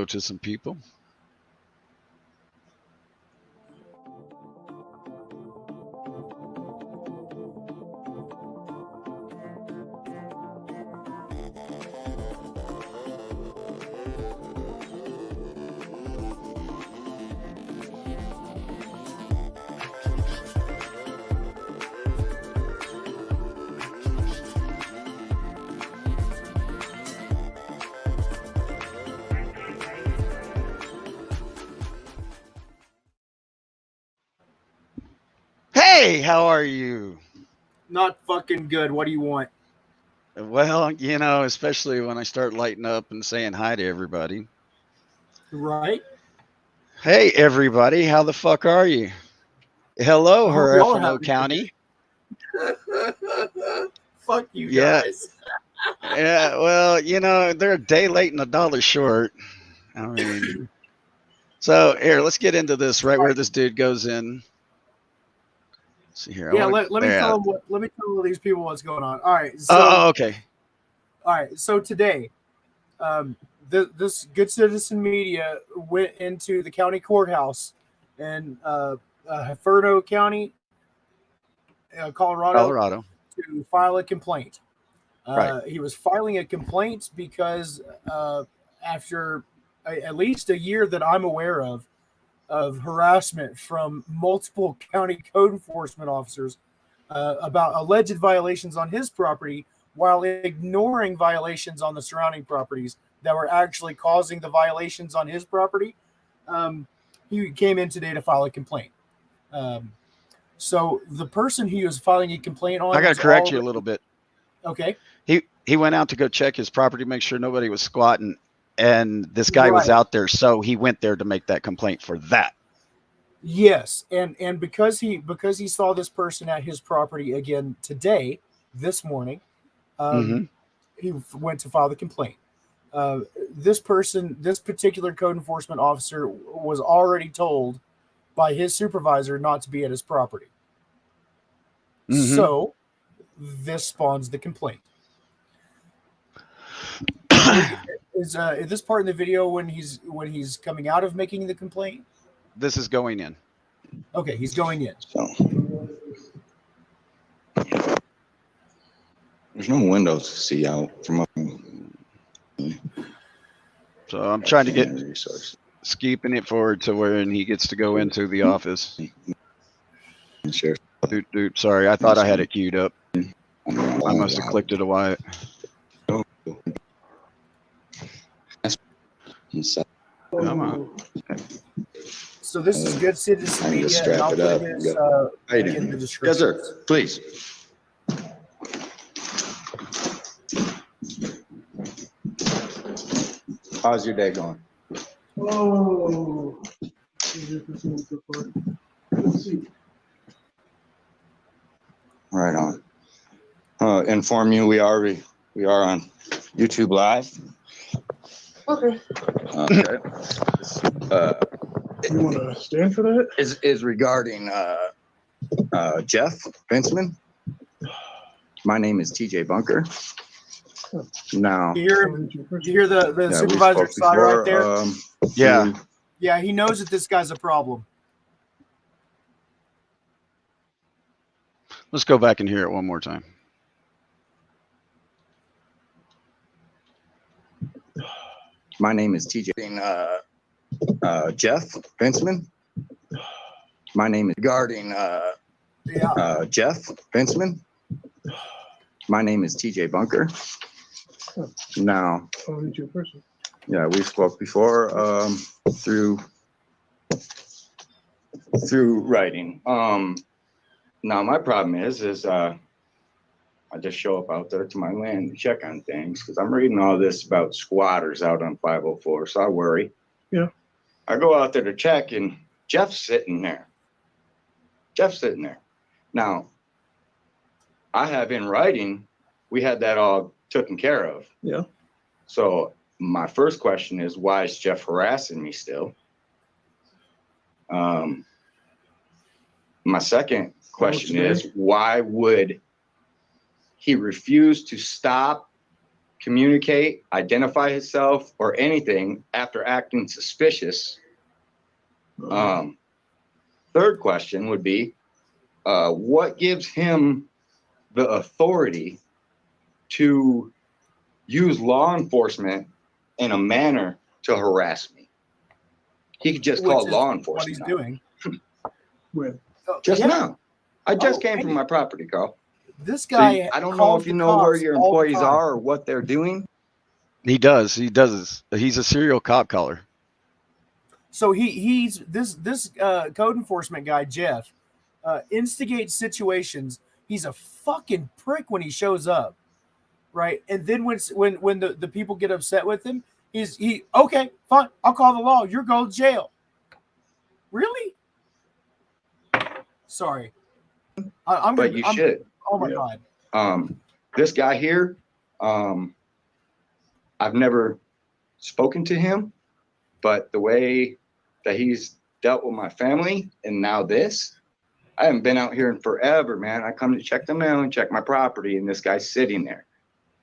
To some people. Hey, how are you? Not fucking good. What do you want? Well, especially when I start lighting up and saying hi to everybody. Right? Hey, everybody, how the fuck are you? Hello, I hope y'all are Huerfano having a County. good. Fuck you Yeah, guys. yeah. Well, they're a day late and a dollar short. I mean, so here, let's get into this right All where right. this dude goes in. Let's see here, I Yeah. want to. Let me Yeah. tell them what. Let me tell these people what's going on. All right. Oh, So okay. all right. So today, um, this good citizen media went into the county courthouse in Huerfano County, Colorado, Colorado. to file a complaint. Right. He was filing a complaint because after at least a year that I'm aware of harassment from multiple county code enforcement officers about alleged violations on his property while ignoring violations on the surrounding properties that were actually causing the violations on his property. Um, he came in today to file a complaint. Um, so the person he was filing a complaint I on got to was correct you a already little bit. okay. He went out to go check his property, make sure nobody was squatting, and this guy was Right. out there, so he went there to make that complaint for that. Yes, and because he saw this person at his property again today, this morning, um, Mm-hmm. he went to file the complaint. This person, this particular code enforcement officer, was already told by his supervisor not to be at his property. Mm-hmm. So this spawns the complaint. Are we? Is this part in the video when he's coming out of making the complaint? This is going in. Okay, he's going in. So there's no windows to see out from up. So I'm trying to get Resource. skeeping it forward to where he gets to go into the office. Share. Dude, sorry, I thought I had it queued up. I must have clicked it a while. Come on. So this is good citizen I need to media, and strap I'll it put up. his Right link in the Yes, description. sir. Please. How's your day going? Oh. Right on. Inform you we are on YouTube Live. Okay. Okay. You want to stand for that? Is regarding Jeff Bentzman. My name is TJ Bunker. Now, You hear the yeah, we supervisor spoke sigh before, right there? Yeah. Yeah, he knows that this guy's a problem. Let's go back and hear it one more time. My name is TJ. Jeff Bentzman. My name is regarding Jeff Bentzman. My name is TJ Bunker. Now, yeah, we spoke before through writing. Now my problem is I just show up out there to my land to check on things because I'm reading all this about squatters out on 504, so I worry. Yeah. I go out there to check and Jeff's sitting there. Now, I have in writing, we had that all taken care of. Yeah. So my first question is, why is Jeff harassing me still? My second question is, why would he refuse to stop communicate, identify himself, or anything after acting suspicious. Third question would be, what gives him the authority to use law enforcement in a manner to harass me? He could just call law enforcement. What he's doing. When? Just Yeah. now. I just came from my property, Carl. This So guy. I don't know calls if you the know where cops your all the employees time. are or what they're doing. He does. He's a serial cop caller. So he's this code enforcement guy, Jeff, instigates situations. He's a fucking prick when he shows up, right? And then when the people get upset with him, he okay, fine, I'll call the law. You're going to jail. Really? Sorry. But you should. Oh my God. This guy here, I've never spoken to him, but the way that he's dealt with my family and now this, I haven't been out here in forever, man. I come to check the mail and check my property, and this guy's sitting there,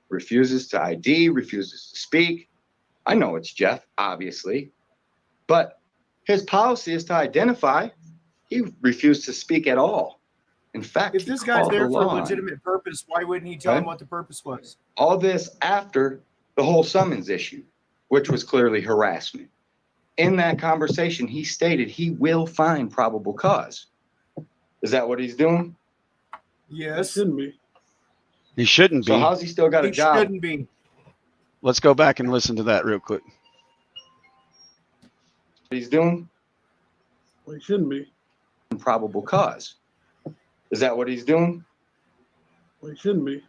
refuses to ID, refuses to speak. I know it's Jeff, obviously, but his policy is to identify. He refused to speak at all. In fact, if this guy's there for a legitimate purpose, why wouldn't he tell him what the purpose was? All this after the whole summons issue, which was clearly harassment. In that conversation, he stated he will find probable cause. Is that what he's doing? Yes. Shouldn't be. He shouldn't be. So how's he still got a job? He shouldn't be. Let's go back and listen to that real quick. What he's doing? Well, he shouldn't be. Probable cause. Is that what he's doing? Well, he shouldn't be.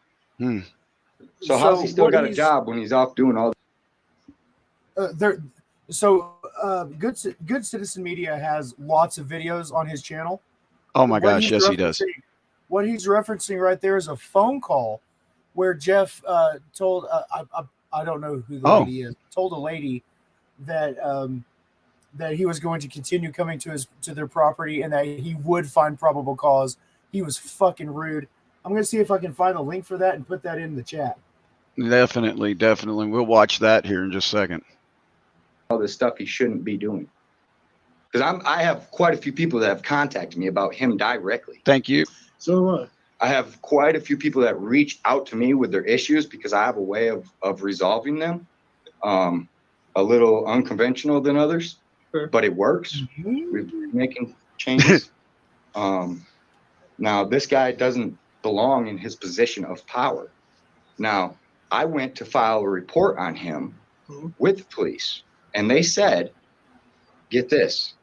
So how's he still got a job when he's off doing all Good Citizen Media has lots of videos on his channel. Oh my gosh, yes he does. What he's referencing right there is a phone call where Jeff told I don't know who the lady is, told a lady that that he was going to continue coming to their property and that he would find probable cause. He was fucking rude. I'm gonna see if I can find a link for that and put that in the chat. Definitely. We'll watch that here in just a second. all this stuff he shouldn't be doing? Because I have quite a few people that have contacted me about him directly. Thank you. So what? I have quite a few people that reach out to me with their issues because I have a way of resolving them. A little unconventional than others, Sure. but it works. We're making changes. Now, this guy doesn't belong in his position of power. Now, I went to file a report on him with the police, and they said, get this,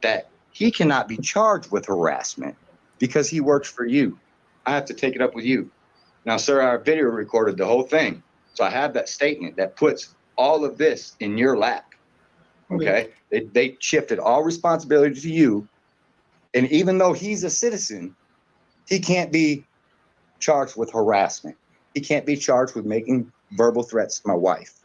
that he cannot be charged with harassment because he works for you. I have to take it up with you. Now, sir, our video recorded the whole thing. So I have that statement that puts all of this in your lap. Okay? They shifted all responsibility to you. And even though he's a citizen, he can't be charged with harassment. He can't be charged with making verbal threats to my wife.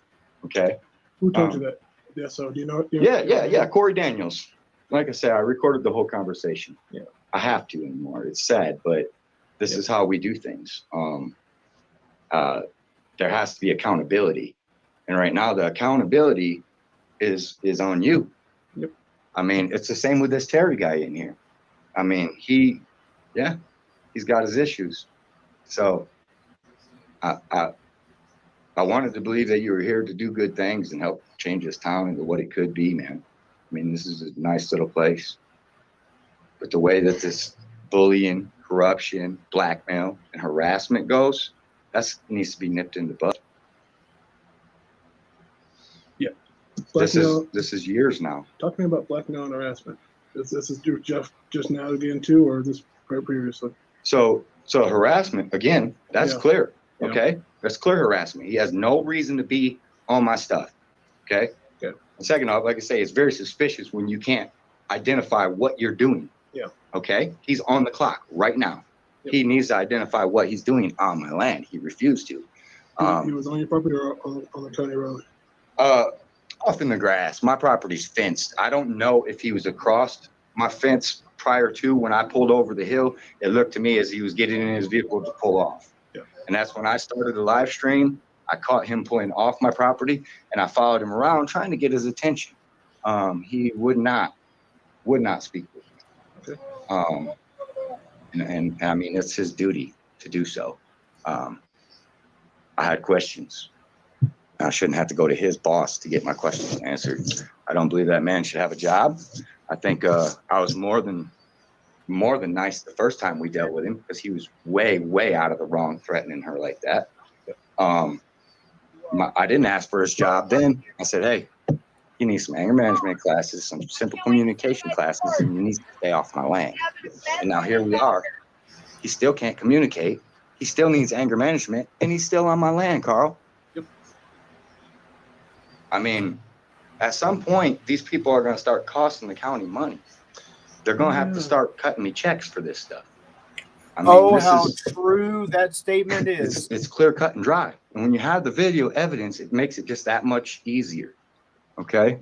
Okay? Who told you that? Yeah, so do you know? Yeah. Corey Daniels. Like I said, I recorded the whole conversation. Yeah. I have to anymore. It's sad, but this is how we do things. There has to be accountability. And right now the accountability is on you. Yep. I mean, it's the same with this Terry guy in here. I mean, he's got his issues. So I wanted to believe that you were here to do good things and help change this town into what it could be, man. I mean, this is a nice little place. But the way that this bullying, corruption, blackmail, and harassment goes, that needs to be nipped in the bud. Yeah. This is years now. Talk to me about blackmail and harassment. This is Jeff just now again too, or this previously? So harassment, again, that's clear. Yeah. Okay? That's clear harassment. He has no reason to be on my stuff. Okay? Okay. And second off, like I say, it's very suspicious when you can't identify what you're doing. Yeah. Okay? He's on the clock right now. Yep. He needs to identify what he's doing on my land. He refused to. He was on your property or on the county road? Off in the grass. My property's fenced. I don't know if he was across my fence prior to when I pulled over the hill. It looked to me as he was getting in his vehicle to pull off. Yeah. And that's when I started the live stream. I caught him pulling off my property, and I followed him around trying to get his attention. He would not speak with me. Okay. And I mean, it's his duty to do so. I had questions. I shouldn't have to go to his boss to get my questions answered. I don't believe that man should have a job. I think I was more than nice the first time we dealt with him, because he was way out of the wrong threatening her like that. I didn't ask for his job then. I said, hey, you need some anger management classes, some simple communication classes, and you need to stay off my land. And now here we are. He still can't communicate. He still needs anger management, and he's still on my land, Carl. Yep. I mean, at some point, these people are going to start costing the county money. They're going to have to start cutting me checks for this stuff. I mean, how true that statement is. It's clear, cut, and dry. And when you have the video evidence, it makes it just that much easier. Okay?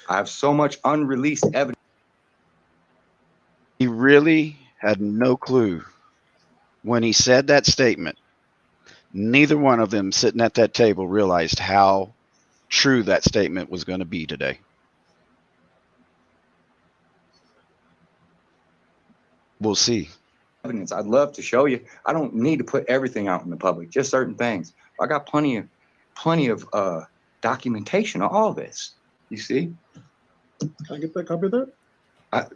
I have so much unreleased evidence. He really had no clue when he said that statement. Neither one of them sitting at that table realized how true that statement was going to be today. We'll see. Evidence. I'd love to show you. I don't need to put everything out in the public, just certain things. I got plenty of documentation of all this. You see? Can I get that copy of that?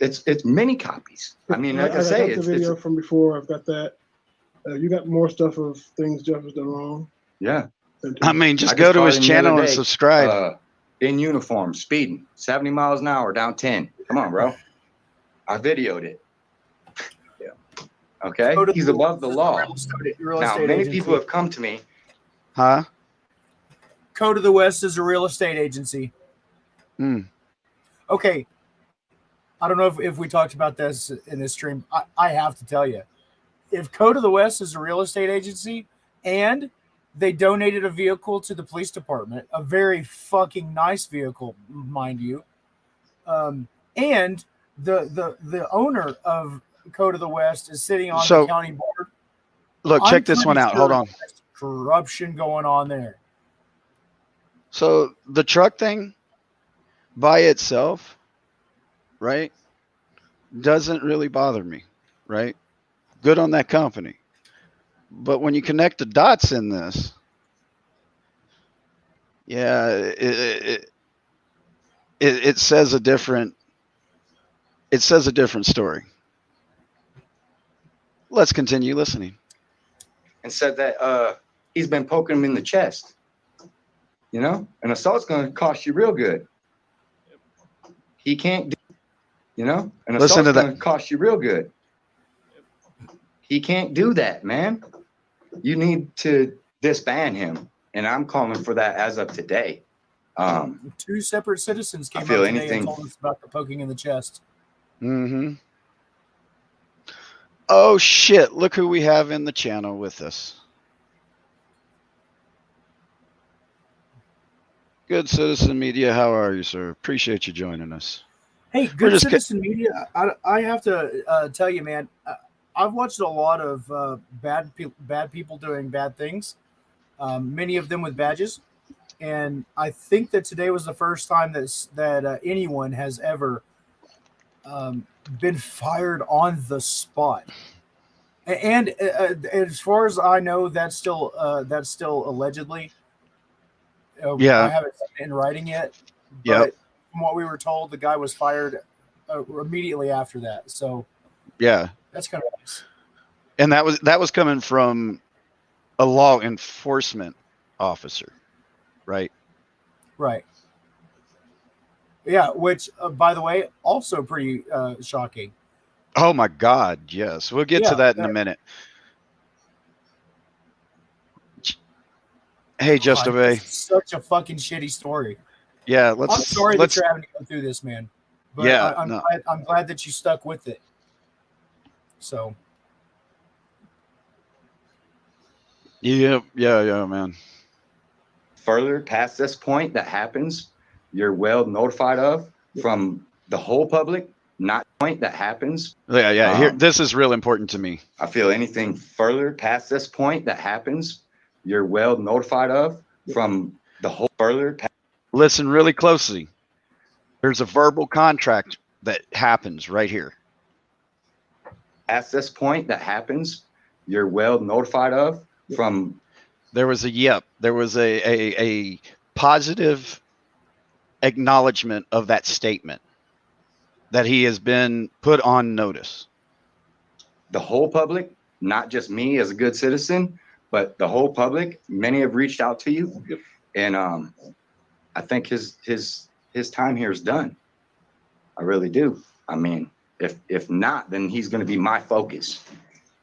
It's many copies. I mean, like I got say, the video from before. I've got that. You got more stuff of things Jeff has done wrong. Yeah. I mean, just go to his channel and subscribe. In uniform, speeding 70 miles an hour down 10. Come on, bro. I videoed it. Yeah. Okay. He's above the law. Now, many people have come to me. Huh? Code of the West is a real estate agency. Okay. I don't know if we talked about this in this stream. I have to tell you, if Code of the West is a real estate agency and they donated a vehicle to the police department, a very fucking nice vehicle, mind you, and the owner of Code of the West is sitting on the county board. Look, check this one out. Hold on. There's corruption going on there. So the truck thing by itself, right, doesn't really bother me, right? Good on that company. But when you connect the dots in this, yeah, it says a different story. Let's continue listening. And said that he's been poking him in the chest. You know, an assault's going to cost you real good. He can't do, you know, an assault's going to cost you real good. He can't do that, man. You need to disband him, and I'm calling for that as of today. Two separate citizens came out today and told us about the poking in the chest. Mm-hmm. Oh shit! Look who we have in the channel with us. Good Citizen Media, how are you, sir? Appreciate you joining us. Hey, Good Citizen Media, I have to tell you, man, I've watched a lot of bad people doing bad things, many of them with badges, and I think that today was the first time that anyone has ever been fired on the spot. And as far as I know, that's still allegedly. Yeah, I haven't seen it in writing yet. But from what we were told, the guy was fired immediately after that. So yeah, that's kind of nice. And that was coming from a law enforcement officer, right? Right. Yeah, which by the way, also pretty shocking. Oh my God, yes. We'll get to that in a minute. Hey, Just Obey. Such a fucking shitty story. Yeah, I'm sorry that you're having to go through this, man. But yeah, I'm glad that you stuck with it. So. Yeah, man. Further past this point that happens, you're well notified of from the whole public. Not point that happens. Yeah. Here, this is real important to me. I feel anything further past this point that happens, you're well notified of from the whole further Listen really closely. There's a verbal contract that happens right here. past this point that happens, you're well notified of from. There was a yep. There was a positive acknowledgement of that statement that he has been put on notice. The whole public, not just me as a good citizen, but the whole public. Many have reached out to you, and I think his time here is done. I really do. I mean, if not, then he's going to be my focus.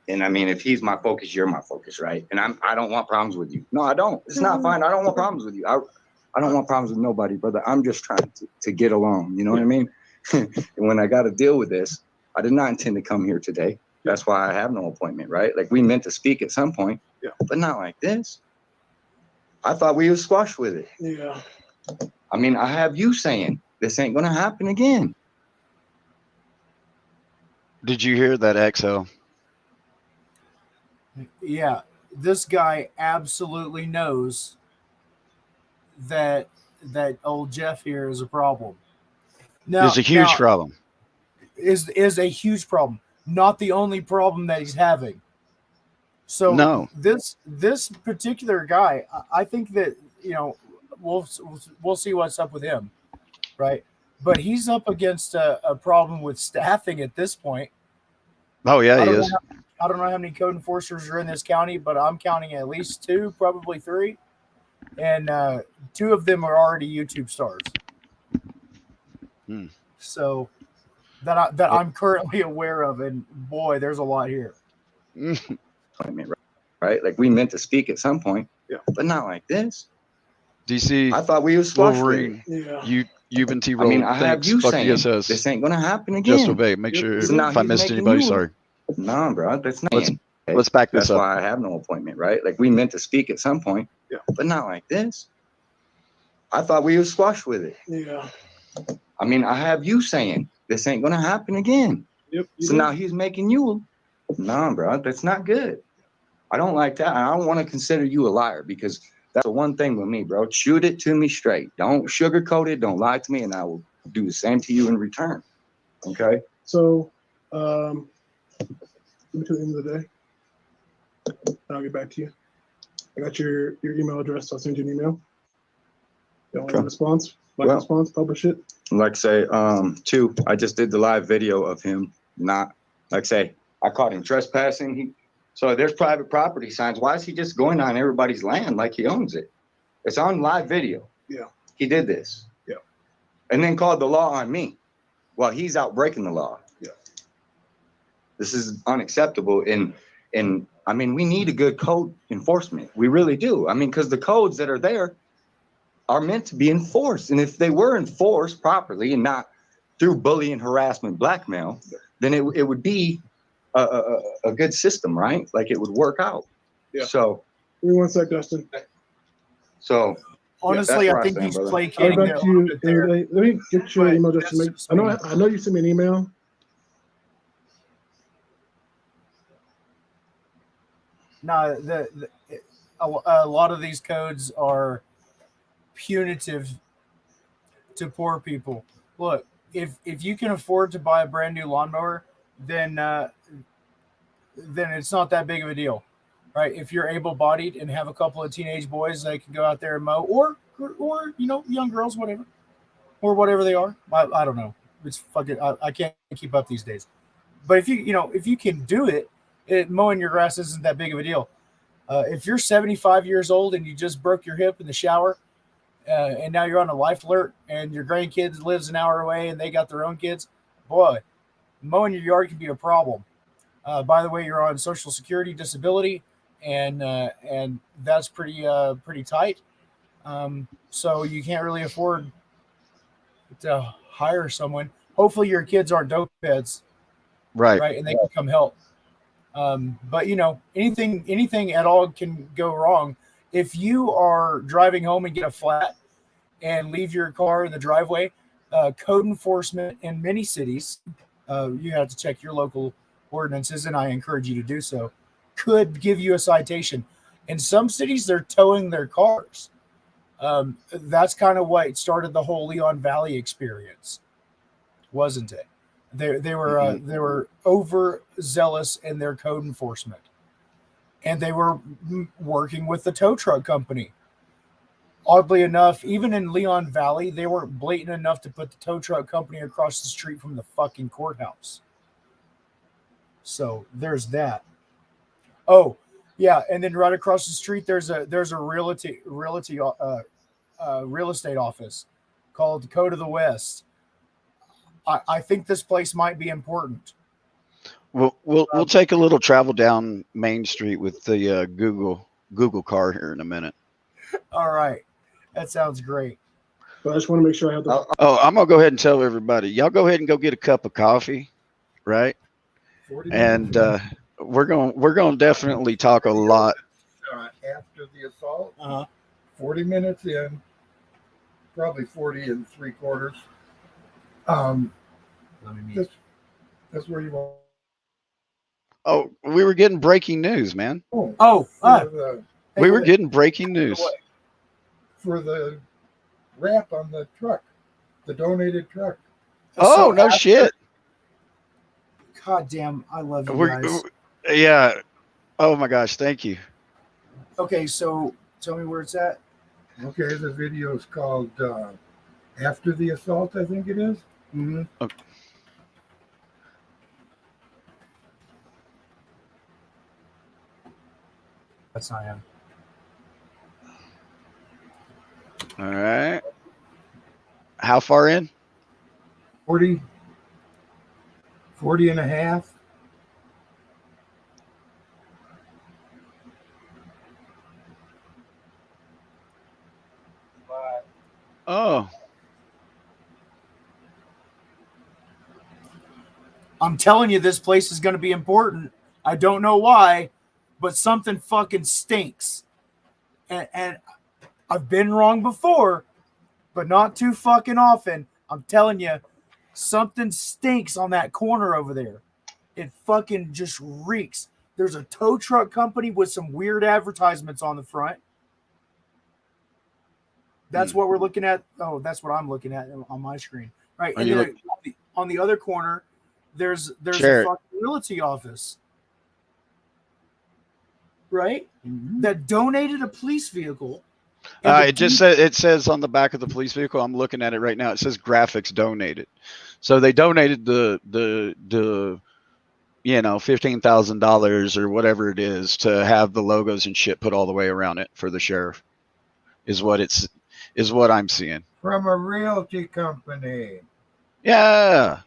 And I mean, if he's my focus, you're my focus, right? And I don't want problems with you. No, I don't. It's not fine. I don't want problems with you. I don't want problems with nobody, brother. I'm just trying to get along. You know what I mean? And when I got to deal with this, I did not intend to come here today. That's why I have no appointment, right? Like we meant to speak at some point, but not like this. I thought we would squash with it. Yeah. I mean, I have you saying this ain't gonna happen again. Did you hear that, XO? Yeah, this guy absolutely knows that old Jeff here is a problem. Now, It's a huge problem. Is a huge problem. Not the only problem that he's having. So No. this particular guy, I think that, you know, we'll see what's up with him, right? But he's up against a problem with staffing at this point. Oh yeah, he is. I don't know how many code enforcers are in this county, but I'm counting at least 2, probably 3, and 2 of them are already YouTube stars. So that I'm currently aware of, and boy, there's a lot here. Right? Like we meant to speak at some point, but not like this. DC. I thought we was squashed. Wolverine. Yeah. You've been T-Roll. I mean, I have you Fuck saying ESS. this ain't gonna happen again. Just obey. Make sure So now if I he's missed making anybody, you- sorry. No, bro, that's not. Let's back this That's up. why I have no appointment, right? Like we meant to speak at some point, but not like this. I thought we was squashed with it. Yeah. I mean, I have you saying this ain't gonna happen again. Yep. So now he's making you. No, bro, that's not good. I don't like that. I don't want to consider you a liar because that's the one thing with me, bro. Shoot it to me straight. Don't sugarcoat it. Don't lie to me, and I will do the same to you in return. Okay. So, let me to the end of the day. I'll get back to you. I got your email address. I'll send you an email. Don't want a response. Response. Publish it. Like say, 2. I just did the live video of him. Not like say I caught him trespassing. So there's private property signs. Why is he just going on everybody's land like he owns it? It's on live video. Yeah. He did this. Yeah. And then called the law on me while he's out breaking the law. Yeah. This is unacceptable. And I mean, we need a good code enforcement. We really do. I mean, because the codes that are there are meant to be enforced. And if they were enforced properly and not through bullying, harassment, blackmail, then it would be a good system, right? Like it would work out. Yeah. So Give me one sec, Dustin. So honestly, I think stand, he's brother. placating I'll it back a to little you. bit there. Let me get your But email address. that's just I know you sent me an email. No, a lot of these codes are punitive to poor people. Look, if you can afford to buy a brand new lawnmower, then it's not that big of a deal, right? If you're able-bodied and have a couple of teenage boys that can go out there and mow, or you know, young girls, whatever they are, I don't know. It's fucking I can't keep up these days. But if you can do it, mowing your grass isn't that big of a deal. If you're 75 years old and you just broke your hip in the shower, and now you're on a life alert, and your grandkids lives an hour away and they got their own kids, boy, mowing your yard can be a problem. By the way, you're on Social Security disability, and that's pretty tight. So you can't really afford to hire someone. Hopefully your kids aren't dope heads, Right. and they can come help. But you know, anything at all can go wrong. If you are driving home and get a flat and leave your car in the driveway, code enforcement in many cities, you have to check your local ordinances, and I encourage you to do so, could give you a citation. In some cities, they're towing their cars. That's kind of what started the whole Leon Valley experience, wasn't it? They were overzealous in their code enforcement, and they were working with the tow truck company. Oddly enough, even in Leon Valley, they weren't blatant enough to put the tow truck company across the street from the fucking courthouse. So there's that. Oh, yeah, and then right across the street there's a real estate office called Code of the West. I think this place might be important. We'll take a little travel down Main Street with the Google car here in a minute. All right, that sounds great. But I just want to make sure I have the. Oh, I'm gonna go ahead and tell everybody. Y'all go ahead and go get a cup of coffee, right? 40 And minutes we're going to definitely talk a lot. after the assault. 40 minutes in, probably 40 and 3/4. That's where you want. Oh, we were getting breaking news, man. We were getting breaking news. For the wrap on the truck, the donated truck. Oh, no shit. God damn, I love you guys. Yeah. Oh my gosh, thank you. Okay, so tell me where it's at. Okay, the video is called After the Assault, I think it is. Mm-hmm. Okay. That's not him. All right. How far in? 40 and a half. Oh. I'm telling you, this place is going to be important. I don't know why, but something fucking stinks. And I've been wrong before, but not too fucking often. I'm telling you, something stinks on that corner over there. It fucking just reeks. There's a tow truck company with some weird advertisements on the front. That's what we're looking at. Oh, that's what I'm looking at on my screen. Right. And then on the other corner, there's a fucking realty office. Right? Mm-hmm. That donated a police vehicle. It says on the back of the police vehicle, I'm looking at it right now, it says graphics donated. So they donated the $15,000 or whatever it is to have the logos and shit put all the way around it for the sheriff. Is what I'm seeing. From a realty company. Yeah.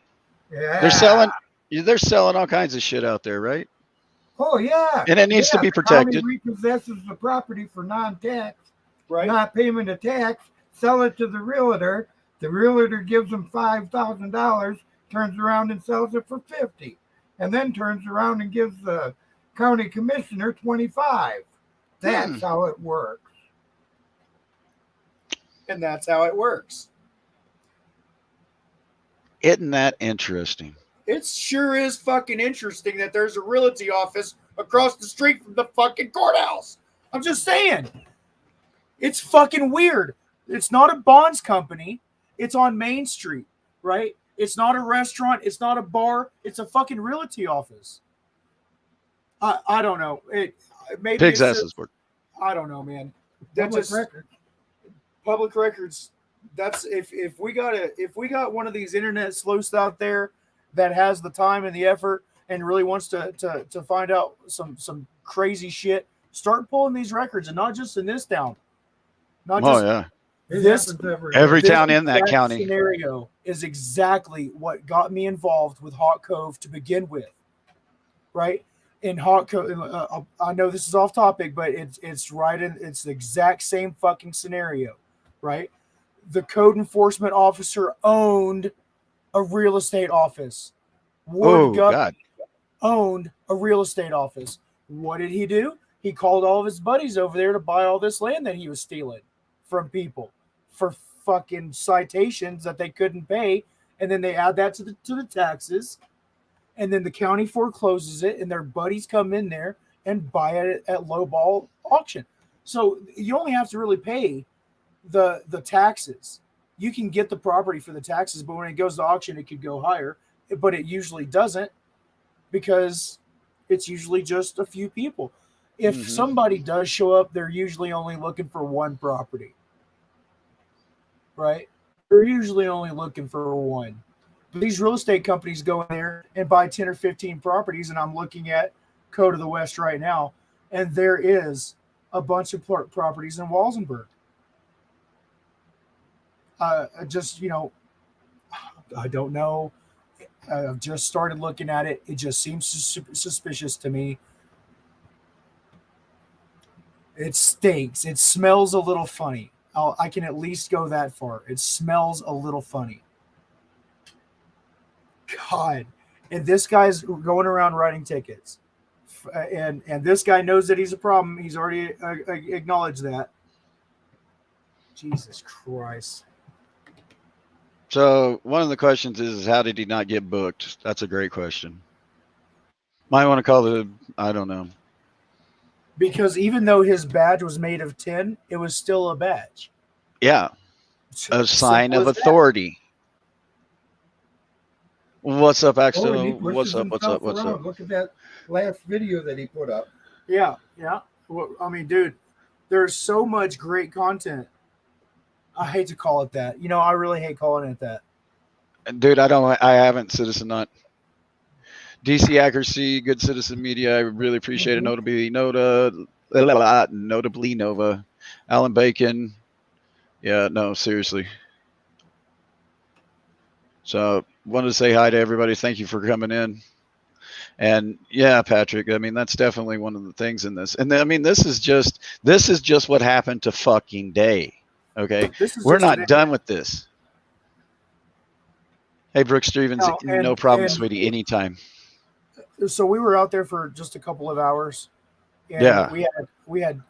Yeah. They're selling all kinds of shit out there, right? Oh yeah. And it needs to be protected. The county repossesses the property for non-tax, right? Not payment of tax, sell it to the realtor. The realtor gives them $5,000, turns around and sells it for $50,000, and then turns around and gives the county commissioner $25,000. That's how it works. And that's how it works. Isn't that interesting? It sure is fucking interesting that there's a realty office across the street from the fucking courthouse. I'm just saying. It's fucking weird. It's not a bonds company. It's on Main Street, right? It's not a restaurant. It's not a bar. It's a fucking realty office. I don't know. Maybe Pig's asses work. I don't know, man. Public records. That's if we got one of these internet sleuths out there that has the time and the effort and really wants to find out some crazy shit, start pulling these records, and not just in this town. Every town in that county. Scenario is exactly what got me involved with Hawk Cove to begin with, right? In Hawk Cove, I know this is off topic, but it's right in. It's the exact same fucking scenario, right? The code enforcement officer owned a real estate office. Ward Government owned a real estate office. What did he do? He called all of his buddies over there to buy all this land that he was stealing from people for fucking citations that they couldn't pay, and then they add that to the taxes, and then the county forecloses it, and their buddies come in there and buy it at low ball auction. So you only have to really pay the taxes. You can get the property for the taxes, but when it goes to auction, it could go higher, but it usually doesn't because it's usually just a few people. If Mhm. somebody does show up, they're usually only looking for one property, right? They're usually only looking for one. But these real estate companies go in there and buy 10 or 15 properties, and I'm looking at Code of the West right now, and there is a bunch of properties in Walsenburg. Just, I don't know. I've just started looking at it. It just seems suspicious to me. It stinks. It smells a little funny. I can at least go that far. It smells a little funny. God. And this guy's going around writing tickets. And this guy knows that he's a problem. He's already acknowledged that. Jesus Christ. So one of the questions is how did he not get booked? That's a great question. Might want to call the, I don't know. Because even though his badge was made of tin, it was still a badge. Yeah, a sign Simple of as that. authority. What's up, Oh, and Axel? he pushes What's up? What's up? himself What's around. up? Look at that last video that he put up. Yeah, yeah. Well, I mean, dude, there's so much great content. I hate to call it that. I really hate calling it that. Dude, I haven't Citizen Not. DC Accuracy, Good Citizen Media. I really appreciate it. Notably Nova. Alan Bacon. Yeah, no, seriously. So wanted to say hi to everybody. Thank you for coming in. And yeah, Patrick, I mean, that's definitely one of the things in this. And I mean, this is just what happened to fucking day. Okay. We're not done with this. Hey, Brooke Stevens, no problem, sweetie, anytime. So we were out there for just a couple of hours. And Yeah. we had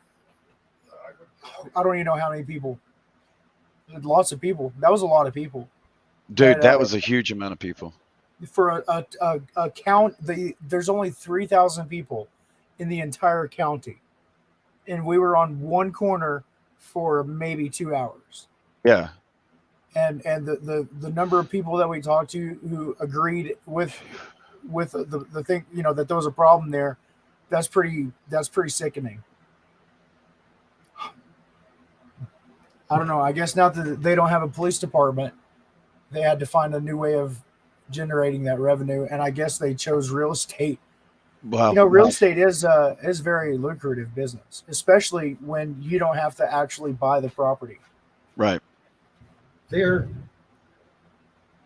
I don't even know how many people. Lots of people. That was a lot of people. Dude, And, that was a huge amount of people. For a count, there's only 3,000 people in the entire county, and we were on one corner for maybe 2 hours. Yeah. And the number of people that we talked to who agreed with the thing, that there was a problem there, that's pretty sickening. I don't know. I guess now that they don't have a police department, they had to find a new way of generating that revenue, and I guess they chose real estate. Wow. Real estate is very lucrative business, especially when you don't have to actually buy the property. Right. Their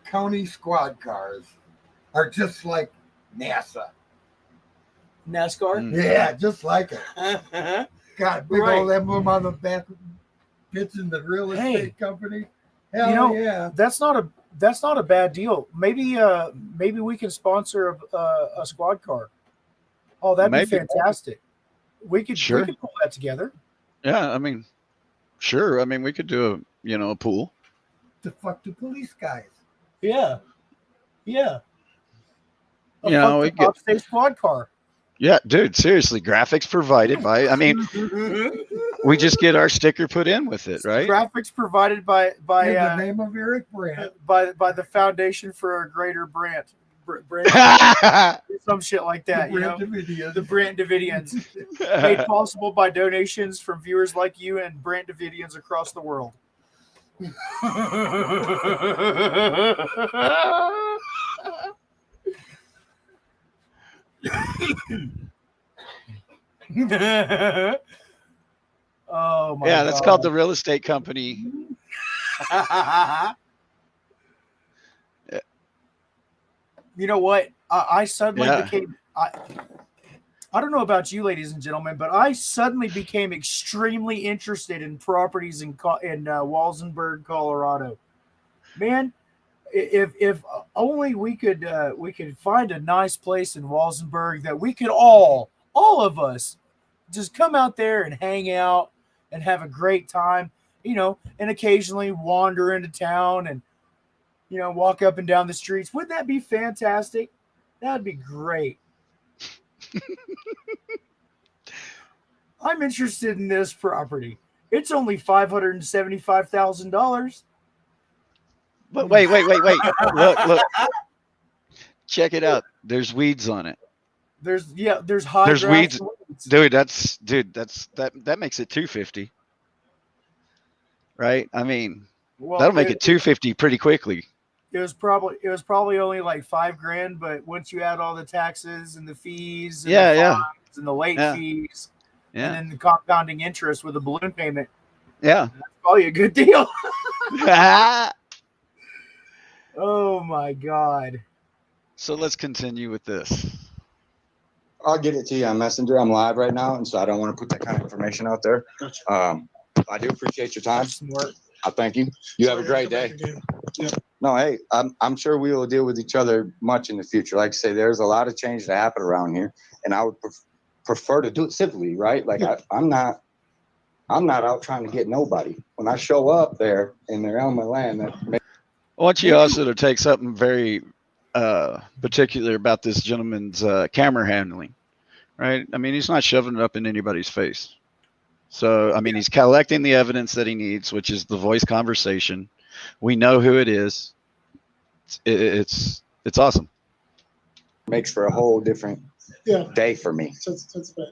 county squad cars are just like NASA. NASCAR? Mm. Yeah, just like it. Got big Right. old emblem on the back, pitching the real estate company. Hell yeah. That's not a bad deal. Maybe we can sponsor a squad car. Oh, that'd be fantastic. We could pull that together. Yeah, I mean, sure. I mean, we could do a pool. The fuck the police guys. Yeah. Yeah. We get state squad car. Yeah, dude, seriously, graphics provided by, I mean, we just get our sticker put in with it, right? Graphics provided by in the name of Eric Brandt. by the Foundation for a Greater Brandt. Some shit like that, the Brandt Davidians, made possible by donations from viewers like you and Brandt Davidians across the world. Oh my! Yeah, that's called the real estate company. You know what? I suddenly became. I don't know about you, ladies and gentlemen, but I suddenly became extremely interested in properties in Walsenburg, Colorado. Man, if only we could find a nice place in Walsenburg that we could all of us just come out there and hang out and have a great time, and occasionally wander into town and walk up and down the streets. Wouldn't that be fantastic? That'd be great. I'm interested in this property. It's only $575,000. But wait. Look. Check it out. There's weeds on it. There's high There's grass weeds. weeds. That makes it 250, right? I mean, Well, that'll make it 250 pretty quickly. it was probably only like $5,000, but once you add all the taxes and the fees and the Yeah. fines and the late Yeah. fees and Yeah. then the compounding interest with the balloon payment, Yeah. that's probably a good deal. Oh my God. So let's continue with this. I'll get it to you on Messenger. I'm live right now, and so I don't want to put that kind of information out there. I do appreciate your time. That's smart. I thank you. You have a great day. No, hey, I'm sure we will deal with each other much in the future. Like I say, there's a lot of change that happen around here, and I would prefer to do it civilly, right? Like I'm not out trying to get nobody. When I show up there and they're on my land, I want you also to take something very particular about this gentleman's camera handling, right? I mean, he's not shoving it up in anybody's face. So, I mean, he's collecting the evidence that he needs, which is the voice conversation. We know who it is. It's awesome. makes for a whole different day for me. That's bad.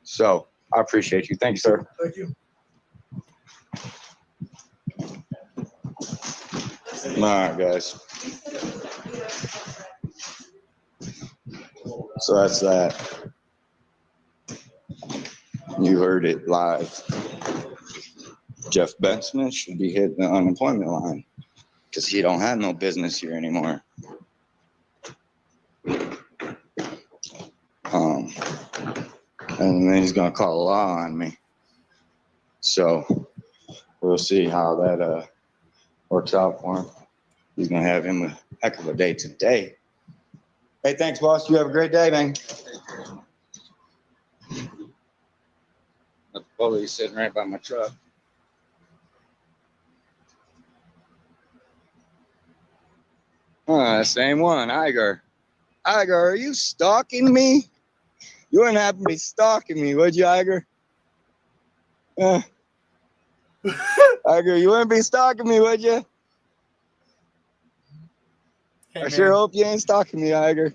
So I appreciate you. Thank you, sir. Thank you. All right, guys. So that's that. You heard it live. Jeff Benson should be hitting the unemployment line because he don't have no business here anymore. And then he's gonna call the law on me. So we'll see how that works out for him. He's gonna have him a heck of a day today. Hey, thanks, boss. You have a great day, man. The police sitting right by my truck. Same one, Iger. Iger, are you stalking me? You wouldn't have to be stalking me, would you, Iger? Iger, you wouldn't be stalking me, would you? Hey, I sure hope you ain't stalking me, Iger.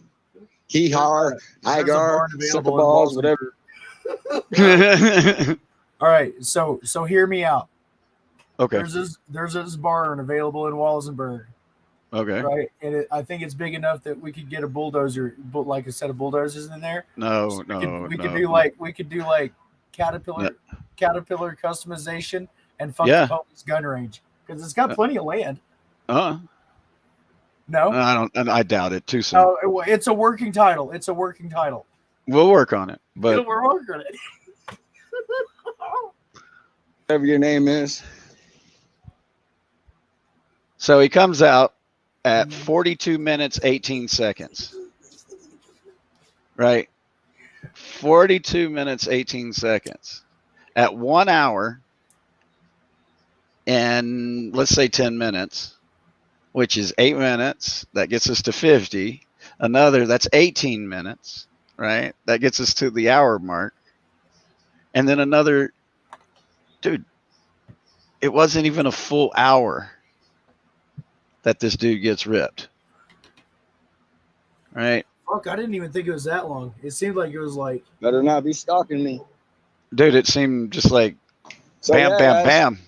Keyhar, There's a Iger, barn sucker available in balls, Walsenburg. whatever. All right, so hear me out. Okay. There's this barn available in Walsenburg, Okay. right? And I think it's big enough that we could get a bulldozer, like a set of bulldozers in there. No, So no, we no. could do like caterpillar customization and fuck Yeah. the police gun range because it's got plenty of land. No, I doubt it. Too soon. oh, it's a working title. It's a working title. We'll work on it. But We're working on it. Whatever your name is. so he comes out at 42 minutes 18 seconds. Right? 42 minutes 18 seconds. At 1 hour and let's say 10 minutes, which is 8 minutes, that gets us to 50. That's 18 minutes, right? That gets us to the hour mark. And then another, dude, it wasn't even a full hour that this dude gets ripped. Right? Fuck, I didn't even think it was that long. It seemed like it was like Better not be stalking me. Dude, it seemed just like So, bam, yeah, bam, guys, bam.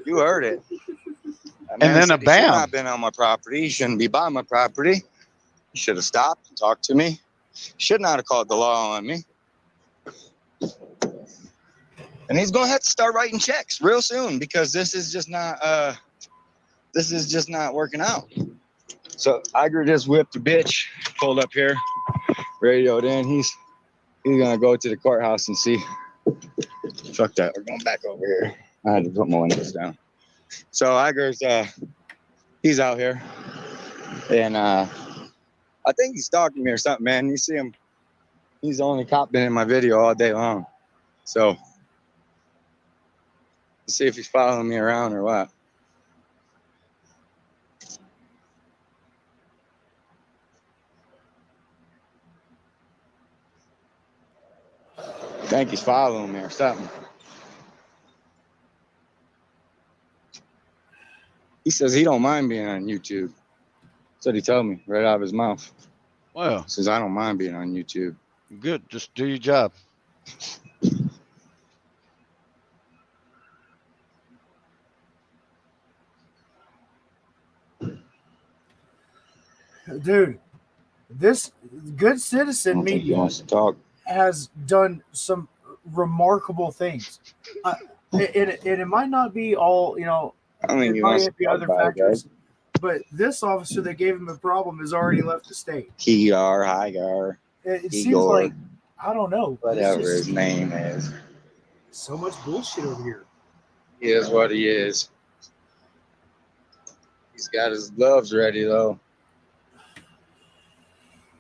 You heard it. That And man then said a he should bam. not have been on my property. He shouldn't be by my property. He should have stopped and talked to me. Should not have called the law on me. And he's gonna have to start writing checks real soon because this is just not working out. So Iger just whipped a bitch, pulled up here, radioed in. He's gonna go to the courthouse and see. Fuck that. We're going back over here. I had to put my windows down. So Iger's he's out here. And I think he's stalking me or something, man. You see him, he's the only cop been in my video all day long. So let's see if he's following me around or what. I think he's following me or something. He says he don't mind being on YouTube. That's what he told me right out of his mouth. Well, He says, I don't mind being on YouTube. good. Just do your job. Dude, this good I citizen don't think he media wants to talk. has done some remarkable things. It might not be all, you know, I don't think it he might wants to be talk other about it, factors, guys. but this officer that gave him a problem has already left the state. Higar, Higar, It seems Igor, like, I don't know, whatever there's his just name is. so much bullshit over here. He is what he is. He's got his gloves ready, though.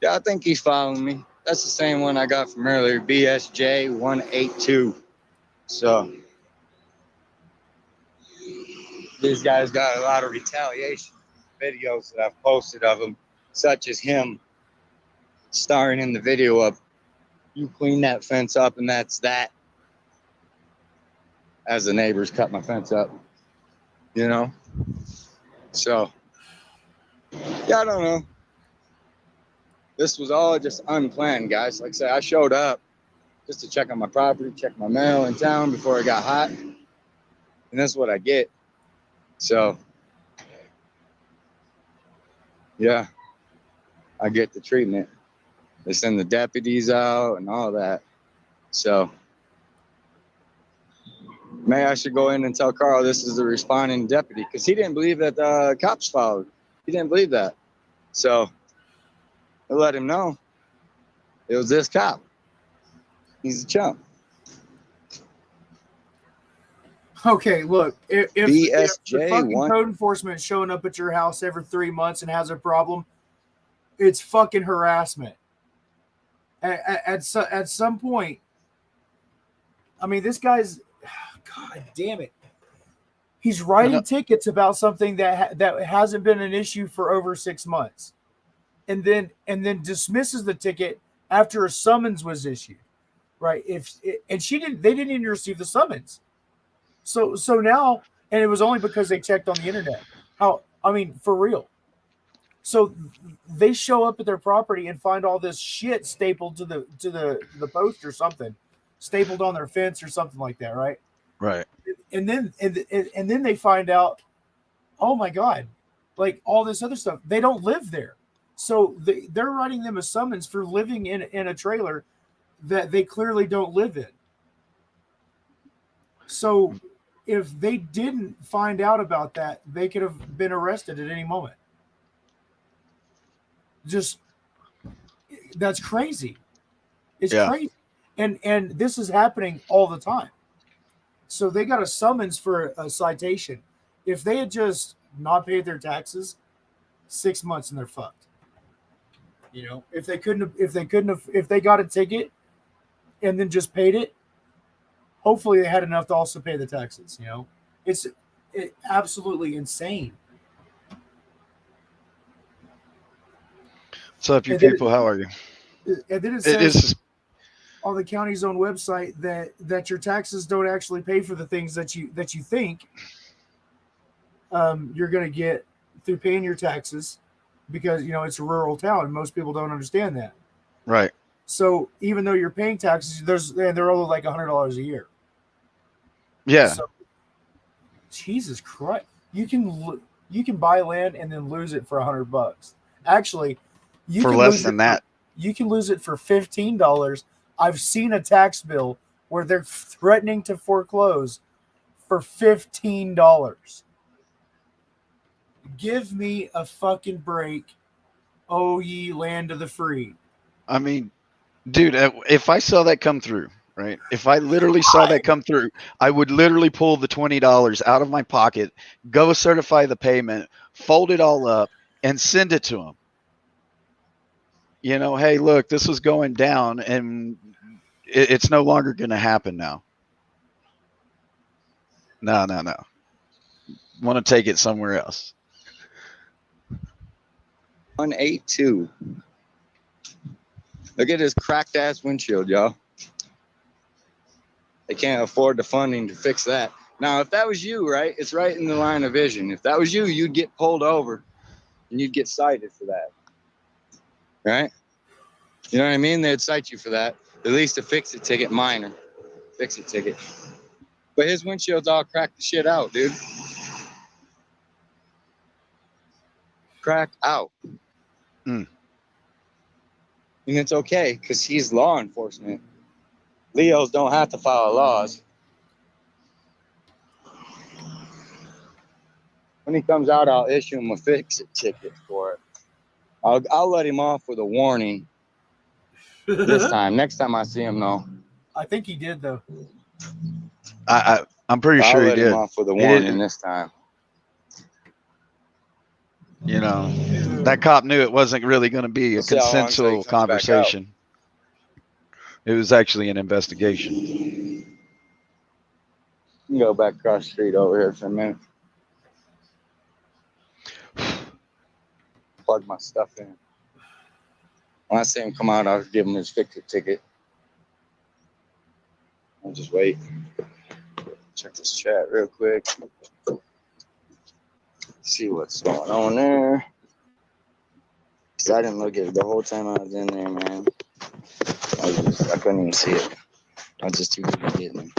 Yeah, I think he's following me. That's the same one I got from earlier, BSJ 182. So these guys got a lot of retaliation videos that I've posted of him, such as him starring in the video of you clean that fence up and that's that. As the neighbors cut my fence up, you know? So, yeah, I don't know. This was all just unplanned, guys. Like I said, I showed up just to check on my property, check my mail in town before it got hot. And that's what I get. So, yeah, I get the treatment. They send the deputies out and all that. So, maybe I should go in and tell Carl this is the responding deputy because he didn't believe that the cops followed. He didn't believe that. So, I let him know it was this cop. He's a chump. Okay, look, if the BSJ fucking 1. code enforcement showing up at your house every 3 months and has a problem, it's fucking harassment. At some point, I mean, this guy's, God damn it, he's writing tickets about something that hasn't been an issue for over 6 months, and then dismisses the ticket after a summons was issued, right? They didn't even receive the summons. So now, and it was only because they checked on the internet. I mean, for real. So they show up at their property and find all this shit stapled to the post or something, stapled on their fence or something like that, right? Right. And then they find out, oh my God, like all this other stuff. They don't live there, so they're writing them a summons for living in a trailer that they clearly don't live in. So if they didn't find out about that, they could have been arrested at any moment. Just, that's crazy. It's crazy. And this is happening all the time. So they got a summons for a citation. If they had just not paid their taxes, 6 months and they're fucked. You know, if they got a ticket and then just paid it, hopefully they had enough to also pay the taxes. You know, it's absolutely insane. What's up, you people? How are you? And then it says on the county's own website that your taxes don't actually pay for the things that you think you're going to get through paying your taxes, because you know it's a rural town. Most people don't understand that. Right. So even though you're paying taxes, they're only like $100 a year. Yeah. So, Jesus Christ, you can buy land and then lose it for $100. Actually, you for can less lose than that. You can lose it for $15. I've seen a tax bill where they're threatening to foreclose for $15. Give me a fucking break, oh ye land of the free. I mean, dude, if I saw that come through, right? If I literally saw that come through, I would literally pull the $20 out of my pocket, go certify the payment, fold it all up, and send it to them. You know, hey, look, this was going down, and it's no longer going to happen now. No. Want to take it somewhere else. 182. Look at his cracked ass windshield, y'all. They can't afford the funding to fix that. Now, if that was you, right, it's right in the line of vision. If that was you, you'd get pulled over and you'd get cited for that. Right? You know what I mean? They'd cite you for that. At least a fix-it ticket, minor. Fix-it ticket. But his windshield's all cracked the shit out, dude. Cracked out. Mm. And it's okay, because he's law enforcement. Leos don't have to follow laws. When he comes out, I'll issue him a fix-it ticket for it. I'll let him off with a warning this time. Next time I see him, though, I think he did though. I'm pretty I'll sure he let him did. off with a He warning did. this time. You know, that cop knew it wasn't really going to be a We'll see how long until he consensual comes back out. conversation. It was actually an investigation. You can go back across the street over here for a minute. Plug my stuff in. When I see him come out, I'll give him his fix-it ticket. I'll just wait. Check this chat real quick. See what's going on there. 'Cause I didn't look at it the whole time I was in there, man. I couldn't even see it. I was just too busy getting it.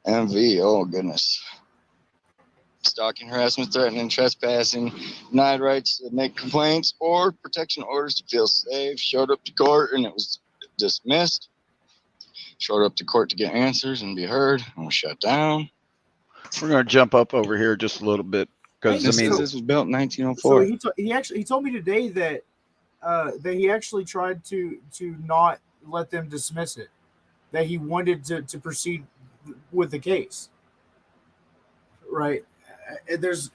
MV, oh goodness. Stalking, harassment, threatening, trespassing, denied rights to make complaints or protection orders to feel safe. Showed up to court and it was dismissed. Showed up to court to get answers and be heard and was shut down. We're going to jump up over here just a little bit because Hey, I mean, so- This was built in So 1904. he told me today that he actually tried to not let them dismiss it. That he wanted to proceed with the case. Right. There is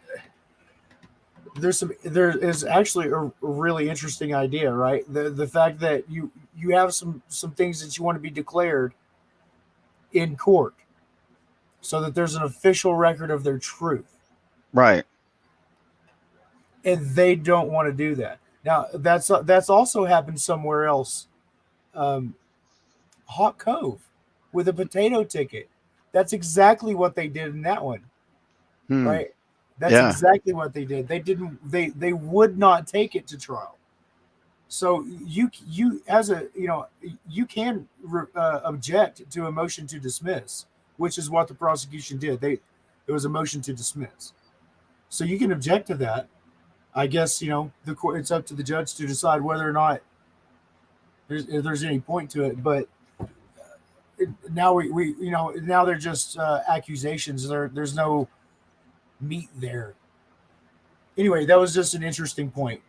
actually a really interesting idea, right? The fact that you have some things that you want to be declared in court, so that there's an official record of their truth, right. and they don't want to do that. Now that's also happened somewhere else. Hot Cove with a potato ticket. That's exactly what they did in that one. Right. That's Yeah. exactly what they did. They would not take it to trial. So you as a you can object to a motion to dismiss, which is what the prosecution did. It was a motion to dismiss. So you can object to that. I guess the court. It's up to the judge to decide whether or not if there's any point to it. But now we now they're just accusations. There's no meat there. Anyway, that was just an interesting point.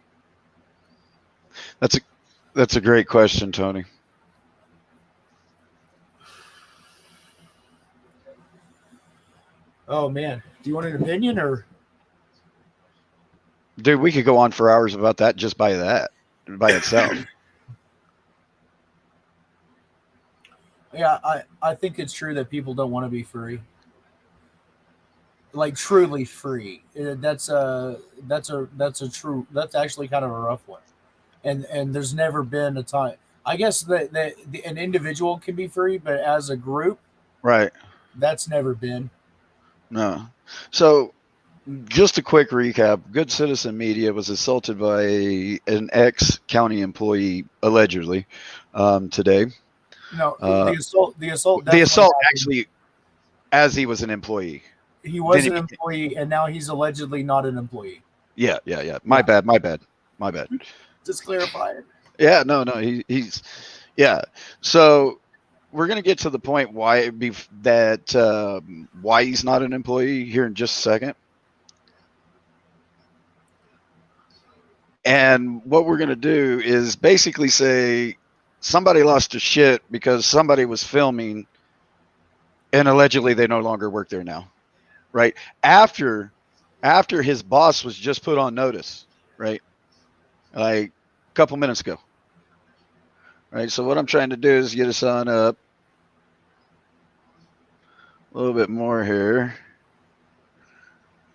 That's a great question, Tony. Oh man, do you want an opinion or? Dude, we could go on for hours about that just by itself. Yeah, I think it's true that people don't want to be free. Like truly free. That's actually kind of a rough one. And there's never been a time. I guess that an individual can be free, but as a group, Right. that's never been. No. So, just a quick recap. Good Citizen Media was assaulted by an ex-county employee, allegedly, today. No, the assault. The definitely assault happened. actually, as he was an employee. He was then an employee, and now he's allegedly not an employee. Yeah. My bad. Just clarify it. Yeah, no, he's yeah. So we're gonna get to the point why why he's not an employee here in just a second. And what we're gonna do is basically say somebody lost his shit because somebody was filming, and allegedly they no longer work there now, right? After his boss was just put on notice, right? Like a couple minutes ago. Right, so what I'm trying to do is get us on up a little bit more here.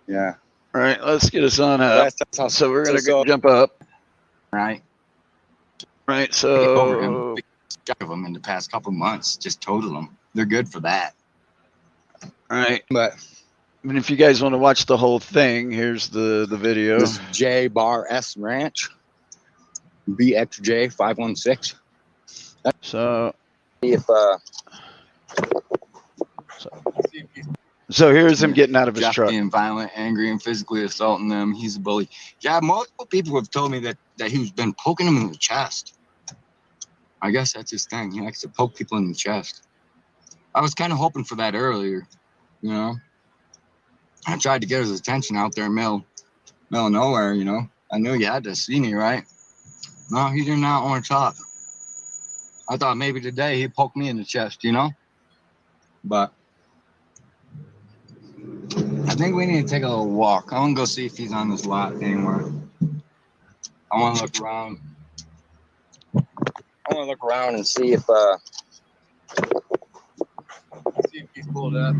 Yeah. All right, let's get us on up. So we're gonna jump up. Right. Right, so of them in the past couple months. Just totaled them. They're good for that. All right. But I mean, if you guys want to watch the whole thing, here's the video. this J Bar S Ranch, BXJ 516. So If so here's him getting out of his Jeff truck. being violent, angry, and physically assaulting them. He's a bully. Yeah, multiple people have told me that he's been poking them in the chest. I guess that's his thing. He likes to poke people in the chest. I was kind of hoping for that earlier, you know. I tried to get his attention out there, middle of nowhere, you know. I knew you had to see me, right? No, he did not want to talk. I thought maybe today he'd poke me in the chest, you know. But I think we need to take a little walk. I want to go see if he's on this lot anywhere. I want to look around. I want to look around and see if he's pulled up.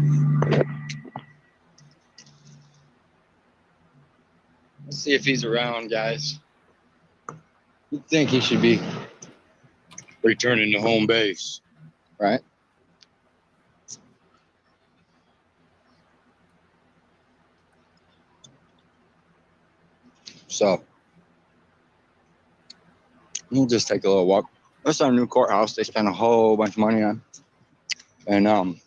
Let's see if he's around, guys. You'd think he should be returning to home base, right? So we'll just take a little walk. That's our new courthouse. They spent a whole bunch of money on, and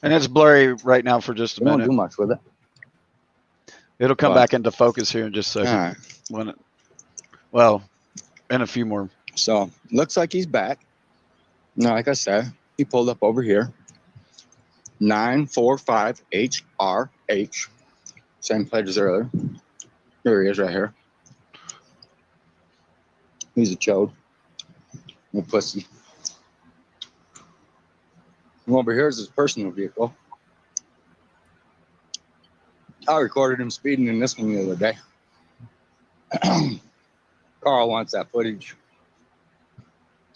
it's blurry right now for just a we don't minute. do much with it. It'll come But- back into focus here in just a All second. right. Well, in a few more. So looks like he's back. Now, like I said, he pulled up over here. 945 HRH. Same plate as earlier. Here he is right here. He's a chode. A pussy. And over here is his personal vehicle. I recorded him speeding in this one the other day. Carl wants that footage.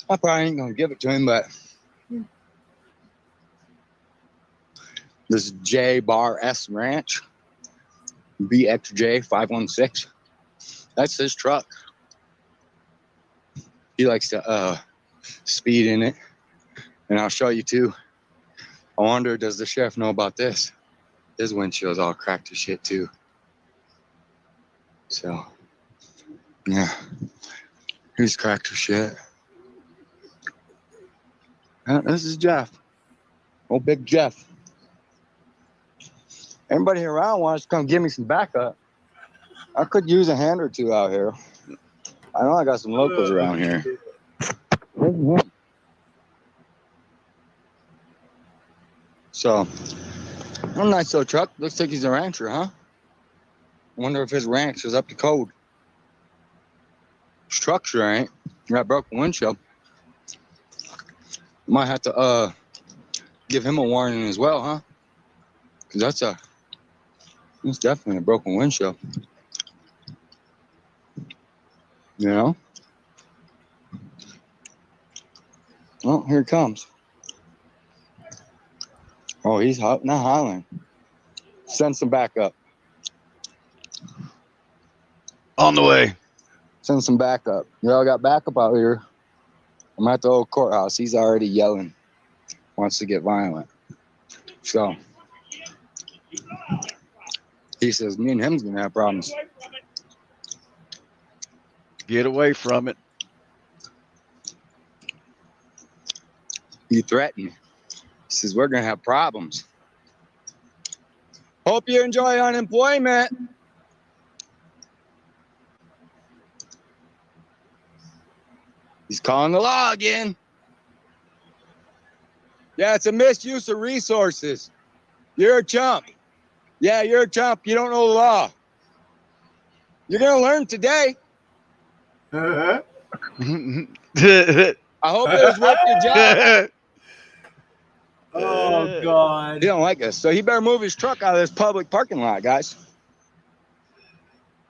I probably ain't gonna give it to him, but this is J Bar S Ranch, BXJ 516. That's his truck. He likes to speed in it, and I'll show you too. I wonder, does the sheriff know about this? His windshield's all cracked to shit too. So, yeah, he's cracked to shit. This is Jeff. Oh, big Jeff. Anybody around wants to come give me some backup? I could use a hand or two out here. I know I got some locals around here. So, a nice little truck. Looks like he's a rancher, huh? I wonder if his ranch is up to code. His truck sure ain't. Got broken windshield. Might have to give him a warning as well, huh? Cause that's definitely a broken windshield. You know? Oh, here it comes. Oh, he's not hollering. Send some backup. On the way. Send some backup. Y'all got backup out here. I'm at the old courthouse. He's already yelling. Wants to get violent. So he says me and him's gonna have problems. Get away from it. He threatened me. He says we're gonna have problems. Hope you enjoy unemployment. He's calling the law again. Yeah, it's a misuse of resources. You're a chump. Yeah, you're a chump. You don't know the law. You're going to learn today. I hope it was worth your job. Oh, God. He don't like us, so he better move his truck out of this public parking lot, guys.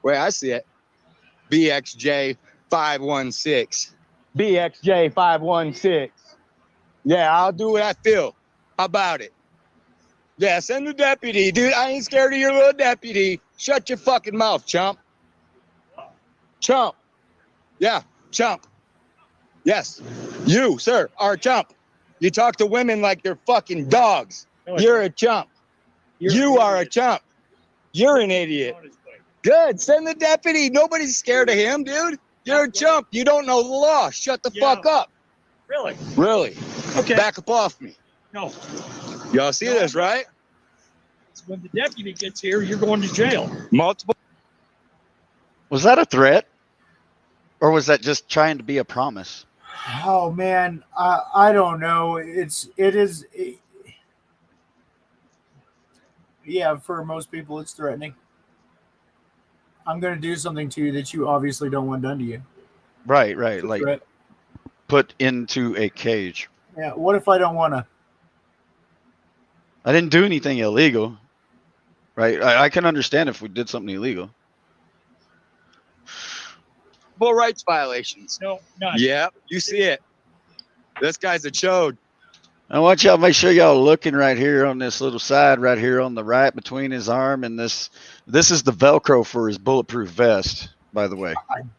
Wait, I see it. BXJ 516. BXJ 516. Yeah, I'll do what I feel. How about it? Yeah, send the deputy, dude. I ain't scared of your little deputy. Shut your fucking mouth, chump. Chump. Yeah, chump. Yes. You, sir, are a chump. You talk to women like they're fucking dogs. You're a chump. You are a chump. You're an idiot. Good. Send the deputy. Nobody's scared of him, dude. You're a chump. You don't know the law. Shut the fuck up. Really? Really? Okay. Back up off me. No. Y'all see this, right? When the deputy gets here, you're going to jail. Multiple. Was that a threat? Or was that just trying to be a promise? Oh man, I don't know. Yeah, for most people, it's threatening. I'm going to do something to you that you obviously don't want done to you. Right. It's a Like threat. put into a cage. Yeah. What if I don't want to? I didn't do anything illegal. Right. I can understand if we did something illegal. Civil rights violations. No, none. Yeah, you see it. This guy's a chode. I want y'all to make sure y'all looking right here on this little side right here on the right between his arm and this. This is the Velcro for his bulletproof vest, by the way.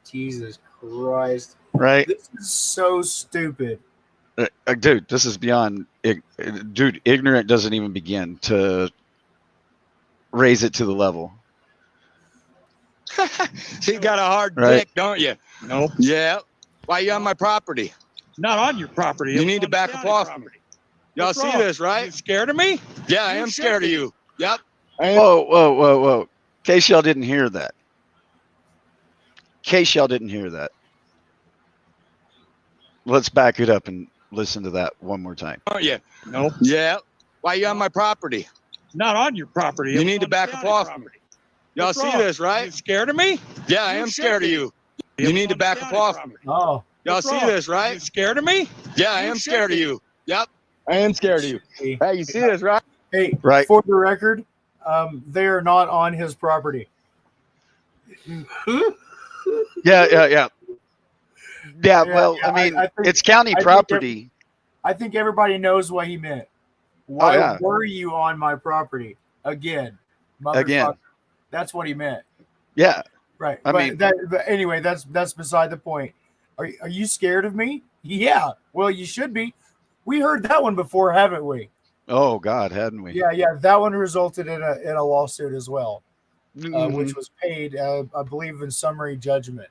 Jesus Christ. Right, This is so stupid. dude. This is beyond. Dude, ignorant doesn't even begin to raise it to the level. You got a hard Right. dick, don't you? No. Yeah. Why you on my property? Not on your property. You It's need to on back county up off property. Y'all What's see wrong? this, You right? scared of me? Yeah, I You am should scared of be. you. Yep. I am. Whoa. In case y'all didn't hear that. Let's back it up and listen to that one more time. Don't you? No. Yeah. Why you on my property? Not on your property. You It's need to on back up county off property. Y'all What's see wrong? this, You right? scared of me? Yeah, I You am should scared of be. you. You need to on back up county off property. Oh, Y'all What's see wrong? this, right? You scared of me? Yeah, I You am should scared of be. you. Yep. I am scared of you. Hey, you see this, right? hey, Right. for the record, they are not on his property. Yeah. Yeah, Well, yeah, I mean, I think- it's county I think property. I think everybody knows what he meant. Why yeah. were you on my property again, motherfucker? Again. That's what he meant, Yeah. right? I but mean- but anyway, that's beside the point. Are you scared of me? Yeah. Well, you should be. We heard that one before, haven't we? Oh God, hadn't we? Yeah. That one resulted in a lawsuit as well, Mhm. which was paid, I believe, in summary judgment.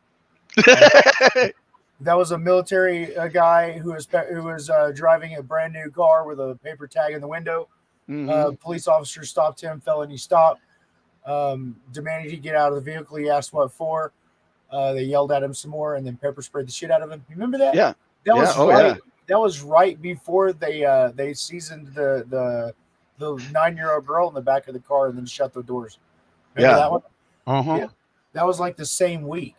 That was a military guy who was driving a brand new car with a paper tag in the window. Mhm. Police officer stopped him, felony stop, demanded he get out of the vehicle. He asked what for. They yelled at him some more and then pepper sprayed the shit out of him. You remember that? Yeah. That Yeah. was Oh, right. yeah. That was right before they seasoned the 9-year-old girl in the back of the car and then shut the doors. Remember Yeah. that one? Uh-huh. Yeah. That was like the same week.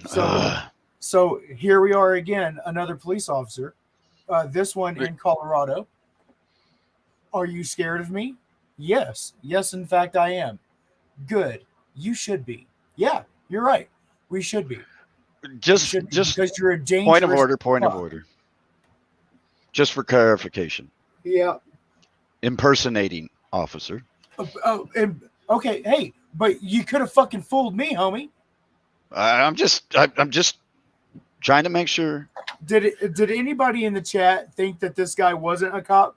So Ugh. So here we are again, another police officer, this one in Colorado. Are you scared of me? Yes. Yes, in fact, I am. Good. You should be. Yeah, you're right. We should be. just Because you're a dangerous. point of fuck. order. Just for clarification. Yeah. Impersonating officer. Okay. Hey, but you could have fucking fooled me, homie. I'm just trying to make sure. Did anybody in the chat think that this guy wasn't a cop?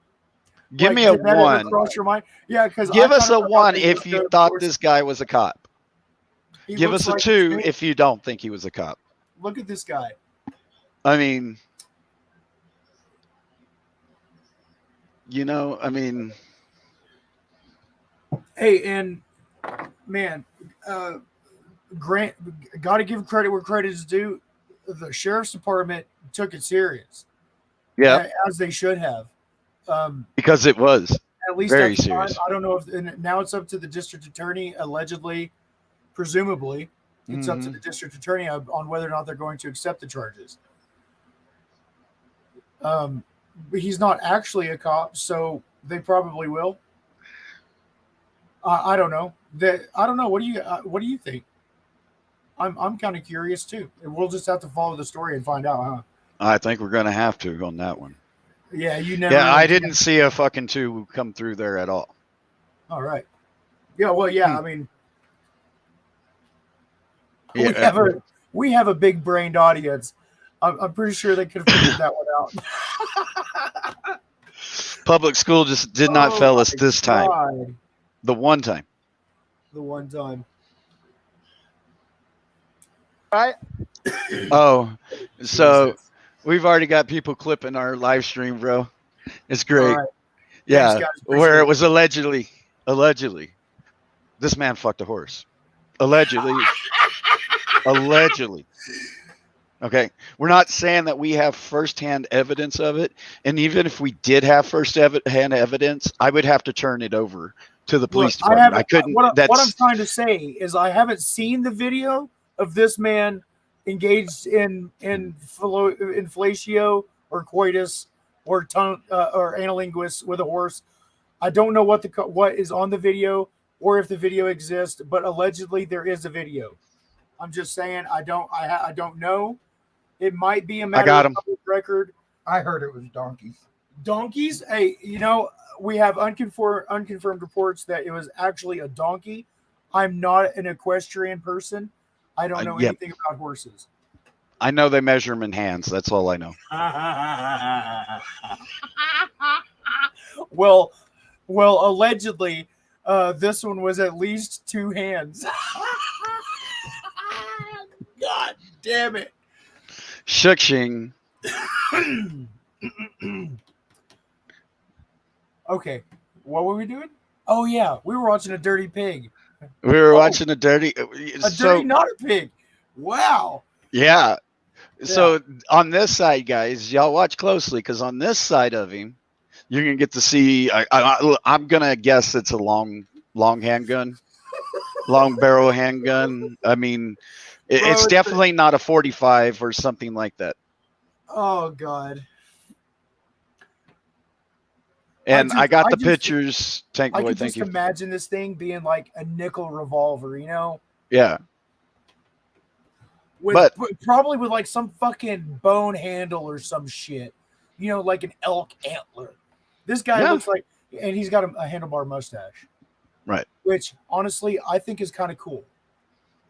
Give Like, me a did that ever 1. cross your mind? Yeah, because Give us a 1 if you thought this guy was a cop. Give us a 2 if you don't think he was a cop. Look at this guy. I mean, Hey, and man, Grant, got to give credit where credit is due. The sheriff's department took it serious. yeah, as they should have. because it was. At least Very at the time. serious. I don't know if and now it's up to the district attorney. Allegedly, presumably, it's up to the district attorney on whether or not they're going to accept the charges. But he's not actually a cop, so they probably will. I don't know. I don't know. What do you think? I'm kind of curious too. And we'll just have to follow the story and find out, huh? I think we're gonna have to on that one. Yeah, you never. Yeah, know. I didn't see a fucking 2 come through there at all. All right. Yeah. Well, yeah. I mean, Yeah, we have a big brained audience. I'm pretty sure they could have figured that one out. Public school just did not Oh fail us my this time. God. The one time. The one time. Oh, so Jesus. we've already got people clipping our live stream, bro. It's All great. right. Yeah, Thanks, guys. where Appreciate it was allegedly, this man fucked a horse. Allegedly. Okay, we're not saying that we have firsthand evidence of it, and even if we did have firsthand evidence, I would have to turn it over to the police Look, department. I couldn't. What I'm That's trying to say is I haven't seen the video of this man engaged in fellatio or coitus or or analinguus with a horse. I don't know what is on the video or if the video exists, but allegedly there is a video. I'm just saying I don't know. It might be a matter got of him. public record. I heard it was donkeys. Donkeys? Hey, we have unconfirmed reports that it was actually a donkey. I'm not an equestrian person. I don't know Yeah. anything about horses. I know they measure them in hands. That's all I know. Well, allegedly, this one was at least 2 hands. God damn it. Shushing. Okay, what were we doing? Oh yeah, we were watching a dirty pig. We were watching a dirty. Not a pig. Wow. Yeah. So on this side, guys, y'all watch closely because on this side of him, you're gonna get to see. I'm gonna guess it's a long handgun, long barrel handgun. I mean, it's definitely not a 45 or something like that. Oh God. And I got the pictures. Tank I boy, could thank just you. imagine this thing being like a nickel revolver, Yeah. Probably with like some fucking bone handle or some shit, like an elk antler. This guy looks like, and he's got a handlebar mustache, right? Which honestly, I think is kind of cool.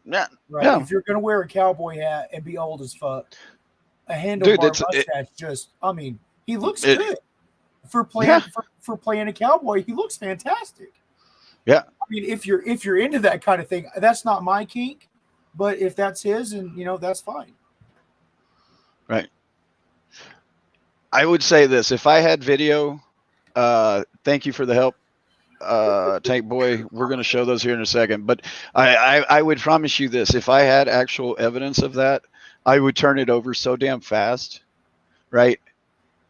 Yeah, right. Yeah. If you're gonna wear a cowboy hat and be old as fuck, a handlebar mustache he looks good for playing for playing a cowboy. He looks fantastic. Yeah. I mean, if you're into that kind of thing, that's not my kink. But if that's his, and that's fine. Right. I would say this: if I had video, thank you for the help, Tank Boy. We're going to show those here in a second. But I would promise you this: if I had actual evidence of that, I would turn it over so damn fast, right?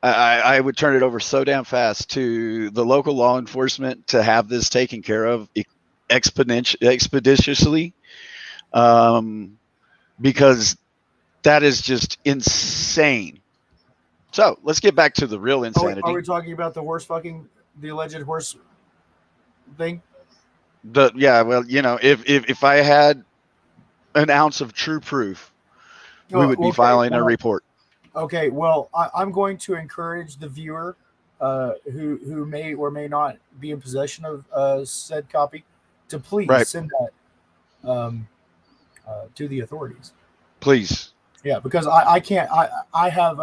I would turn it over so damn fast to the local law enforcement to have this taken care of expeditiously. Because that is just insane. So let's get back to the real insanity. Are we talking about the alleged horse thing? If I had an ounce of true proof, we would be filing a report. Okay, well, I'm going to encourage the viewer who may or may not be in possession of said copy to please send that to the authorities, please. Yeah, because I can't. I have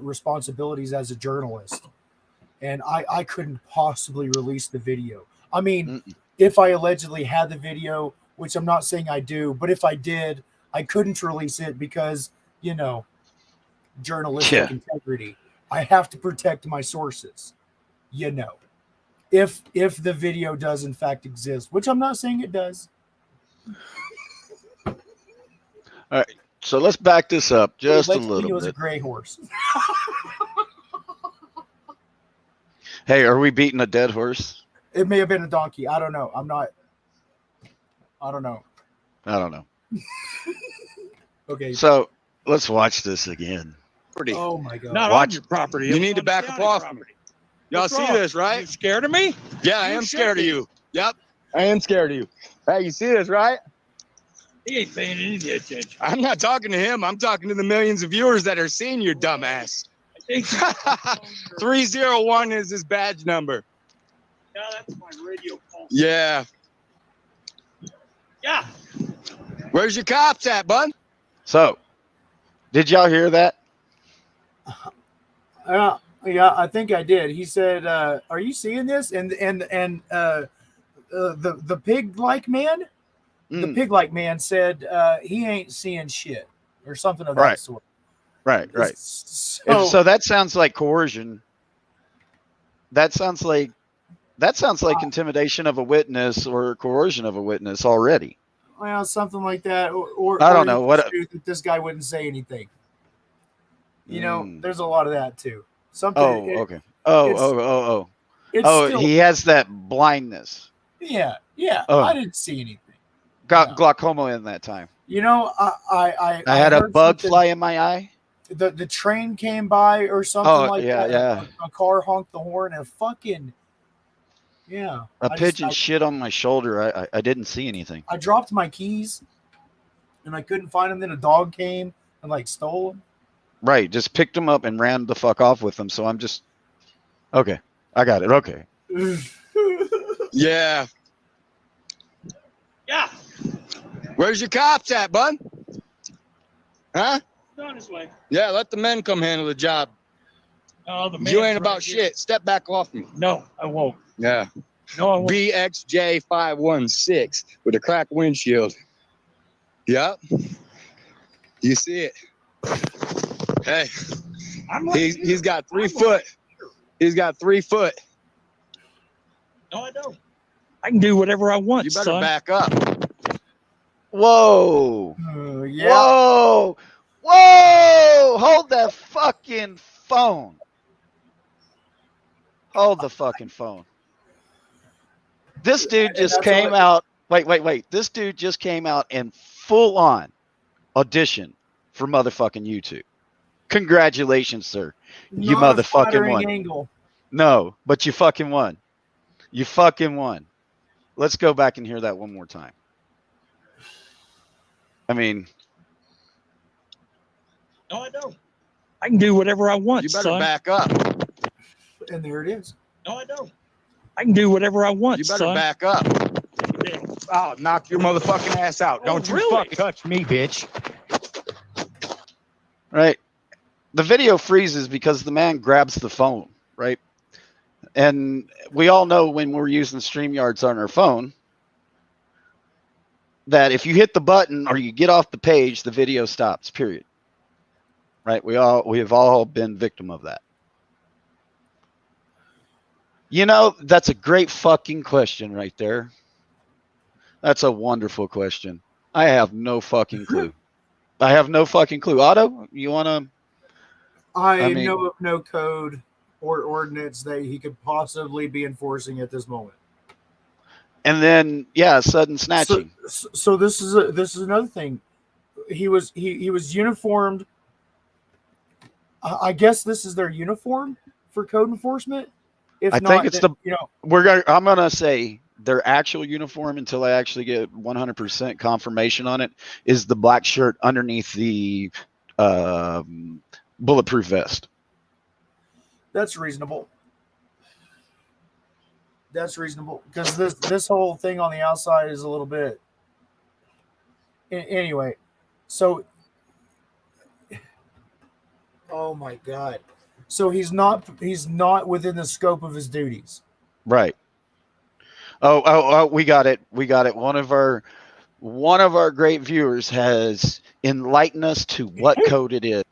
responsibilities as a journalist, and I couldn't possibly release the video. I mean, if I allegedly had the video, which I'm not saying I do, but if I did, I couldn't release it because journalistic integrity. I have to protect my sources. If the video does in fact exist, which I'm not saying it does. All right, so let's back this up just a little bit. It was a gray horse. Hey, are we beating a dead horse? It may have been a donkey. I don't know. I don't know. Okay. So let's watch this again. Oh my God. Not on your property. You need to back up off me. Y'all see this, right? You scared of me? Yeah, I am scared of you. Yep, I am scared of you. Hey, you see this, right? He ain't paying any attention. I'm not talking to him. I'm talking to the millions of viewers that are seeing your dumbass. 301 is his badge number. Yeah, that's my radio phone. Yeah. Yeah. Where's your cops at, bud? So Did y'all hear that? Yeah, I think I did. He said, "Are you seeing this?" And the pig-like man, the Mm, pig-like man said he ain't seeing shit or something of that right, sort. right. So So that sounds like coercion. That sounds like intimidation of a witness or coercion of a witness already. well, something like that, I or don't he know just what. knew that this guy wouldn't say anything. Mm. There's a lot of that too. Oh, okay. Oh, It's oh, oh, oh. it's Oh, still he has that blindness. yeah. I Oh, didn't see anything. got No. glaucoma in that time. I I had a heard bug something. fly in my eye. The train came by or something Oh, like yeah, that. yeah. A car honked the horn and fucking yeah. A pigeon shit on my shoulder. I didn't see anything. I dropped my keys and I couldn't find them. Then a dog came and like stole them. Right, just picked him up and ran the fuck off with him. So I'm just okay. I got it. Okay. Yeah. Yeah. Where's your cops at, bud? Huh? He's on his way. Yeah, let the men come handle the job. Oh, the You man's ain't about right here. shit. Step back off me. No, I won't. Yeah. No, I won't. BXJ516 with a cracked windshield. Yep. You see it. Hey, I'm right here. he's got 3 I'm foot. right He's got 3 foot. No, I don't. I can do whatever I want, You better son. back up. Whoa. Yeah. Whoa. Whoa. Hold that fucking phone. Hold the fucking phone. This dude just that's came what- out. Wait. This dude just came out in full on audition for motherfucking YouTube. Congratulations, sir. You Not a motherfucking flattering won. angle. No, but you fucking won. You fucking won. Let's go back and hear that one more time. I mean, No, I don't. I can do whatever I want, You better son. back up. And there it is. No, I don't. I can do whatever I want, You better son. back up. Yeah. I'll knock your motherfucking ass out. Oh, Don't you really? fuck touch me, bitch. right? The video freezes because the man grabs the phone, right? And we all know when we're using StreamYards on our phone that if you hit the button or you get off the page, the video stops, period. Right? We have all been victim of that. You know, that's a great fucking question right there. That's a wonderful question. I have no fucking clue. I have no fucking clue. Otto, you want to? I mean- know of no code or ordinance that he could possibly be enforcing at this moment. And then, yeah, sudden snatching. So this is another thing. He was uniformed. I guess this is their uniform for code enforcement. If I not, think it's then, you know, I'm gonna say their actual uniform until I actually get 100% confirmation on it is the black shirt underneath the bulletproof vest. that's reasonable. That's reasonable because this whole thing on the outside is a little bit. Anyway, so. Oh my God! So he's not within the scope of his duties. Right. Oh, we got it. One of our great viewers has enlightened us to what code it is.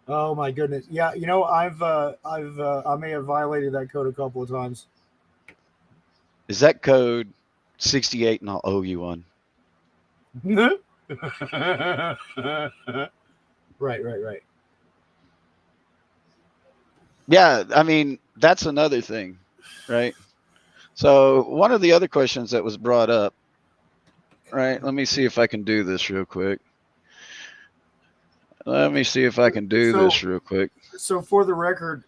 Oh my goodness! Yeah, you know, I may have violated that code a couple of times. Is that code 68? And I'll owe you one. Right. Yeah, I mean, that's another thing, right? So one of the other questions that was brought up, right? Let me see if I can do this real quick. So for the record,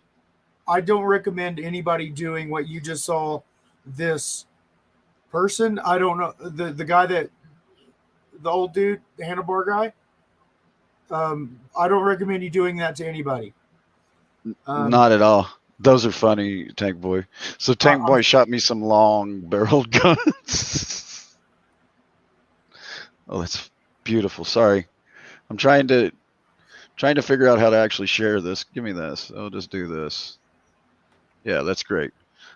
I don't recommend anybody doing what you just saw this person. I don't know the guy the old dude, the handlebar guy. I don't recommend you doing that to anybody. Not at all. Those are funny, Tank Boy. So Tank Boy shot me some long-barreled guns. Oh, that's beautiful. Sorry. I'm trying to figure out how to actually share this. Give me this. I'll just do this. Yeah, that's great.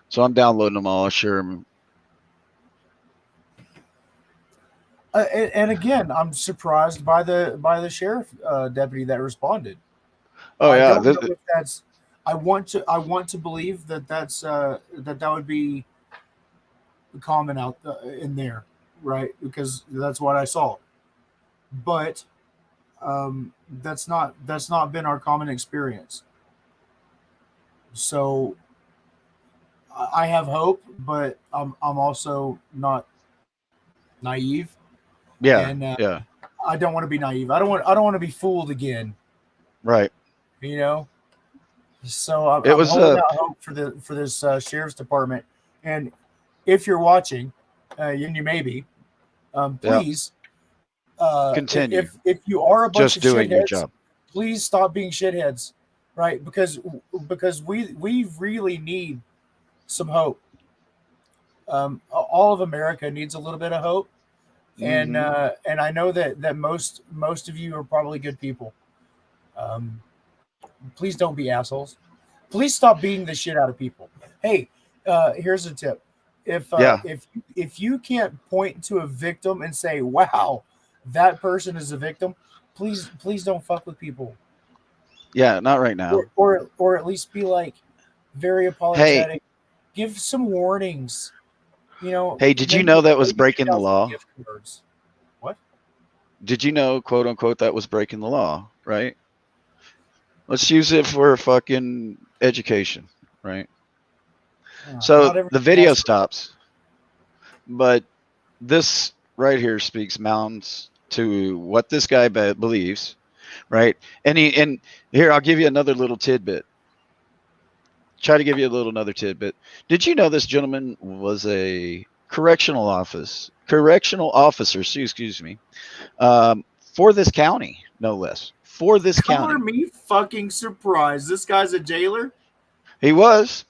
So I'm downloading them all. I'll share them. And again, I'm surprised by the sheriff deputy that responded. Oh I yeah, don't know if that's. I want to believe that that would be common out in there, right? Because that's what I saw. But that's not been our common experience. So I have hope, but I'm also not naive, yeah, and yeah. I don't want to be naive. I don't want to be fooled again. Right. You know. So It I'm was holding out hope for this sheriff's department. And if you're watching, and you may be, yeah. please, Continue. if you are a bunch Just of doing your shitheads, job. please stop being shitheads, right? Because we really need some hope. All of America needs a little bit of hope, and I know that most of you are probably good people. Um, please don't be assholes. Please stop beating the shit out of people. Hey, here's a tip: Yeah. if you can't point to a victim and say, "Wow, that person is a victim," please don't fuck with people, Yeah. Not right now. or at least be like very Hey, apologetic. Give some warnings. You know, hey, did you maybe know that was maybe breaking give the out some law? gift cards. What? Did you know, quote unquote, that was breaking the law? Right. Let's use it for fucking education. Right. So Not the everything video has to. stops, but this right here speaks mounds to what this guy believes, right? And here I'll give you another little tidbit. Try to give you a little another tidbit. Did you know this gentleman was a correctional officer? Excuse me, for this county, no less, for this Color county. me fucking surprised. This guy's a jailer. He was,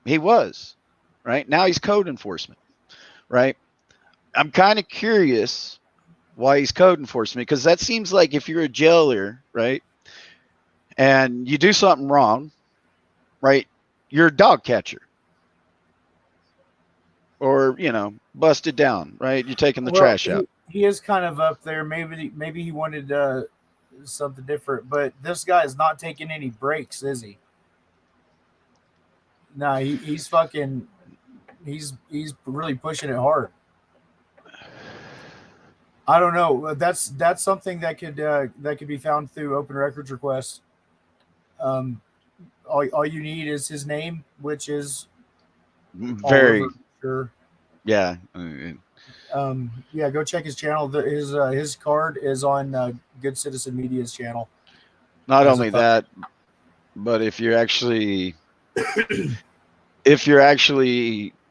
he was, right now he's code enforcement, right? I'm kind of curious why he's code enforcement because that seems like if you're a jailer, right, and you do something wrong, right, you're a dog catcher or busted down, right? You're taking the Well, trash out. he is kind of up there. Maybe he wanted something different, but this guy is not taking any breaks, is he? No, he's fucking. He's really pushing it hard. I don't know. That's something that could be found through open records requests. Um, all you need is his name, which is all over. Very, Sure. yeah. Yeah, go check his channel. His card is on Good Citizen Media's channel Not as a only that, but if you're actually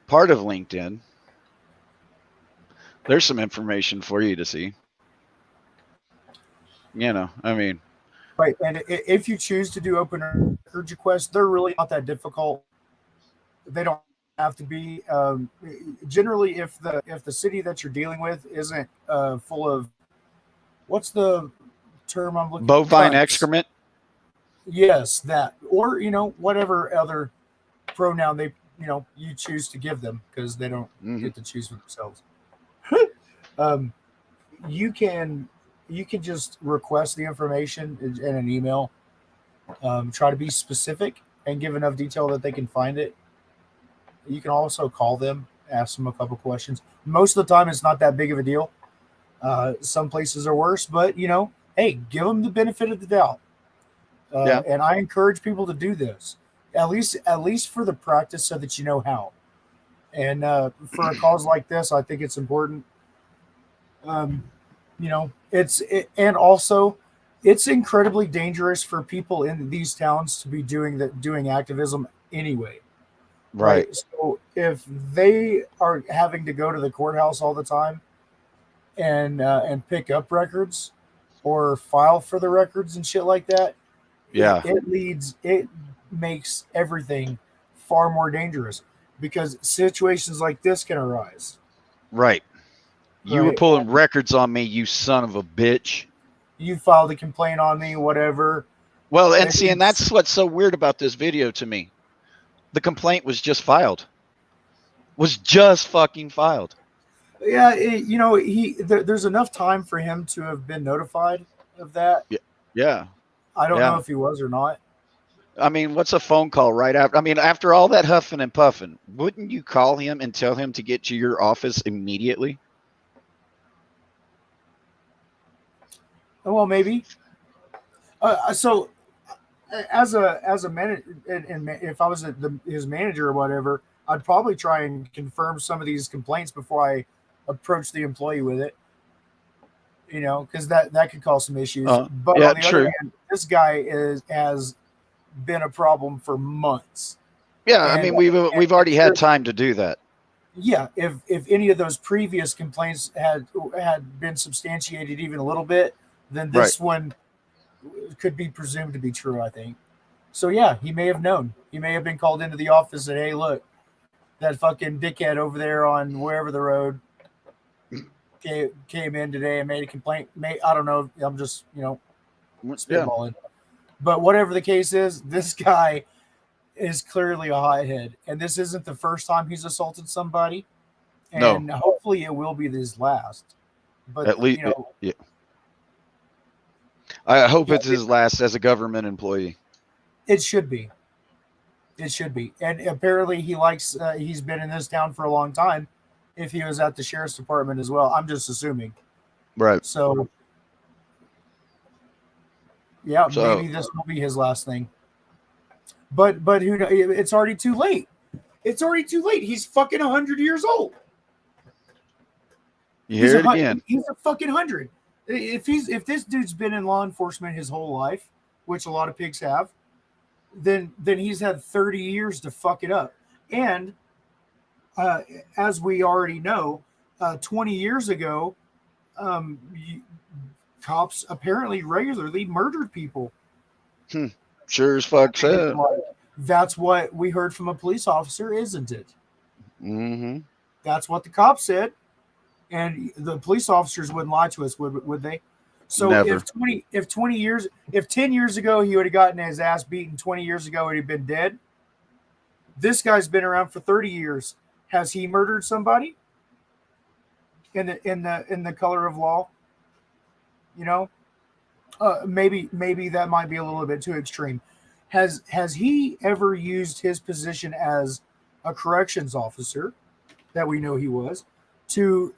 part of LinkedIn, there's some information for you to see. I mean, right. And if you choose to do open records requests, they're really not that difficult. They don't have to be. Generally, if the city that you're dealing with isn't full of what's the term I'm looking for? bovine Cunts. excrement. Yes, that or whatever other pronoun they you choose to give them because they don't get to choose for themselves. um, you can just request the information in an email. Try to be specific and give enough detail that they can find it. You can also call them, ask them a couple questions. Most of the time, it's not that big of a deal. Some places are worse, but hey, give them the benefit of the doubt. Yeah. And I encourage people to do this at least for the practice, so that you know how. And for a cause like this, I think it's important. Um, and also it's incredibly dangerous for people in these towns to be doing activism anyway. Right. Right. So if they are having to go to the courthouse all the time and pick up records or file for the records and shit like that, Yeah. it makes everything far more dangerous because situations like this can arise. Right. You were Right. pulling records on me, you son of a bitch. you filed a complaint on me, whatever. Well, and see, and that's what's so weird about this video to me. The complaint was just filed. Was just fucking filed. Yeah, there's enough time for him to have been notified of that. Yeah. I don't know if he was or not. I mean, what's a phone call right after? I mean, after all that huffing and puffing, wouldn't you call him and tell him to get to your office immediately? Well, maybe. So, as a manager, and if I was his manager or whatever, I'd probably try and confirm some of these complaints before I approach the employee with it. You know, because that could cause some issues. But on the other hand, this guy has been a problem for months. Yeah, I mean, we've already had time to do that. Yeah, if any of those previous complaints had been substantiated even a little bit, then this one could be presumed to be true, I think. So yeah, he may have known. He may have been called into the office and, hey, look, that fucking dickhead over there on wherever the road came in today and made a complaint. I don't know. I'm just, spitballing. But whatever the case is, this guy is clearly a hothead. And this isn't the first time he's assaulted somebody. And hopefully it will be his last. But at least, yeah. I hope it's his last as a government employee. It should be. It should be. And apparently he's been in this town for a long time if he was at the sheriff's department as well. I'm just assuming. Right. So, yeah, maybe this will be his last thing. But who knows? It's already too late. It's already too late. He's fucking 100 years old. You hear it again. He's a fucking 100. If this dude's been in law enforcement his whole life, which a lot of pigs have, then he's had 30 years to fuck it up. And as we already know, 20 years ago, cops apparently regularly murdered people. Sure as fuck said. That's what we heard from a police officer, isn't it? Mm-hmm. That's what the cops said. And the police officers wouldn't lie to us, would they? So Never. if 10 years ago he would have gotten his ass beaten, 20 years ago he'd have been dead. This guy's been around for 30 years. Has he murdered somebody? In the color of law? You know? Maybe that might be a little bit too extreme. Has he ever used his position as a corrections officer, that we know he was, to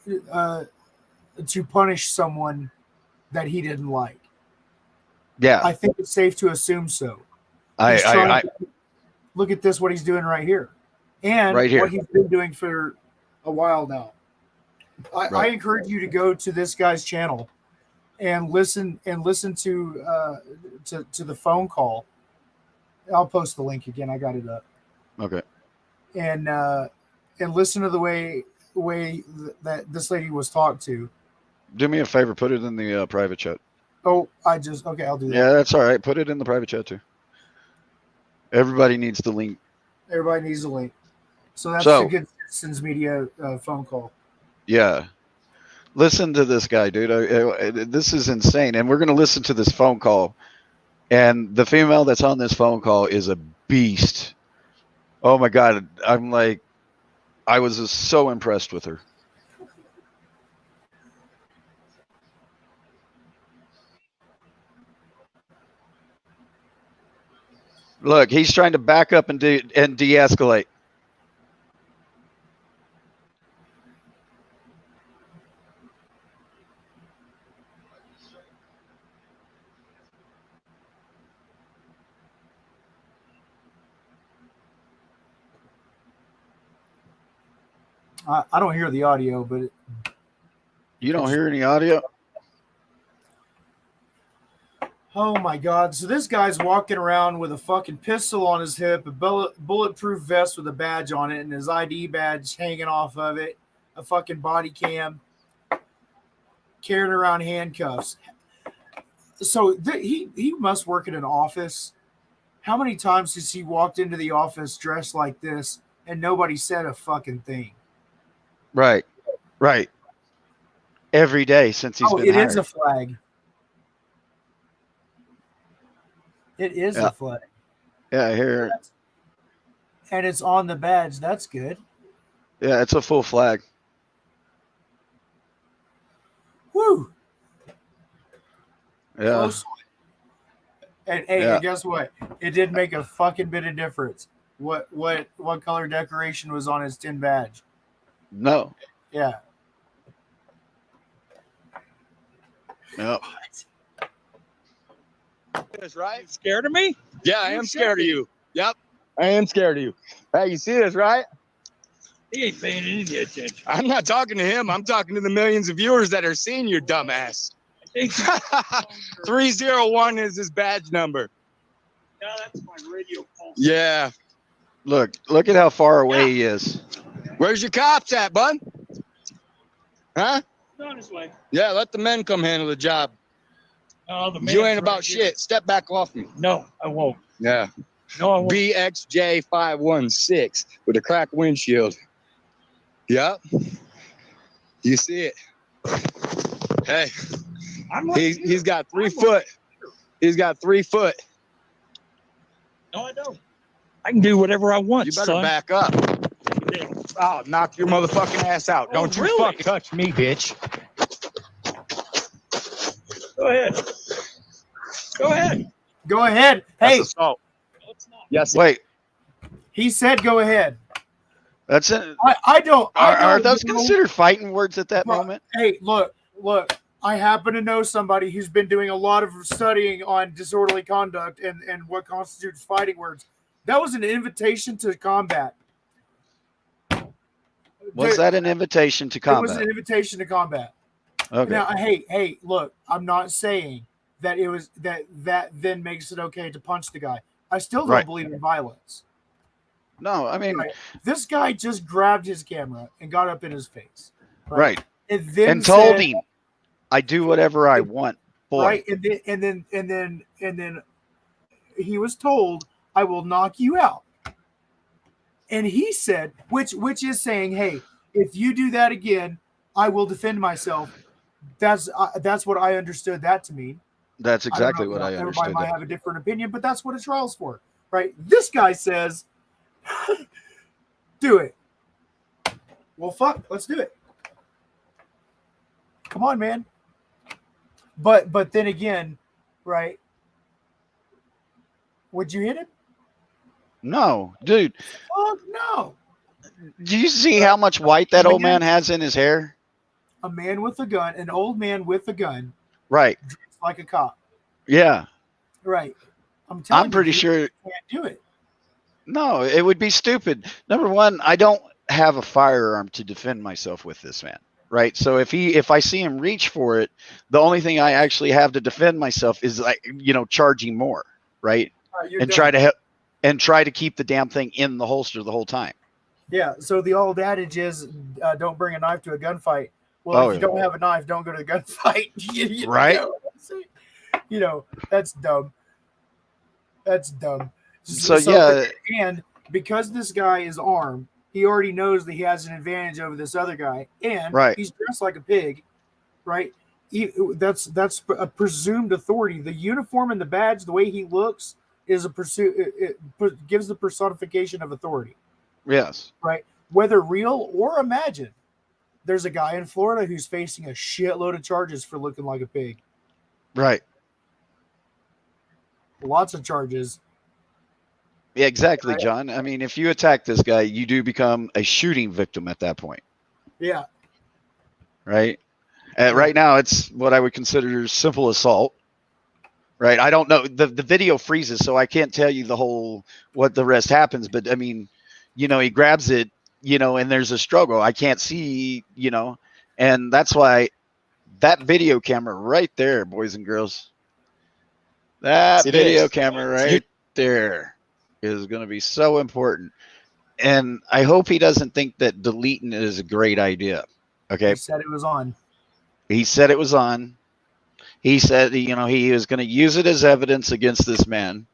punish someone that he didn't like? Yeah, I think it's safe to assume so. Look at this, what he's doing right here, and what he's been doing for a while now. I encourage you to go to this guy's channel and listen to the phone call. I'll post the link again. I got it up. Okay. And listen to the way that this lady was talked to. Do me a favor, put it in the private chat. Oh, I'll do that. Yeah, that's all right. Put it in the private chat too. Everybody needs the link. Everybody needs the link. So that's a good Citizens Media phone call. Yeah. Listen to this guy, dude. This is insane. And we're going to listen to this phone call. And the female that's on this phone call is a beast. Oh my God. I was just so impressed with her. Look, he's trying to back up and de-escalate. I don't hear the audio, but you don't hear any audio? Oh my God. So this guy's walking around with a fucking pistol on his hip, a bulletproof vest with a badge on it, and his ID badge hanging off of it, a fucking body cam, carrying around handcuffs. So he must work in an office. How many times has he walked into the office dressed like this and nobody said a fucking thing? Right. Every day since he's been hired. It is a flag. It is Yeah. a flag. Yeah, here. And it's on the badge. That's good. Yeah, it's a full flag. Woo! Yeah. Close. And hey, Yeah. and guess what? It did make a fucking bit of difference. What color decoration was on his tin badge? No. Yeah. Yep. This, right? Scared of me? Yeah, I am scared of you. Yep, I am scared of you. Hey, you see this, right? He ain't paying any attention. I'm not talking to him. I'm talking to the millions of viewers that are seeing your dumbass. I think 301 is his badge number. yeah, that's my radio pulse. Yeah. Look at how far away he is. Where's your cops at, bud? Huh? He's on his way. Yeah, let the men come handle the job. Oh, the You man's ain't right about here. shit. Step back off me. No, I won't. Yeah. No, I won't. BXJ516 with a cracked windshield. Yep. You see it. Hey, I'm right here. he's got 3 I'm foot. He's got 3 foot. No, I don't. I can do whatever I want, You better son. back up. Yeah. I'll knock your motherfucking ass out. Oh, Don't you really? fucking touch me, bitch. Go ahead. Go ahead. Go ahead. That's Hey, assault. No, it's not. Yes. Wait, he said go ahead. that's it. I don't. Are those know. considered fighting words at that Bro, moment? Hey, look. I happen to know somebody who's been doing a lot of studying on disorderly conduct and what constitutes fighting words. That was an invitation to combat. Was that an invitation to It was combat? an invitation to combat. Okay. Now, hey, look. I'm not saying that it was that then makes it okay to punch the guy. I still don't Right. believe in violence. No, I mean, Right. This guy just grabbed his camera and got up in his face. right. And then And told said- him, I do whatever I want, boy. right, and then he was told, "I will knock you out." And he said, which is saying, "Hey, if you do that again, I will defend myself." That's what I understood that to mean. That's exactly don't know, what I everybody understood. might have a different opinion, but that's what a trial's for, right? This guy says, "Do it." Well, fuck, let's do it. Come on, man. But then again, right? Would you hit him? No, dude. Fuck no. Do you see how much white that old man has in his hair? A man with a gun, an old man with a gun, Right. dressed like a cop. Yeah. Right. I'm telling I'm pretty you, sure. you can't do it. No, it would be stupid. Number one, I don't have a firearm to defend myself with this man. Right. So if I see him reach for it, the only thing I actually have to defend myself is like, charging more. Right. You're And done. try to keep the damn thing in the holster the whole time. Yeah. So the old adage is, don't bring a knife to a gunfight. Well, Oh, if you yeah. don't have a knife, don't go to the gunfight. Right. That's dumb. That's dumb. So yeah. And because this guy is armed, he already knows that he has an advantage over this other guy, and Right. he's dressed like a pig, right? That's a presumed authority. The uniform and the badge, the way he looks, is it gives the personification of authority, Yes. right? Whether real or imagined. There's a guy in Florida who's facing a shitload of charges for looking like a pig. Right. Lots of charges. Yeah, exactly, John. I mean, if you attack this guy, you do become a shooting victim at that point. Yeah. Right. Right now, it's what I would consider simple assault. Right. I don't know. The video freezes, so I can't tell you what the rest happens. But I mean, he grabs it, and there's a struggle. I can't see, and that's why that video camera right there, boys and girls, that It video is. camera right there is going to be so important. And I hope he doesn't think that deleting it is a great idea. Okay. He said it was on. He said it was on. He said, he was going to use it as evidence against this man.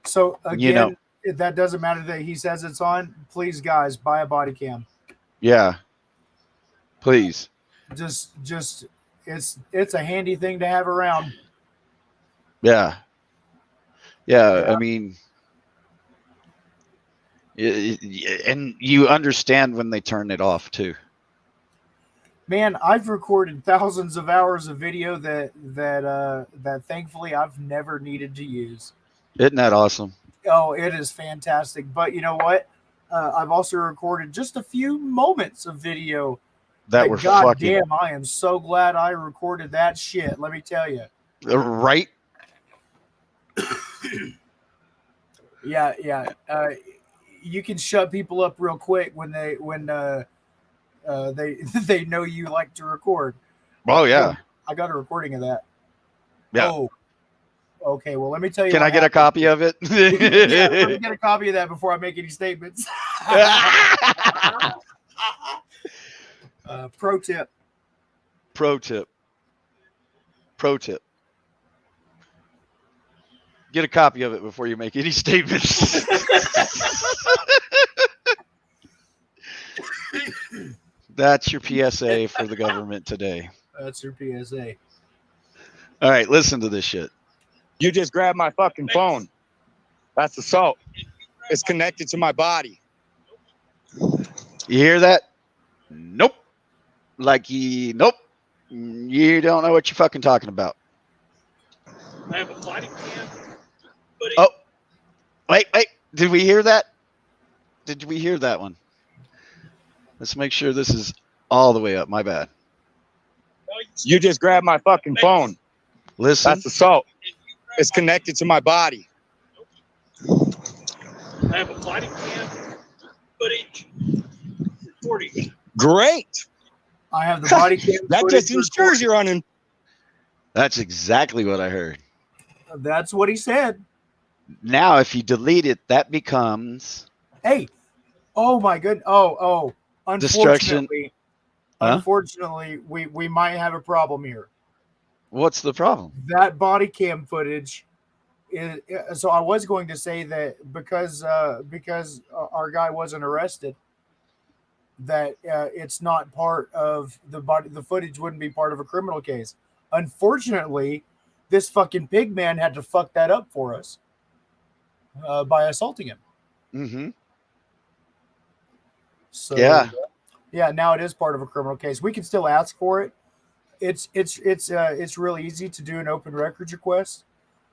So again, if that doesn't matter that he says it's on. Please, guys, buy a body cam. Yeah. Please. Just it's a handy thing to have around. Yeah. Yeah, Yeah. I mean, and you understand when they turn it off too. Man, I've recorded thousands of hours of video that thankfully I've never needed to use. Isn't that awesome? Oh, it is fantastic. But you know what? I've also recorded just a few moments of video That were that fucking goddamn, I am so glad I recorded that shit. Let me tell you. right. Yeah, yeah. You can shut people up real quick when they they know you like to record. Oh yeah, I got a recording of that. yeah. Oh, okay. Well, let me tell you. Can I what get a happened. copy of it? Yeah, let me get a copy of that before I make any statements. Pro tip. Pro tip. Pro tip. Get a copy of it before you make any statements. That's your PSA for the government today. That's your PSA. All right, listen to this shit. You just grabbed my fucking phone. That's assault. It's connected to my body. You hear that? Nope. Nope. You don't know what you're fucking talking about. I have a body cam. Footage. Oh, wait. Did we hear that? Did we hear that one? Let's make sure this is all the way up. My bad. You just grabbed my fucking phone. Listen. That's assault. It's connected to my body. I have a body cam. Footage. Recording. Great. I have the body cam. That footage just ensures you're on. That's exactly what I heard. That's what he said. Now, if you delete it, that becomes Hey, oh my good. Oh, Destruction. unfortunately, Huh? unfortunately, we might have a problem here. What's the problem? That body cam footage is. So I was going to say that because our guy wasn't arrested, that it's not part of the body. The footage wouldn't be part of a criminal case. Unfortunately, this fucking pig man had to fuck that up for us by assaulting him. Mm-hmm. So Yeah. yeah. Now it is part of a criminal case. We can still ask for it. It's really easy to do an open records request.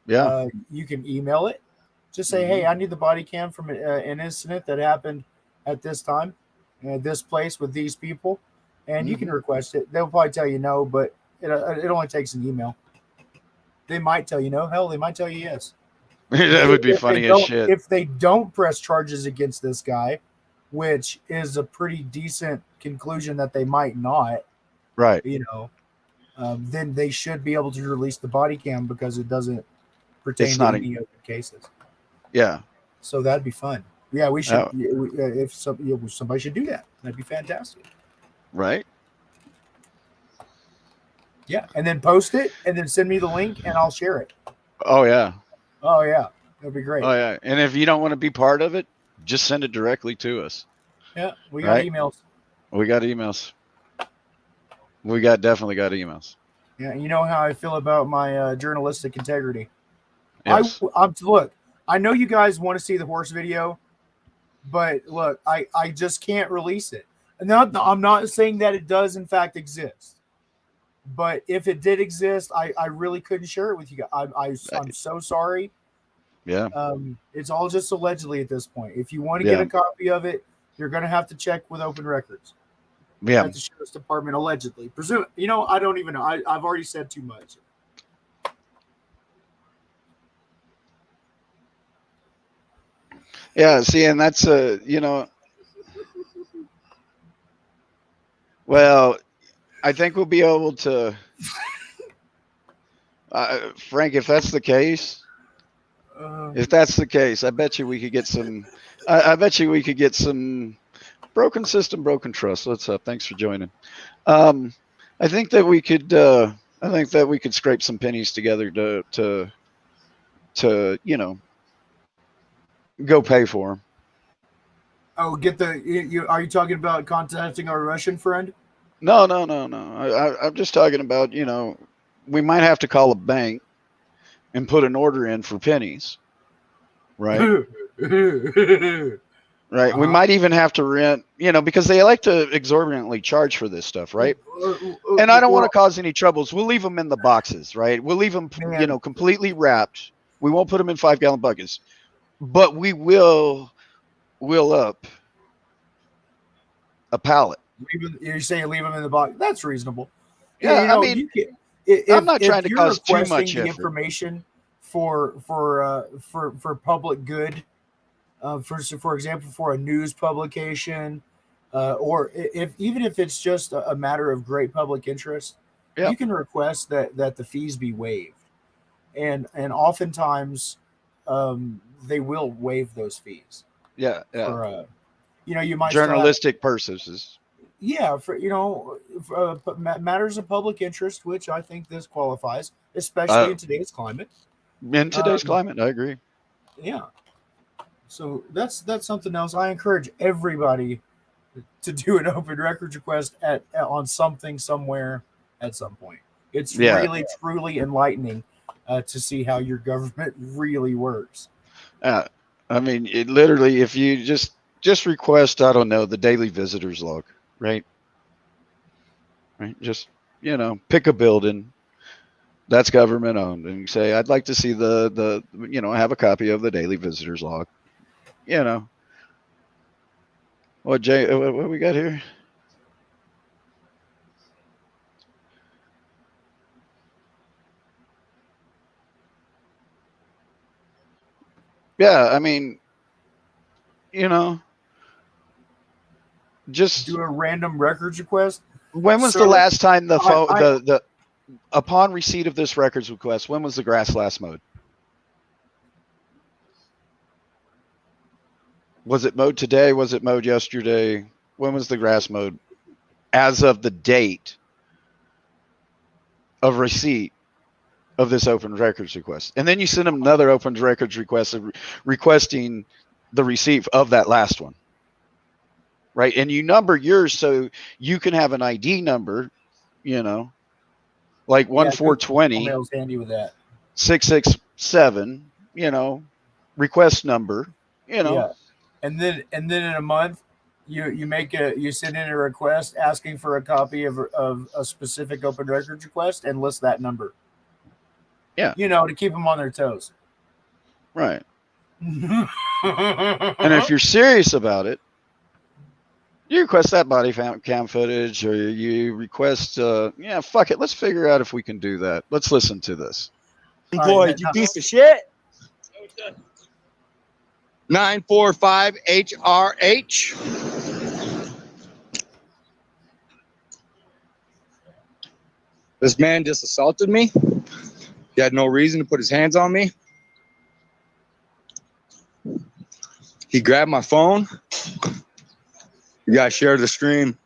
Yeah. You can email it. Just say, hey, I need the body cam from an incident that happened at this time, at this place with these people, and you can request it. They'll probably tell you no, but it only takes an email. They might tell you no. Hell, they might tell you yes. That would be If they funny as don't- shit. If they don't press charges against this guy, which is a pretty decent conclusion that they might not, Right. then they should be able to release the body cam because it doesn't pertain It's to not any open cases. Yeah. So that'd be fun. Yeah, we should. Oh. If somebody should do that, that'd be fantastic. Right. Yeah, and then post it, and then send me the link, and I'll share it. Oh yeah. Oh yeah, that'd be great. Oh yeah. And if you don't want to be part of it, just send it directly to us. Yeah, we got Right. emails. We got emails. We definitely got emails. Yeah, you know how I feel about my journalistic integrity. Yes. Look, I know you guys want to see the horse video, but look, I just can't release it. And I'm not saying that it does in fact exist, but if it did exist, I really couldn't share it with you guys. I'm so sorry. Yeah. It's all just allegedly at this point. If you want to get a copy of it, you're going to have to check with Open Records. Yeah. At the sheriff's department, allegedly. I don't even know. I've already said too much. Yeah. See, and that's well, I think we'll be able to, Frank, if that's the case, I bet you we could get some. I bet you we could get some broken system, broken trust. What's up? Thanks for joining. I think that we could. I think that we could scrape some pennies together to go pay for them. Oh, are you talking about contacting our Russian friend? No. I'm just talking about we might have to call a bank and put an order in for pennies. right? Right. We might even have to rent, because they like to exorbitantly charge for this stuff, right? And I don't want to cause any troubles. We'll leave them in the boxes, right? We'll leave them, Man. completely wrapped. We won't put them in 5-gallon buckets, but we will up a pallet. You say leave them in the box. That's reasonable. Yeah, I mean, you can, I'm not trying if to you're cause too requesting much the effort. information for public good, for example, for a news publication, or even if it's just a matter of great public interest, Yep. you can request that the fees be waived, and oftentimes they will waive those fees. Yeah, For you might still have, journalistic purposes. yeah, for matters of public interest, which I think this qualifies, especially in today's climate. In today's climate, I agree. Yeah. So that's something else. I encourage everybody to do an open records request on something somewhere at some point. It's really truly enlightening to see how your government really works. I mean, it literally, if you just request, I don't know, the daily visitors log, right? Right. Just pick a building that's government owned and say, I'd like to see the have a copy of the daily visitors log. What we got here? Yeah, I mean, just do a random records request. When was the last time the upon receipt of this records request, when was the grass last mowed? Was it mowed today? Was it mowed yesterday? When was the grass mowed? As of the date of receipt of this open records request. And then you send them another open records request requesting the receipt of that last one. Right? And you number yours so you can have an ID number, like 1420. Mail's handy with that. 667, request number, Yeah. And then in a month, you send in a request asking for a copy of a specific open records request and list that number. Yeah. To keep them on their toes. Right. And if you're serious about it, you request that body cam footage, or you request, fuck it. Let's figure out if we can do that. Let's listen to this. Employed, you piece of shit. 945 HRH. This man just assaulted me. He had no reason to put his hands on me. He grabbed my phone. You guys share the stream.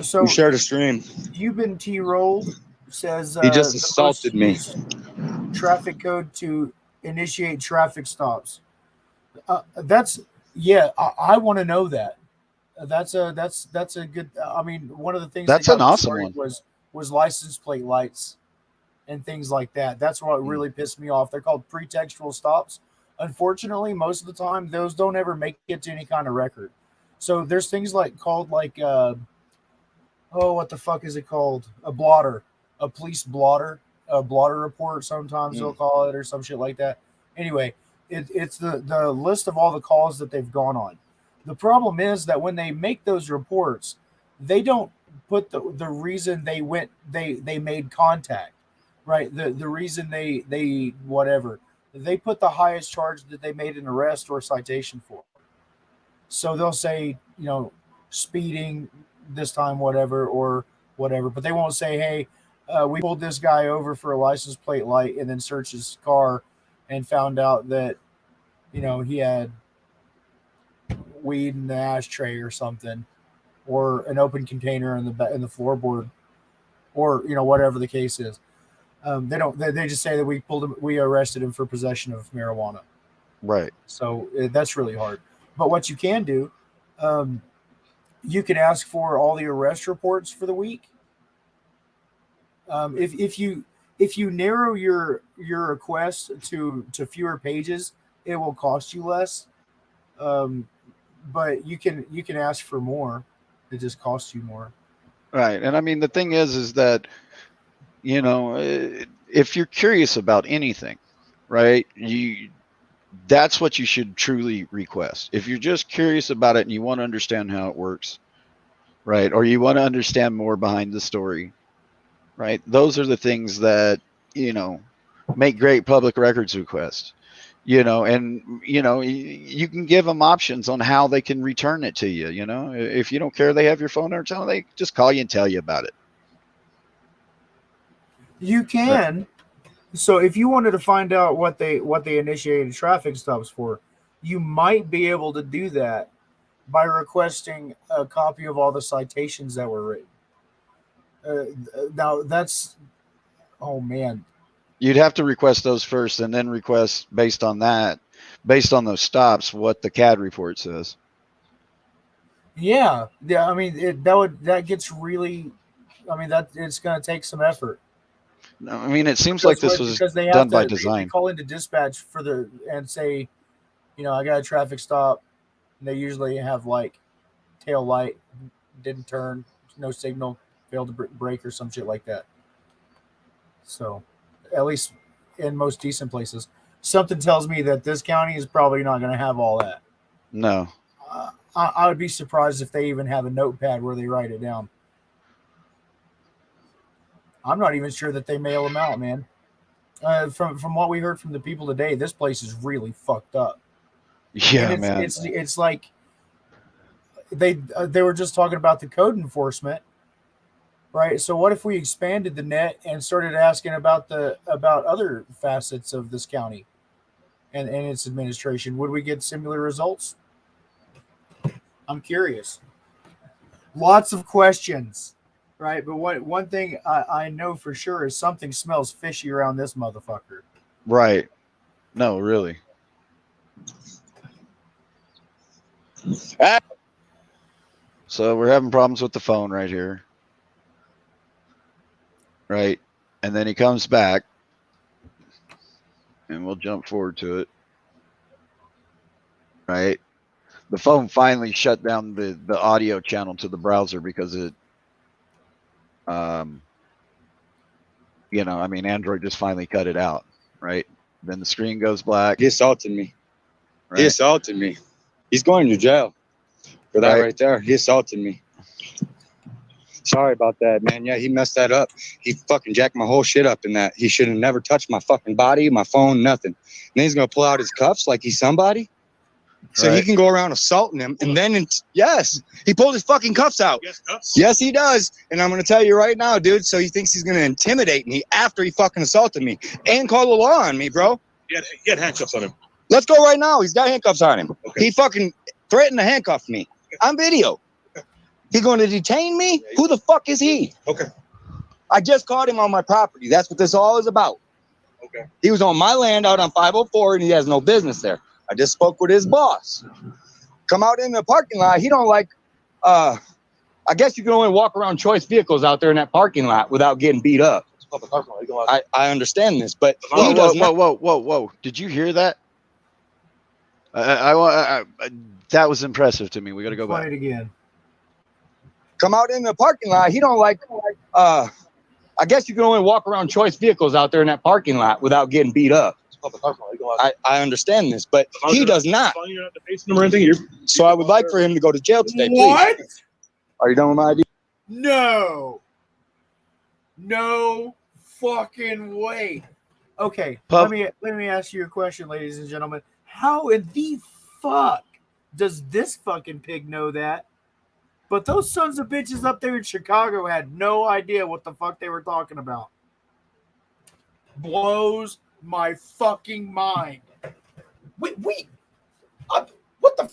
So you share the stream. You've been T-rolled. Says he just assaulted me. Traffic code to initiate traffic stops. I want to know that. That's a good. I mean, one of the things that's an awesome one was license plate lights and things like that. That's what really pissed me off. They're called pretextual stops. Unfortunately, most of the time, those don't ever make it to any kind of record. So there's things called what the fuck is it called? A blotter, a police blotter, a blotter report. Sometimes they'll call it, or some shit like that. Anyway, it's the list of all the calls that they've gone on. The problem is that when they make those reports, they don't put the reason they made contact, right? The reason they whatever. They put the highest charge that they made an arrest or citation for. So they'll say, speeding this time, whatever, or whatever, but they won't say, hey, we pulled this guy over for a license plate light and then searched his car and found out that, he had weed in the ashtray or something, or an open container in the floorboard, or, whatever the case is. They just say that we arrested him for possession of marijuana. Right. So that's really hard. But what you can do, you can ask for all the arrest reports for the week. If if you narrow your request to fewer pages, it will cost you less. Um, but you can ask for more. It just costs you more. Right. And I mean, the thing is that, if you're curious about anything, right, that's what you should truly request. If you're just curious about it and you want to understand how it works, right, or you want to understand more behind the story, right, those are the things that, make great public records requests. And you can give them options on how they can return it to you. If you don't care they have your phone number, tell them they just call you and tell you about it. You can. So if you wanted to find out what they initiated traffic stops for, you might be able to do that by requesting a copy of all the citations that were written. Now that's, oh man, You'd have to request those first and then request based on those stops, what the CAD report says. yeah. I mean, that gets really. I mean, that it's going to take some effort. No, I mean, it seems like this was because they done by they design. call into dispatch and say, I got a traffic stop. And they usually have like tail light, didn't turn, no signal, failed to brake or some shit like that. So, at least in most decent places, something tells me that this county is probably not going to have all that. No. I would be surprised if they even have a notepad where they write it down. I'm not even sure that they mail them out, man. From what we heard from the people today, this place is really fucked up. Yeah, and man. It's like they were just talking about the code enforcement, right? So what if we expanded the net and started asking about other facets of this county and its administration? Would we get similar results? I'm curious. Lots of questions, right? But one thing I know for sure is something smells fishy around this motherfucker. Right. No, really. So we're having problems with the phone right here. Right. And then he comes back and we'll jump forward to it. Right. The phone finally shut down the audio channel to the browser because it, Android just finally cut it out. Right. Then the screen goes black. He assaulted me. Right? He assaulted me. He's going to jail for that right there. He assaulted me. Sorry about that, man. Yeah, he messed that up. He fucking jacked my whole shit up in that. He should have never touched my fucking body, my phone, nothing. And then he's going to pull out his cuffs like he's somebody. So he can go around assaulting him. And then, yes, he pulled his fucking cuffs out. Yes, he does. And I'm going to tell you right now, dude. So he thinks he's going to intimidate me after he fucking assaulted me and call the law on me, bro. He had handcuffs on him. Let's go right now. He's got handcuffs on him. Okay. He fucking threatened to handcuff me on video. He going to detain me? Who the fuck is he? Okay. I just caught him on my property. That's what this all is about. Okay. He was on my land out on 504 and he has no business there. I just spoke with his boss. Come out in the parking lot. He don't like, I guess you can only walk around choice vehicles out there in that parking lot without getting beat up. I understand this, but he does not. Whoa. Did you hear that? That was impressive to me. We got to go back. Play it again. Come out in the parking lot. He don't like, I guess you can only walk around choice vehicles out there in that parking lot without getting beat up. I understand this, but he does not. So I would like for him to go to jail today, please. What? Are you done with my ID? No fucking way. Okay, Pup. let me ask you a question, ladies and gentlemen. How in the fuck does this fucking pig know that? But those sons of bitches up there in Chicago had no idea what the fuck they were talking about. Blows my fucking mind. Wait, what the?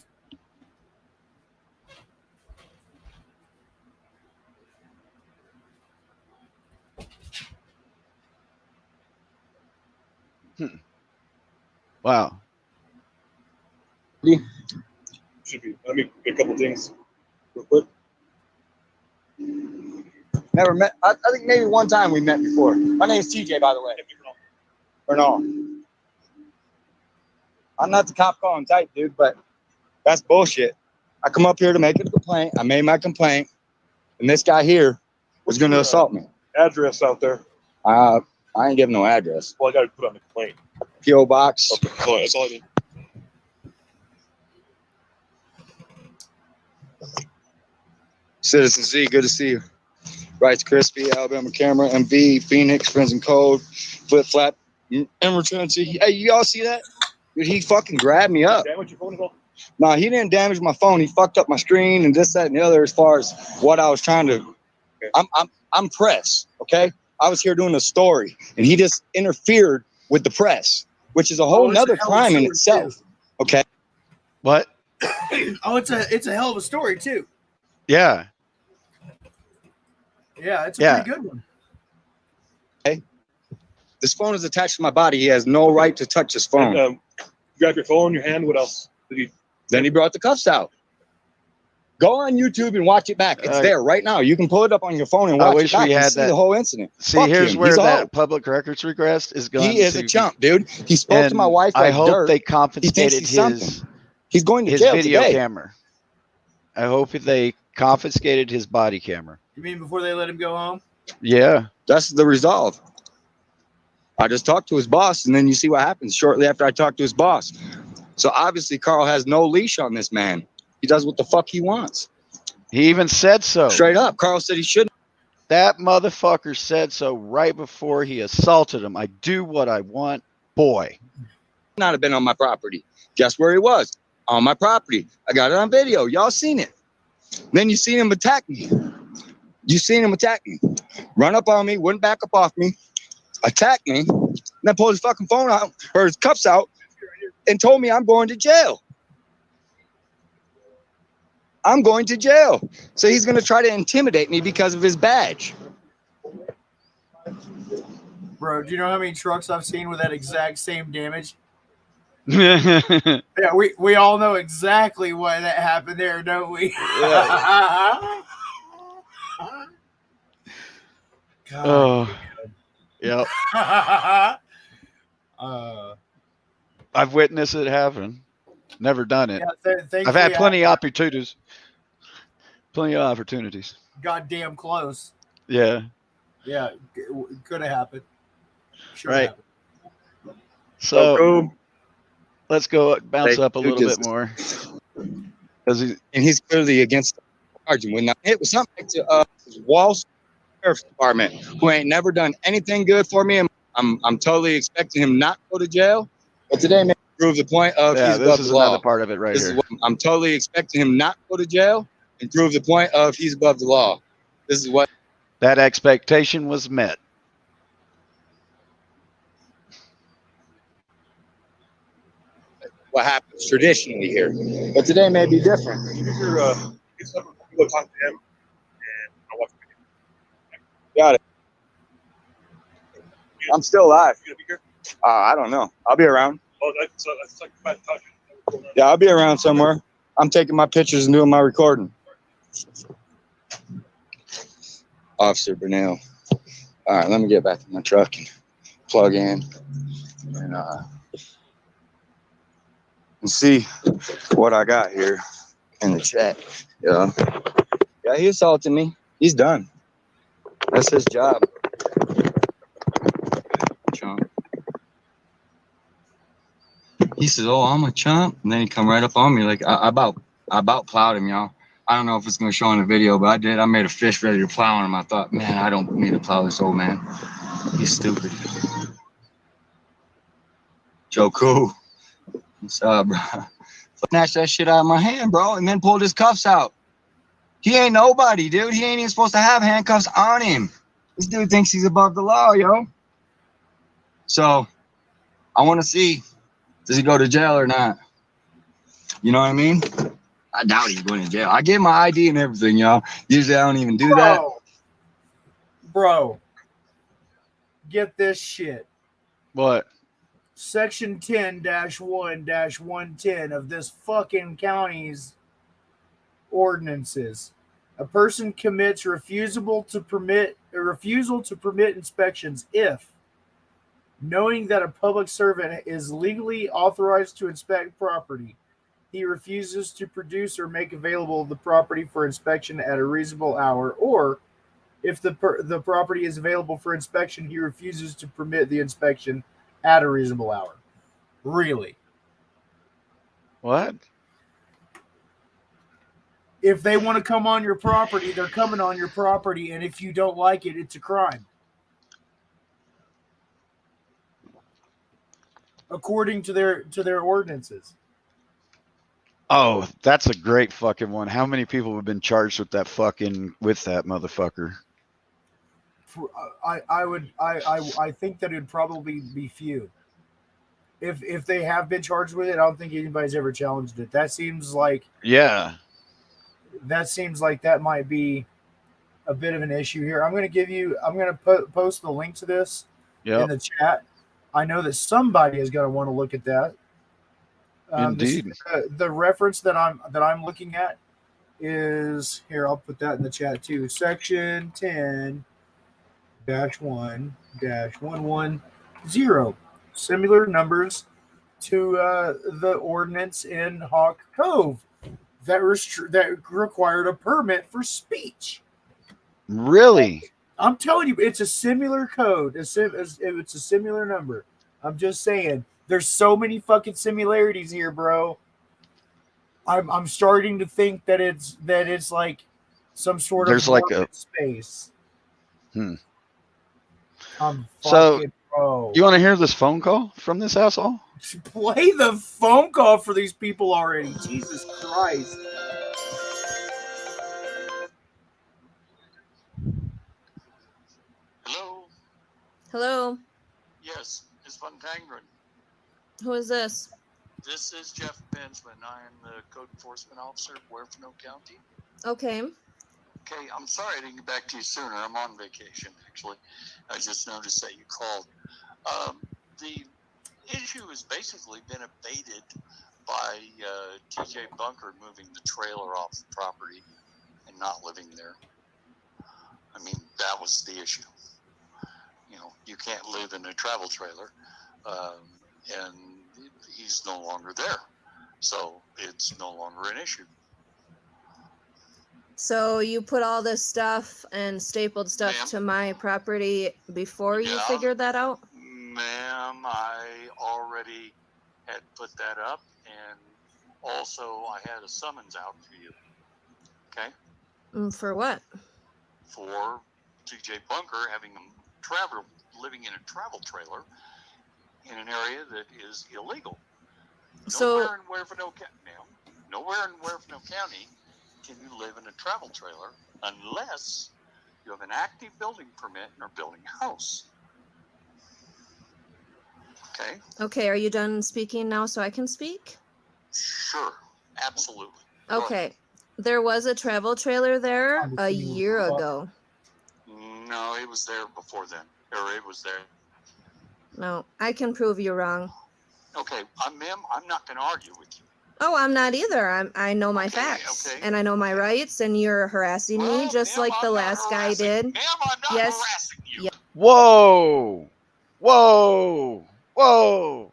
Wow. Should be. Let me get a couple things real quick. Never met. I think maybe one time we met before. My name's TJ, by the way. Or no. I'm not the cop calling type, dude, but that's bullshit. I come up here to make a complaint. I made my complaint, and this guy here was going to assault me. Address out there. I ain't giving no address. Well, I got to put on the complaint. P.O. Box. Okay, that's all I need. Citizen Z, good to see you. Rights Crispy, Alabama Camera, MV, Phoenix, Friends and Code, Flip Flap, Emergency. Hey, you all see that? Dude, he fucking grabbed me up. Damage your phone at all? No, he didn't damage my phone. He fucked up my screen and this, that, and the other as far as what I was trying to. I'm press, okay? I was here doing a story, and he just interfered with the press, which is a whole nother crime in itself. Okay. What? Oh, it's a hell of a story too. Yeah. Yeah, it's a pretty good one. Okay. This phone is attached to my body. He has no right to touch his phone. And, you got your phone in your hand. What else? Then he brought the cuffs out. Go on YouTube and watch it back. It's there right now. You can pull it up on your phone and watch it back and see the whole incident. See, here's where that public records request is going. He is a chump, dude. He spoke to my wife like I hope dirt. they confiscated He's going to his jail video today. camera. I hope they confiscated his body camera. You mean before they let him go home? Yeah. That's the resolve. I just talked to his boss, and then you see what happens shortly after I talk to his boss. So obviously Carl has no leash on this man. He does what the fuck he wants. He even said so. Straight up. Carl said he shouldn't. That motherfucker said so right before he assaulted him. I do what I want, boy. Not have been on my property. Guess where he was? On my property. I got it on video. Y'all seen it. Then you seen him attack me. You seen him attack me. Run up on me, wouldn't back up off me, attack me, and then pulled his fucking phone out, or his cuffs out, and told me I'm going to jail. I'm going to jail. So he's going to try to intimidate me because of his badge. Bro, do you know how many trucks I've seen with that exact same damage? Yeah, Yeah, we all know exactly what that happened there, don't we? God. Oh, yep. I've witnessed it happen. Never done it. Yeah, I've had plenty of opportunities. Plenty of opportunities. Goddamn close. Yeah. Yeah, could have happened. Sure Right. happened. So let's go bounce up a little bit more. And he's clearly against the charging. When I hit with something to Wall Sheriff's Department, who ain't never done anything good for me, and I'm totally expecting him not to go to jail. But today may prove the point of he's above this is the law. another part of it right This here. is what I'm totally expecting him not to go to jail and prove the point of he's above the law. This is what That expectation was met. happens traditionally here. But today may be different. Go talk to him, and I'll watch the video. Got it. I'm still alive. You gonna be here? I don't know. I'll be around. Oh, that's like bad touch. Yeah, I'll be around somewhere. I'm taking my pictures and doing my recording. Officer Burnell. All right, let me get back in my truck and plug in and see what I got here in the chat. Yeah, he assaulted me. He's done. That's his job. Chump. He says, "Oh, I'm a chump," and then he come right up on me like I about plowed him, y'all. I don't know if it's gonna show in the video, but I did. I made a fist ready to plow on him. I thought, man, I don't need to plow this old man. He's stupid. Joe Cool. What's up, bro? Snatched that shit out of my hand, bro, and then pulled his cuffs out. He ain't nobody, dude. He ain't even supposed to have handcuffs on him. This dude thinks he's above the law, yo. So, I want to see, does he go to jail or not? You know what I mean? I doubt he's going to jail. I get my ID and everything, y'all. Usually I don't even do that. Bro, get this shit. What? Section 10-1-110 of this fucking county's ordinances A person commits refusal to permit inspections if, knowing that a public servant is legally authorized to inspect property, he refuses to produce or make available the property for inspection at a reasonable hour, or if the property is available for inspection, he refuses to permit the inspection at a reasonable hour. Really? What? If they want to come on your property, they're coming on your property, and if you don't like it, it's a crime. According to their ordinances. Oh, that's a great fucking one. How many people have been charged with that motherfucker? I think that it'd probably be few. If they have been charged with it, I don't think anybody's ever challenged it. That seems like that might be a bit of an issue here. I'm going to post the link to this in the chat. I know that somebody is going to want to look at that. Indeed. The reference that I'm looking at is here. I'll put that in the chat too. Section 10-1-110. Similar numbers to the ordinance in Hawk Cove that required a permit for speech. Really? I'm telling you, it's a similar code. It's a similar number. I'm just saying, there's so many fucking similarities here, bro. I'm starting to think that it's like some sort of space. So, you want to hear this phone call from this asshole? Play the phone call for these people already. Jesus Christ. Hello. Hello. Yes, it's Van Tangren. Who is this? This is Jeff Bensman. I am the code enforcement officer of Huerfano County. Okay. Okay, I'm sorry I didn't get back to you sooner. I'm on vacation, actually. I just noticed that you called. The issue has basically been abated by TJ Bunker moving the trailer off the property and not living there. I mean, that was the issue. You know, you can't live in a travel trailer, and he's no longer there. So it's no longer an issue. So you put all this stuff and stapled stuff to my property before you figured that out? Ma'am, I already had put that up, and also I had a summons out for you. Okay? For what? For TJ Bunker living in a travel trailer in an area that is illegal. Nowhere in Huerfano County can you live in a travel trailer unless you have an active building permit and are building a house. Okay? Okay, are you done speaking now so I can speak? Sure, absolutely. Okay. There was a travel trailer there a year ago. No, it was there before then. Or it was there. No, I can prove you wrong. Okay, ma'am, I'm not going to argue with you. Oh, I'm not either. I know my facts, and I know my rights, and you're harassing me just like the last guy did. Ma'am, I'm not harassing you. Yeah. Whoa! Whoa! Whoa!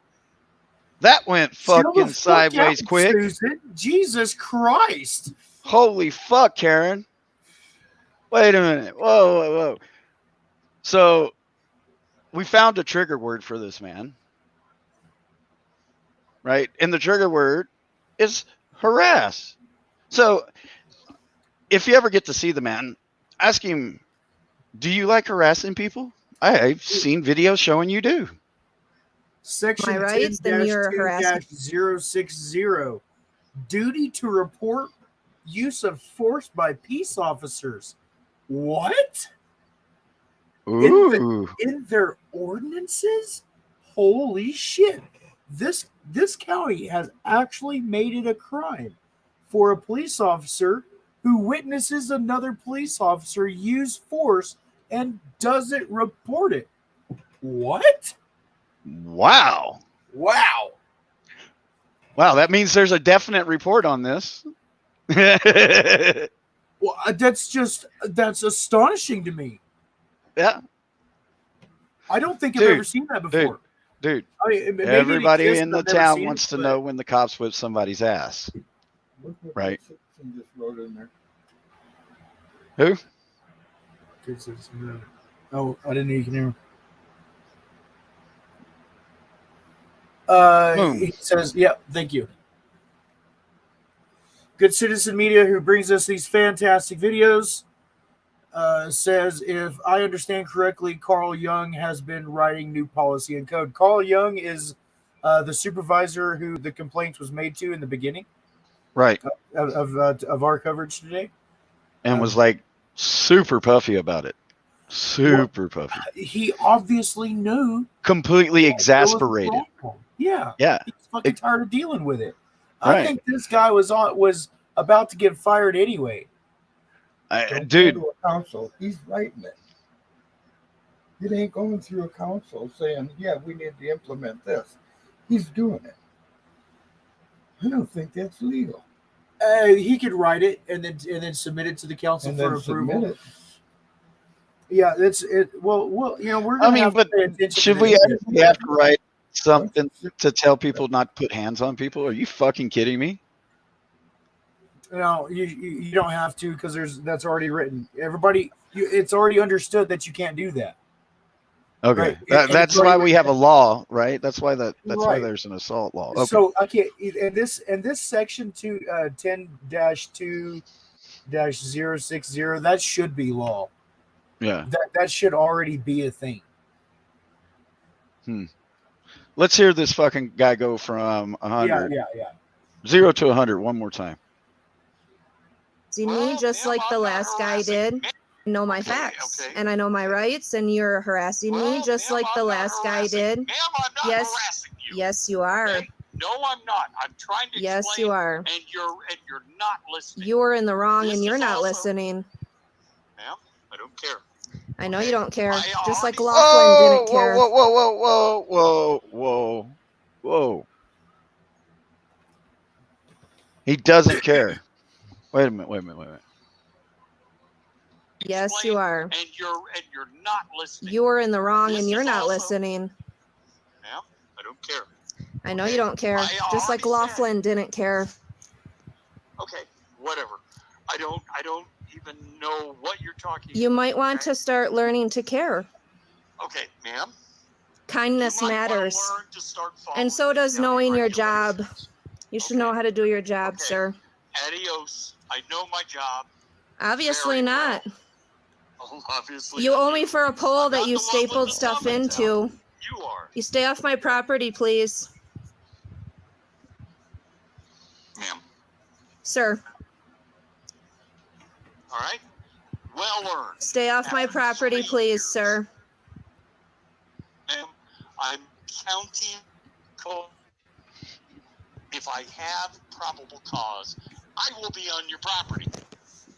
That went fucking sideways quick. Susan. Jesus Christ. Holy fuck, Karen. Wait a minute. Whoa, whoa, whoa. So, we found a trigger word for this man. Right? And the trigger word is harass. So, if you ever get to see the man, ask him, do you like harassing people? I've seen videos showing you do. Section my rights, then you're harassing. 10-060. Duty to report use of force by peace officers. What? Ooh. In their ordinances? Holy shit. This county has actually made it a crime for a police officer who witnesses another police officer use force and doesn't report it. What? Wow. Wow. Wow, that means there's a definite report on this. Well, that's astonishing to me. Yeah, I don't think I've Dude, ever seen that before. dude. I mean, maybe it Everybody exists, in the I've never town seen wants it, to but- know when the cops whip somebody's ass. Look what Right. that citizen just wrote in there. Who? Good citizen. Oh, I didn't know you can hear. Boom. He says, "Yeah, thank you." Good Citizen Media, who brings us these fantastic videos, says, if I understand correctly, Carl Young has been writing new policy and code. Carl Young is the supervisor who the complaint was made to in the beginning Right. of our coverage today. And was like super puffy about it. Super puffy. He obviously knew. Completely exasperated. Yeah. Yeah. He's fucking tired of dealing with it. Right. I think this guy was about to get fired anyway. Don't Dude. go to a council. He's writing it. It ain't going through a council saying, yeah, we need to implement this. He's doing it. I don't think that's legal. He could write it and then submit it to the council And for then approval. submit it. Yeah, that's it. Well, we're. I Gonna mean, have but to pay attention should to we this. actually have to write something to tell people not to put hands on people? Are you fucking kidding me? No, you don't have to because that's already written. Everybody, it's already understood that you can't do that. Okay. Right. That's why we have a law, right? That's why that's why Right. there's an assault law. Okay. So okay, in this section 10-2-060, that should be law. Yeah. That should already be a thing. Let's hear this fucking guy go from 100, Yeah. 0 to 100 one more time. See me just like the last guy did. I know my facts and I know my rights, and you're harassing me just like the last guy did. Ma'am, I'm not Yes. harassing you. Yes, you are. Okay? No, I'm not. I'm trying to Yes, explain, you are. and you're not listening. You are in the wrong This and you're is not also- listening. Ma'am, I don't care. I know you Okay. don't care. I Just like already- Laughlin didn't care. Whoa. He doesn't care. Wait a minute. Yes, explain, you are. And you're not listening. You are in the wrong This and you're is not also- listening. Ma'am, I don't care. I know you don't care. I Just like already Laughlin didn't care. Okay, whatever. I don't even know what you're talking You about. might want okay? to start learning to care. Okay, ma'am. Kindness you might wanna matters. learn to start And so following does county knowing your job. regulations. You should know how to do your job, Okay. sir. Adios. I know my job. Obviously Very not. well. Oh, obviously. You I owe do. me for a pole I'm that not you the one with stapled the stuff thumb in into. town. You are. You stay off my property, please. Ma'am. Sir, All right? Well earned. stay off my After property, 3 please, years. sir. Ma'am, I'm counting code. If I have probable cause, I will be on your property.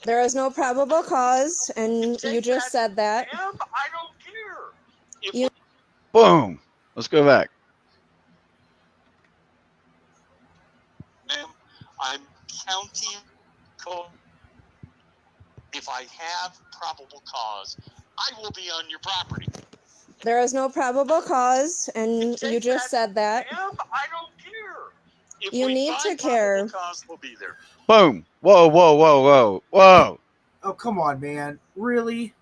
There is no probable cause, and Take you just that, said that. Ma'am, I don't care. If You- Boom. Let's go back. Ma'am, I'm counting code. If I have probable cause, I will be on your property. There is no probable cause, and Take you just that, said that. Ma'am, I don't care. If You we need find to care. probable cause, we'll be there. Boom. Whoa. Oh, come on, man. Really?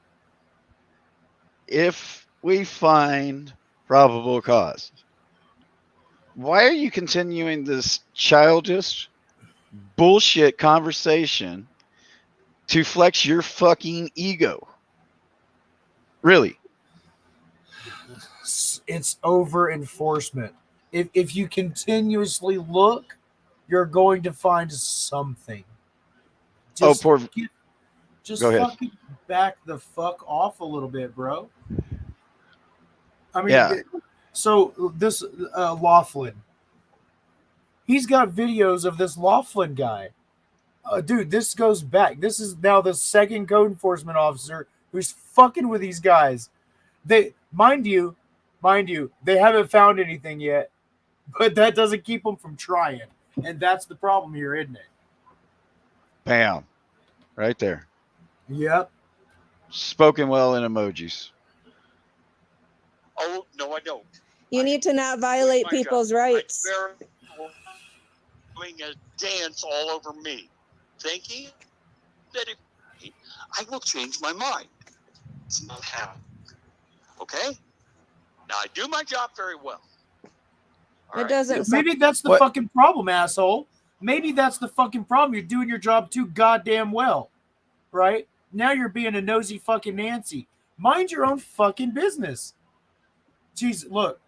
If we find probable cause, why are you continuing this childish bullshit conversation to flex your fucking ego? Really? It's over enforcement. If you continuously look, you're going to find something. Just Go ahead. fucking back the fuck off a little bit, bro. I mean, Yeah. So this Laughlin, he's got videos of this Laughlin guy. Dude, this goes back. This is now the second code enforcement officer who's fucking with these guys. They, mind you, they haven't found anything yet, but that doesn't keep them from trying. And that's the problem here, isn't it? Bam. Right there. Yep. Spoken well in emojis. Oh, no, I don't. You need to not violate people's rights. Doing a dance all over me, thinking that if I will change my mind. It's not happening. Okay? Now, I do my job very well. All It right? doesn't. Maybe that's the What? fucking problem, asshole. Maybe that's the fucking problem. You're doing your job too goddamn well, right? Now you're being a nosy fucking Nancy. Mind your own fucking business. Jeez, look.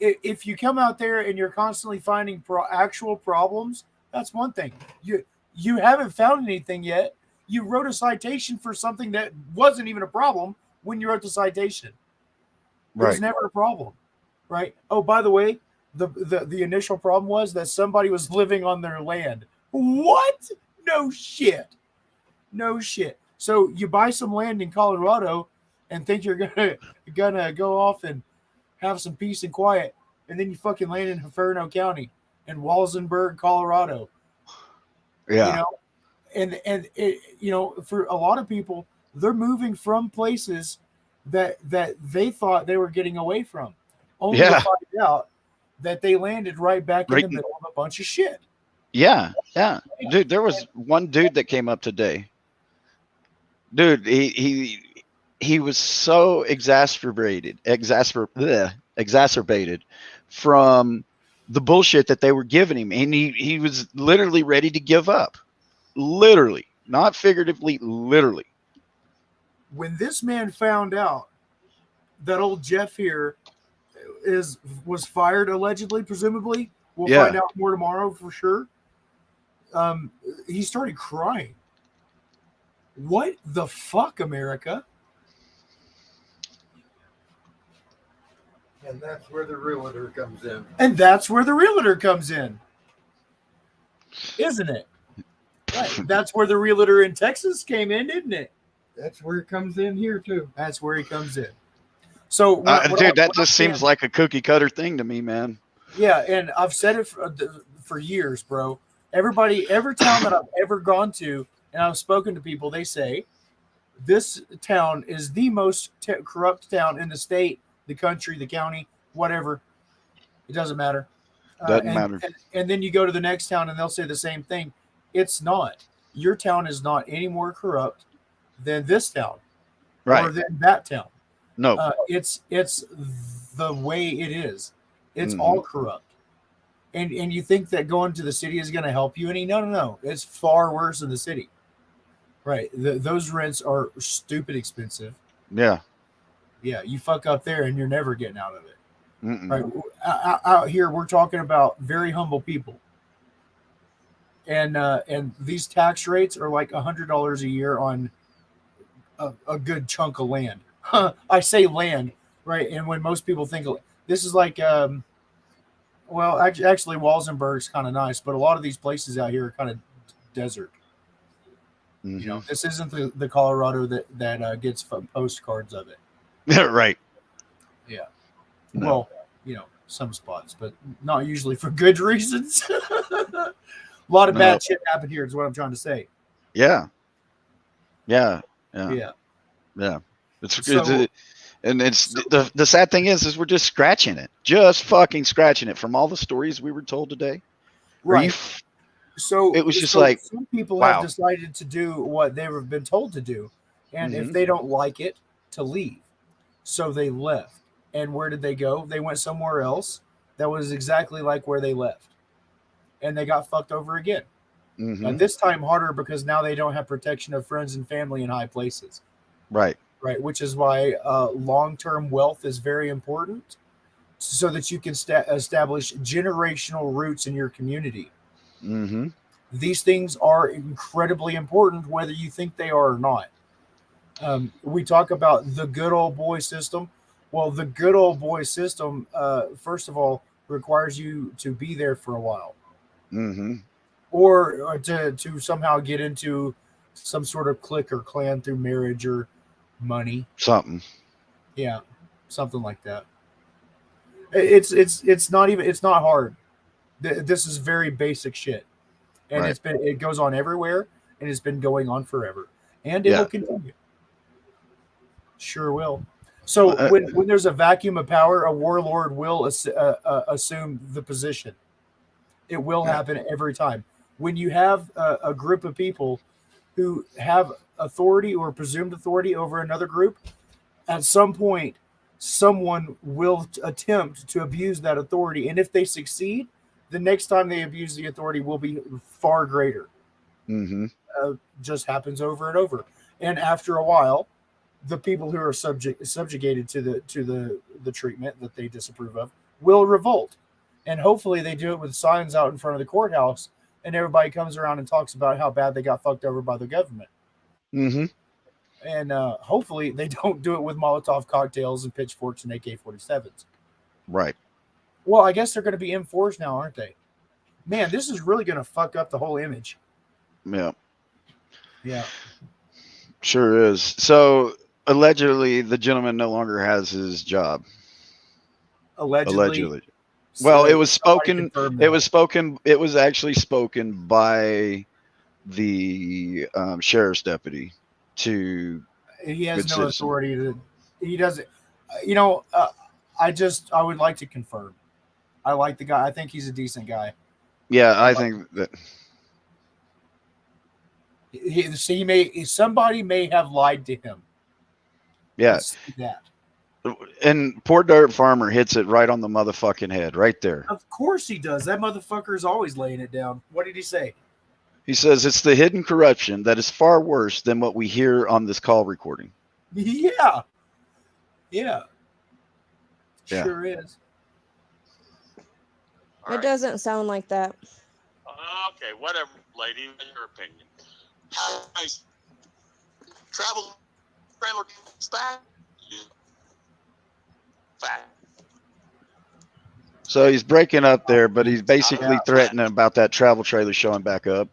If you come out there and you're constantly finding actual problems, that's one thing. You haven't found anything yet. You wrote a citation for something that wasn't even a problem when you wrote the citation. It was Right. never a problem, right? Oh, by the way, the initial problem was that somebody was living on their land. What? No shit. No shit. So you buy some land in Colorado and think you're gonna go off and have some peace and quiet, and then you fucking land in Huerfano County in Walsenburg, Colorado. Yeah. You know, and it, you know, for a lot of people, they're moving from places that they thought they were getting away from, only to Yeah. find out that they landed right back Right. in the middle of a bunch of shit. Yeah. Yeah. Dude, there was one dude that came up today. Dude, he was so exacerbated from the bullshit that they were giving him, and he was literally ready to give up. Literally, not figuratively, literally. When this man found out that old Jeff here was fired allegedly, presumably, we'll Yeah. find out more tomorrow for sure. He started crying. What the fuck, America? And that's where the realtor comes in. And that's where the realtor comes in, isn't it? Right. That's where the realtor in Texas came in, didn't it? That's where it comes in here too. That's where he comes in. So, Dude, that just seems like a cookie cutter thing to me, man. Yeah, and I've said it for years, bro. Every town that I've ever gone to, and I've spoken to people, they say this town is the most corrupt town in the state, the country, the county, whatever. It doesn't matter. Doesn't matter. And then you go to the next town, and they'll say the same thing. It's not. Your town is not any more corrupt than this town, Right. or than that town. No. It's the way it is. It's Mhm. all corrupt. And you think that going to the city is going to help you any? No. It's far worse in the city. Right. Those rents are stupid expensive. Yeah. Yeah, you fuck up there and you're never getting out of it. Mm-mm. Right. Out here, we're talking about very humble people. And these tax rates are like $100 a year on a good chunk of land. I say land, right? And when most people think this is like, well, actually, Walsenburg's kind of nice, but a lot of these places out here are kind of desert. Mhm. You know, this isn't the Colorado that gets postcards of it. Right. Yeah. No. Well, you know, some spots, but not usually for good reasons. A lot of bad shit happened here is what I'm trying to say. Yeah. Yeah. Yeah. And it's the sad thing is we're just scratching it, just fucking scratching it from all the stories we were told today. Right. So it was just like, some people wow. have decided to do what they've been told to do, and if Mhm. they don't like it, to leave. So they left. And where did they go? They went somewhere else that was exactly like where they left, and they got fucked over again. Mhm. This time harder because now they don't have protection of friends and family in high places. Right. Right, which is why long-term wealth is very important, so that you can establish generational roots in your community. Mm-hmm. These things are incredibly important, whether you think they are or not. We talk about the good old boy system. Well, the good old boy system, first of all, requires you to be there for a while, Mm-hmm. or to somehow get into some sort of clique or clan through marriage or money. Something. Yeah, something like that. It's not hard. This is very basic shit, and Right. it goes on everywhere. and it's been going on forever, and it will continue. Sure will. So when there's a vacuum of power, a warlord will assume the position. It will happen every time. When you have a group of people who have authority or presumed authority over another group, at some point, someone will attempt to abuse that authority. And if they succeed, the next time they abuse the authority will be far greater. Mm-hmm. Just happens over and over. And after a while, the people who are subjugated to the treatment that they disapprove of will revolt. And hopefully they do it with signs out in front of the courthouse, and everybody comes around and talks about how bad they got fucked over by the government. Mm-hmm. And hopefully they don't do it with Molotov cocktails and pitchforks and AK-47s. Right. Well, I guess they're going to be enforced now, aren't they? Man, this is really going to fuck up the whole image. Yeah. Yeah. Sure is. So allegedly, the gentleman no longer has his job. Allegedly. Well, it was spoken. It was actually spoken by the sheriff's deputy to. He has no authority to. He doesn't. You know, I would like to confirm. I like the guy. I think he's a decent guy. Yeah, I think that. Somebody may have lied to him. Yeah. Let's see that. And poor dirt farmer hits it right on the motherfucking head, right there. Of course he does. That motherfucker is always laying it down. What did he say? He says it's the hidden corruption that is far worse than what we hear on this call recording. Yeah. Yeah. Sure is. It doesn't sound like that. Okay, whatever, lady. Your opinion. Nice. Travel trailer back. Fact. So he's breaking up there, but he's basically threatening about that travel trailer showing back up.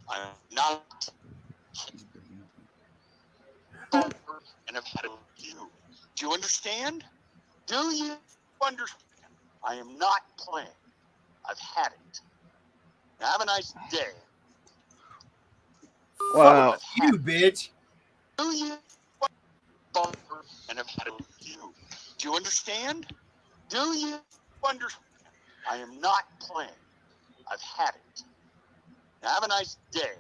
I'm not. And I've had it with you. Do you understand? Do you understand? I am not playing. I've had it. Now have a nice day. Wow. You bitch. Do you? And I've had it with you. Do you understand? Do you understand? I am not playing. I've had it. Now have a nice day.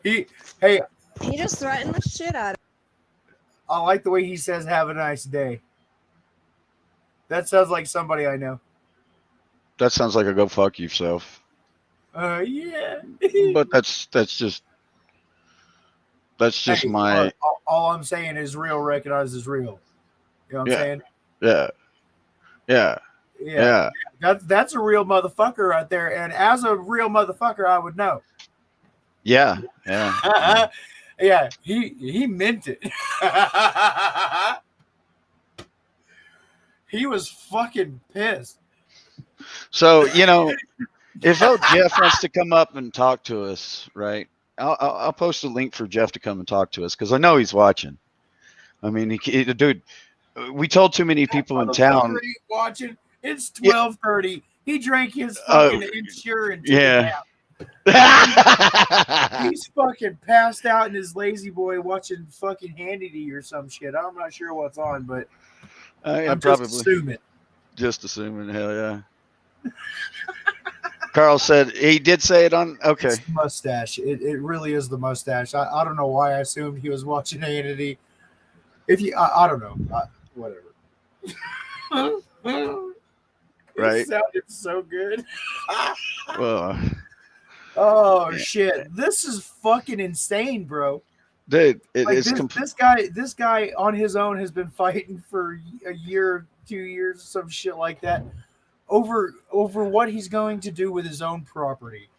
He just threatened the shit out of I like the way he says have a nice day. That sounds like somebody I know. That sounds like a go fuck yourself. Yeah. But that's just my. All I'm saying is real recognized as real. You know what I'm saying? Yeah. That's a real motherfucker right there. And as a real motherfucker, I would know. Yeah. Yeah, he meant it. He was fucking pissed. So, if Jeff wants to come up and talk to us, right? I'll post a link for Jeff to come and talk to us because I know he's watching. I mean, dude, we told too many people in town. Watching. It's 12:30. He drank his fucking insurance. Yeah. He's fucking passed out in his lazy boy watching fucking Hannity or some shit. I'm not sure what's on, but I'm probably just assuming. Just assuming, hell yeah. Carl said he did say it on. Okay. It's the mustache. It really is the mustache. I don't know why I assumed he was watching Hannity. I don't know. Whatever. Right. It sounded so good. Well. Oh shit! This is fucking insane, bro. Dude, this guy on his own has been fighting for a year, 2 years, some shit like that, over what he's going to do with his own property,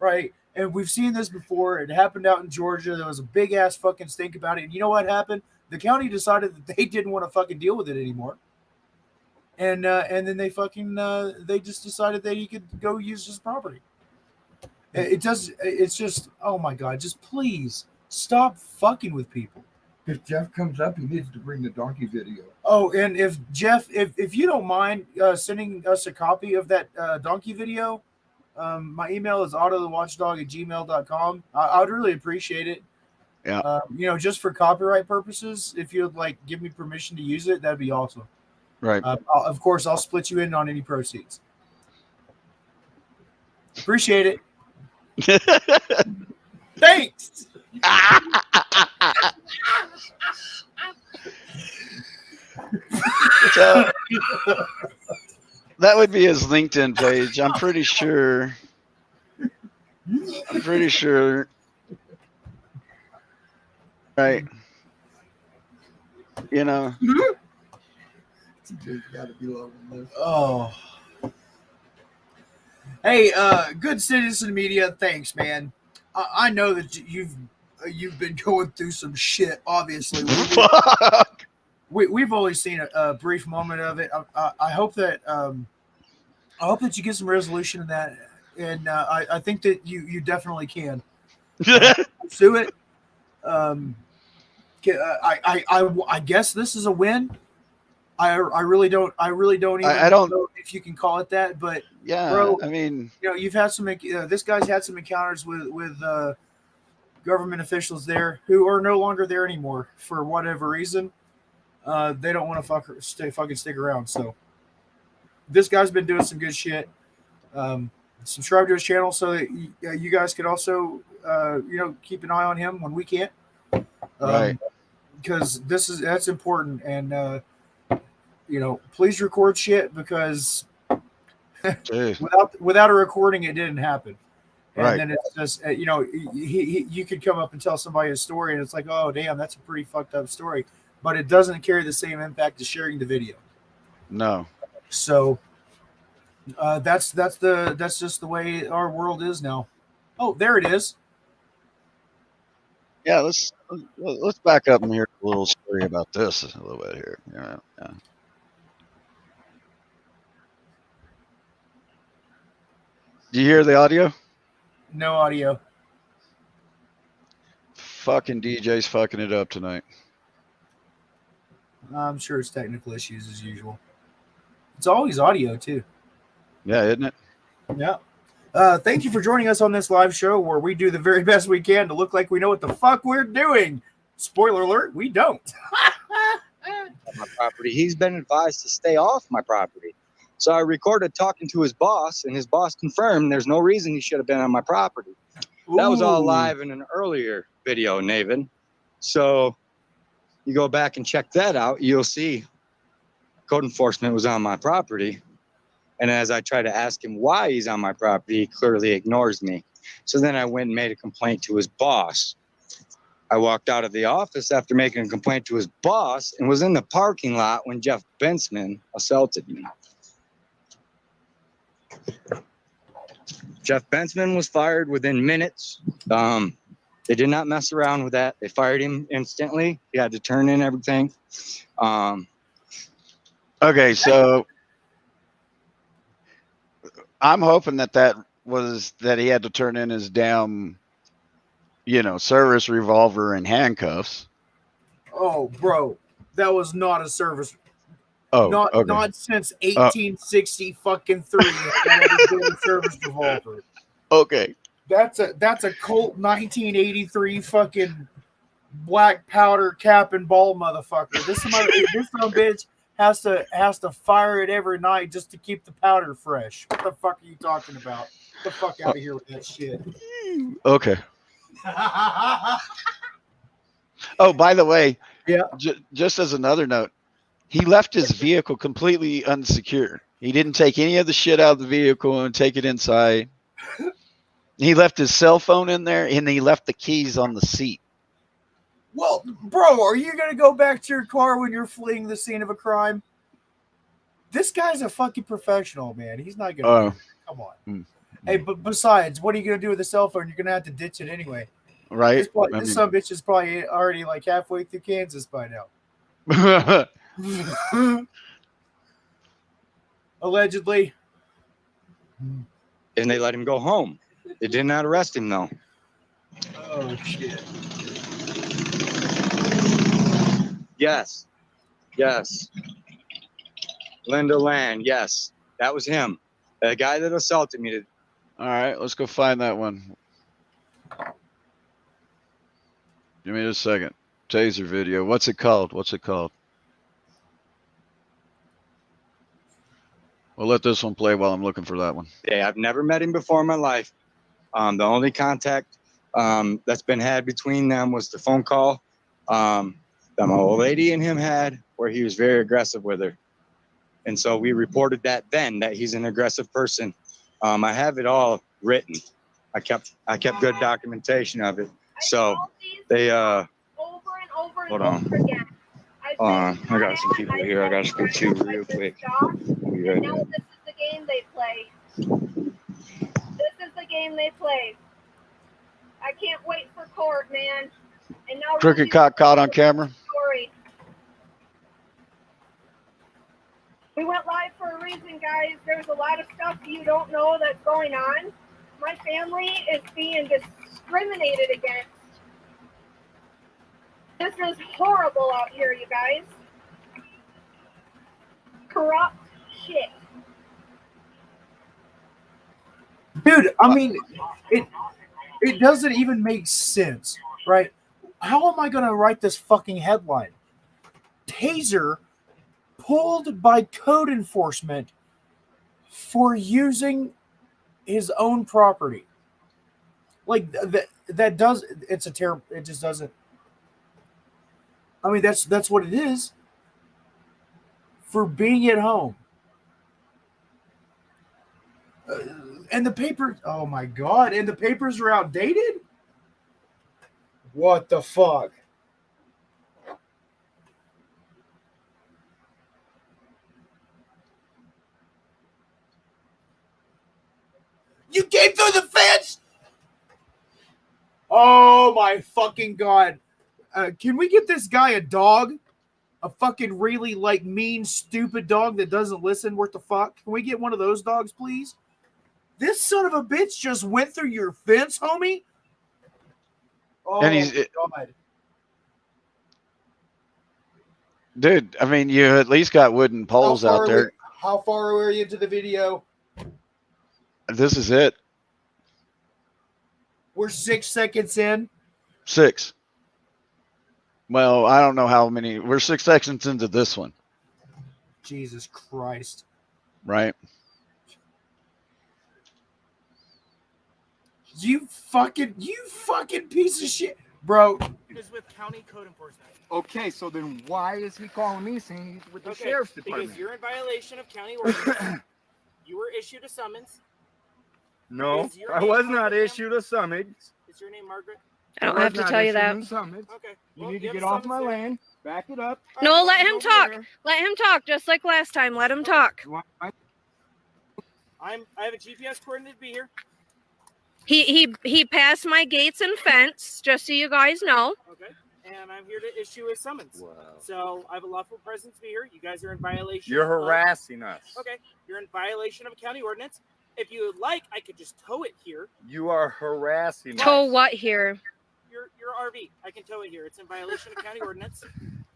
right? And we've seen this before. It happened out in Georgia. There was a big ass fucking stink about it. And you know what happened? The county decided that they didn't want to fucking deal with it anymore. And then they just decided that he could go use his property. It's just, oh my God, just please stop fucking with people. If Jeff comes up, he needs to bring the donkey video. Oh, and if Jeff, if you don't mind sending us a copy of that donkey video, My email is autothewatchdog@gmail.com. I would really appreciate it. Yeah. Just for copyright purposes, if you'd like give me permission to use it, that'd be awesome. Right. Of course, I'll split you in on any proceeds. Appreciate it. Thanks. So, that would be his LinkedIn page. I'm pretty sure. Right. You know. Oh. Hey, good citizen media. Thanks, man. I know that you've been going through some shit. Obviously, Fuck. we've only seen a brief moment of it. I hope that you get some resolution in that, and I think that you definitely can pursue it. I guess this is a win. I really don't even I don't know if you can call it that, but yeah, bro, I mean, you've had some. This guy's had some encounters with government officials there who are no longer there anymore for whatever reason. They don't want to fucking stick around. So this guy's been doing some good shit. Subscribe to his channel so that you guys can also keep an eye on him when we can't. right. Because that's important, and please record shit, because Jeez. without a recording it didn't happen. And Right. then it's just you could come up and tell somebody a story, and it's like, oh damn, that's a pretty fucked up story, but it doesn't carry the same impact as sharing the video. No. So that's just the way our world is now. Oh, there it is. Yeah, let's back up and hear a little story about this a little bit here. Yeah. Do you hear the audio? No audio. Fucking DJ's fucking it up tonight. I'm sure it's technical issues as usual. It's always audio too. Yeah, isn't it? Yeah. Thank you for joining us on this live show where we do the very best we can to look like we know what the fuck we're doing. Spoiler alert, we don't. My property. He's been advised to stay off my property. So I recorded talking to his boss, and his boss confirmed there's no reason he should have been on my property. That was all Ooh. live in an earlier video, Navin. So you go back and check that out, you'll see code enforcement was on my property. And as I try to ask him why he's on my property, he clearly ignores me. So then I went and made a complaint to his boss. I walked out of the office after making a complaint to his boss and was in the parking lot when Jeff Bensman assaulted me. Jeff Bensman was fired within minutes. They did not mess around with that. They fired him instantly. He had to turn in everything. Okay, so I'm hoping that he had to turn in his damn, service revolver and handcuffs. Oh, bro, that was not a service. Oh, not okay. not since 1860 fucking 3. That was a service revolver. Okay. That's a Colt 1983 fucking black powder cap and ball motherfucker. This son bitch has to fire it every night just to keep the powder fresh. What the fuck are you talking about? Get the fuck out of here with that shit. Okay. Oh, by the way, yeah. Just as another note, he left his vehicle completely unsecure. He didn't take any of the shit out of the vehicle and take it inside. He left his cell phone in there, and he left the keys on the seat. Well, bro, are you going to go back to your car when you're fleeing the scene of a crime? This guy's a fucking professional, man. He's not going to come on. Hey, but besides, what are you going to do with the cell phone? You're going to have to ditch it anyway. Right. This son of a bitch is probably already like halfway through Kansas by now. Allegedly. And they let him go home. They did not arrest him, though. Oh, shit. Yes. Linda Land, yes. That was him. The guy that assaulted me All right, let's go find that one. Give me just a second. Taser video. What's it called? What's it called? We'll let this one play while I'm looking for that one. Yeah, I've never met him before in my life. The only contact that's been had between them was the phone call that my old lady and him had, where he was very aggressive with her. And so we reported that then, that he's an aggressive person. I have it all written. I kept good documentation of it. So they hold on. I got some people here I gotta speak to real quick. I know this is the game they play. This is the game they play. I can't wait for court, man. And now Crooked cock caught on camera. Story. We went live for a reason, guys. There's a lot of stuff you don't know that's going on. My family is being discriminated against. This is horrible out here, you guys. Corrupt shit. Dude, I mean, it doesn't even make sense, right? How am I going to write this fucking headline? Taser pulled by code enforcement for using his own property. Like that does, it's a terrible, it just doesn't. I mean, that's what it is. For being at home. And the paper, oh my God, and the papers are outdated? What the fuck? You came through the fence? Oh my fucking God. Can we get this guy a dog? A fucking really like mean, stupid dog that doesn't listen. What the fuck? Can we get one of those dogs, please? This son of a bitch just went through your fence, homie. Oh, And he's, God. dude, I mean, you at least got wooden poles out there. How far are you into the video? This is it. We're 6 seconds in. 6. Well, I don't know how many. We're 6 seconds into this one. Jesus Christ. Right? You fucking piece of shit. Bro. Is with county code enforcement. Okay, so then why is he calling me saying he's with the sheriff's department? Because you're in violation of county ordinance. You were issued a summons. No, I was not issued a summons. Is your name Margaret? I don't have to tell you that. Okay. You need to get off my land. Back it up. No, let him talk. Let him talk, just like last time. Let him talk. I have a GPS coordinate to be here. He passed my gates and fence, just so you guys know. Okay. And I'm here to issue a summons. Wow. So I have a lawful presence to be here. You guys are in violation. You're harassing us. Okay. You're in violation of a county ordinance. If you would like, I could just tow it here. You are harassing us. Tow what here? Your RV. I can tow it here. It's in violation of county ordinance.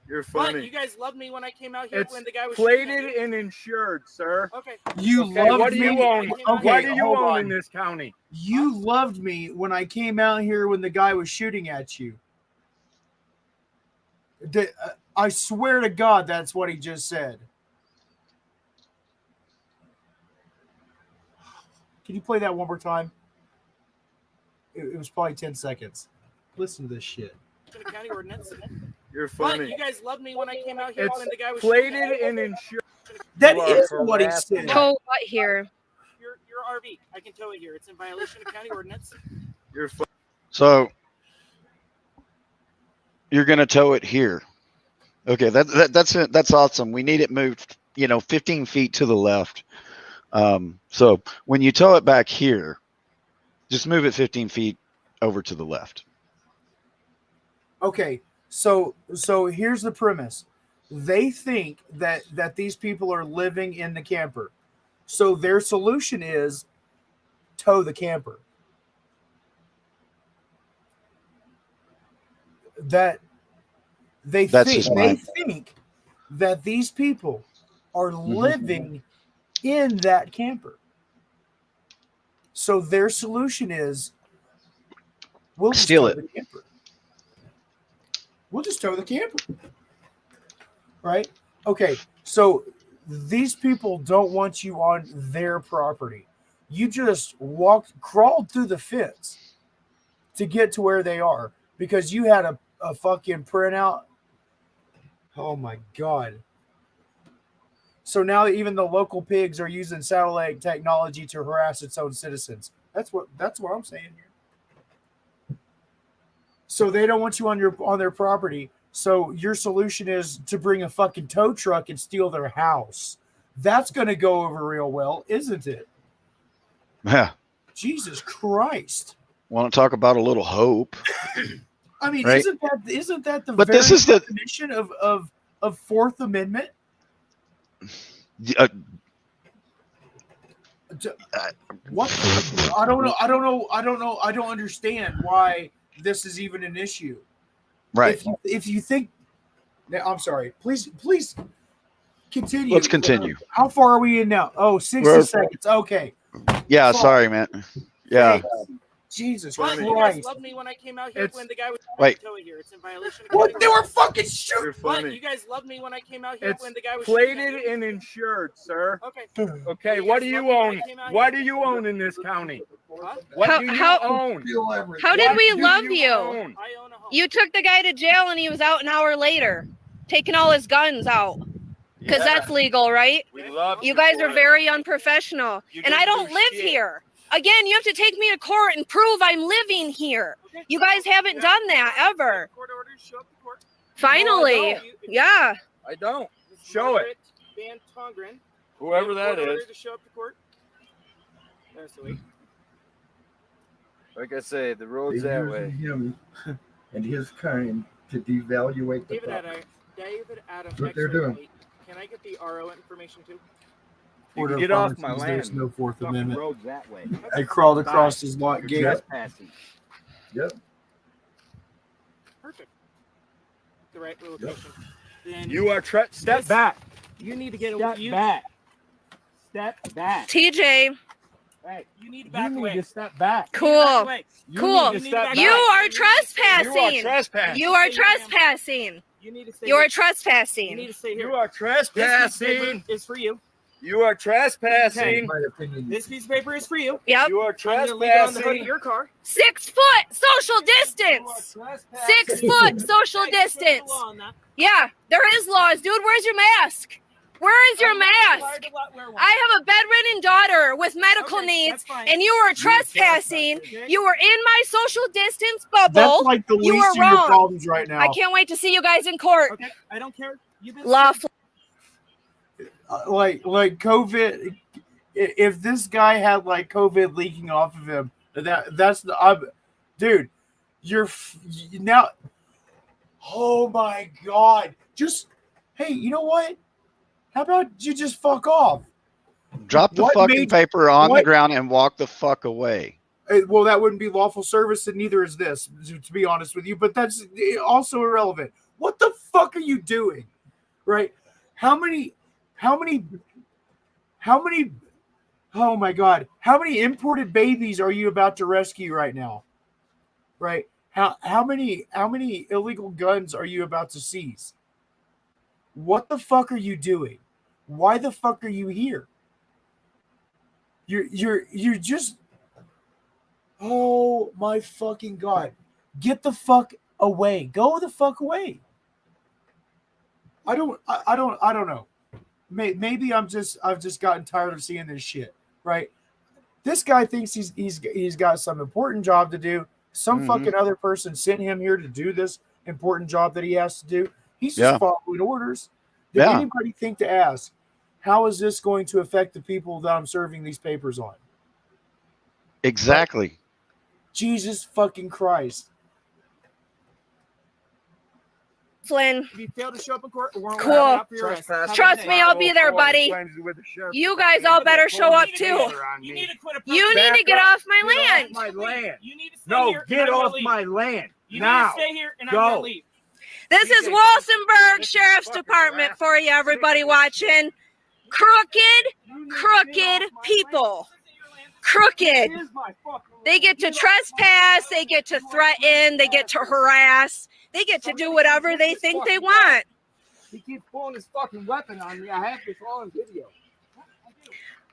You're funny. But you guys loved me when I came out here when the guy was plated and insured, sir. Okay. You loved what do you me. own? Okay, what do you hold own on. in this county? You loved me when I came out here when the guy was shooting at you. I swear to God, that's what he just said. Can you play that one more time? It was probably 10 seconds. Listen to this shit. County ordinance. You're funny. But you guys loved me when I came out here when the guy was plated and insured. That is what he said. Tow what here? Your RV. I can tow it here. It's in violation of county ordinance. You're funny. So you're going to tow it here. Okay, that's it. That's awesome. We need it moved, 15 feet to the left. So when you tow it back here, just move it 15 feet over to the left. Okay, so here's the premise. They think that these people are living in the camper. So their solution is tow the camper. That they think that these people are living in that camper. So their solution is, we'll just Steal tow it. the camper. We'll just tow the camper. Right? Okay, so these people don't want you on their property. You just crawled through the fence to get to where they are because you had a fucking printout. Oh my God. So now even the local pigs are using satellite technology to harass its own citizens. That's what I'm saying here. So they don't want you on their property. So your solution is to bring a fucking tow truck and steal their house. That's going to go over real well, isn't it? Yeah. Jesus Christ. Want to talk about a little hope? I mean, right? isn't that the But very this is the definition of Fourth Amendment? What? I don't know. I don't understand why this is even an issue. Right. If you think, I'm sorry. Please continue. Let's continue. How far are we in now? Oh, 60 seconds. Okay. Yeah. Sorry, man. Yeah. Thanks. Jesus Christ. You guys loved me when I came out here when the guy was wait. towing here. It's in violation of what? They were fucking shooting. What? You guys loved me when I came out here when the guy was plated and insured, sir. Okay. Okay, what do you own? What do you own in this county? What do you own? How did we love you you? own? You took the guy to jail and he was out an hour later, taking all his guns out. Because that's legal, right? We love you guys are very unprofessional. And I don't live here. Again, you have to take me to court and prove I'm living here. Okay. You guys haven't done that ever. Court orders, show up to court. Finally. No, yeah. I don't. Show it. Van Tongren. Whoever that is. To show up to court. That's the way. Like I say, the road's that way. Him and his kind to devaluate the property. David Adams. What they're doing. Can I get the RO information too? Get off my land. There's no Fourth Amendment. The road's that way. I crawled across his lot gate. Yep. Perfect. The right location. Then you are step back. You need to get step back. Step back. TJ. Hey, you need to back away. You need to step back. Cool. Cool. You are trespassing. You are trespassing. You are trespassing. You need to stay. You are trespassing. You need to stay here. You are trespassing. This is for you. You are trespassing. This piece of paper is for you. Yep. You are trespassing. I'm gonna leave it on the hood of your car. 6 foot social distance. 6 foot social distance. Yeah, there is laws, dude. Where's your mask? Where is your mask? I have a bedridden daughter with medical needs, and you are trespassing. You were in my social distance bubble. That's like the least of your problems right now. I can't wait to see you guys in court. Okay, I don't care. Lawful. Like COVID. If this guy had like COVID leaking off of him, that's the dude. You're now. Oh my God! Just hey, you know what? How about you just fuck off? Drop the fucking paper on the ground and walk the fuck away. Well, that wouldn't be lawful service, and neither is this, to be honest with you. But that's also irrelevant. What the fuck are you doing? Right? How many? Oh my God! How many imported babies are you about to rescue right now? Right? How many illegal guns are you about to seize? What the fuck are you doing? Why the fuck are you here? You're just, oh my fucking God. Get the fuck away. Go the fuck away. I don't know. Maybe I've just gotten tired of seeing this shit, right? This guy thinks he's got some important job to do. Some fucking other person sent him here to do this important job that he has to do. He's just following orders. Did anybody think to ask, how is this going to affect the people that I'm serving these papers on? Exactly. Jesus fucking Christ. Flynn. If you fail to show up in court, cool. Trust me, I'll be there, buddy. You guys all better show up too. You need to quit a You need to get off my land. You need to stay here. Get off my land. You need to stay here and I'm gonna leave. This is Walsenburg Sheriff's Department for you, everybody watching. Crooked people. crooked. They get to trespass, they get to threaten, they get to harass, they get to do whatever they think they want. He keeps pulling his fucking weapon on me. I have this all on video.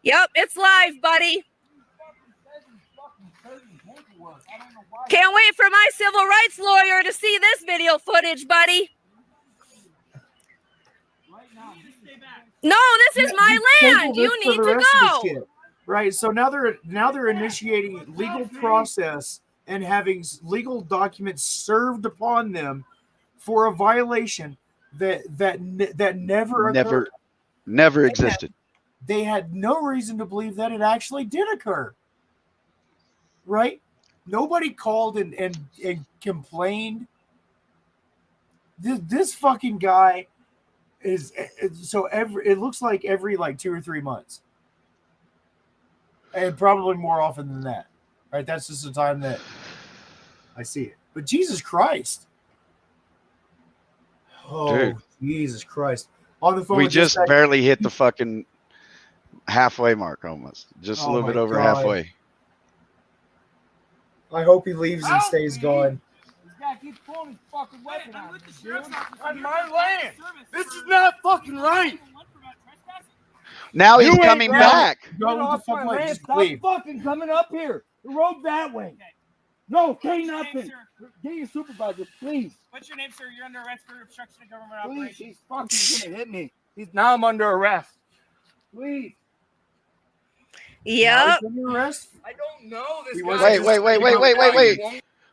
Yep, it's live, buddy. Can't wait for my civil rights lawyer to see this video footage, buddy. No, this is my land. You need to go. Right. So now they're initiating legal process and having legal documents served upon them for a violation that never occurred. Never existed. They had no reason to believe that it actually did occur. Right? Nobody called and complained. This fucking guy is so it looks like every 2 or 3 months. And probably more often than that. Right? That's just the time that I see it. But Jesus Christ. Oh, dude. Jesus Christ. On the phone. We just barely hit the fucking halfway mark almost. Just a little bit over halfway. I hope he leaves and stays gone. This guy keeps pulling his fucking weapon on me. On my land. This is not fucking right. Now he's coming back. Stop fucking coming up here. The road that way. No, say nothing. Get your supervisor, please. What's your name, sir? You're under arrest for obstruction of government Please, operation. he's fucking gonna hit me. Now I'm under arrest. Please. Yep. I don't know this guy.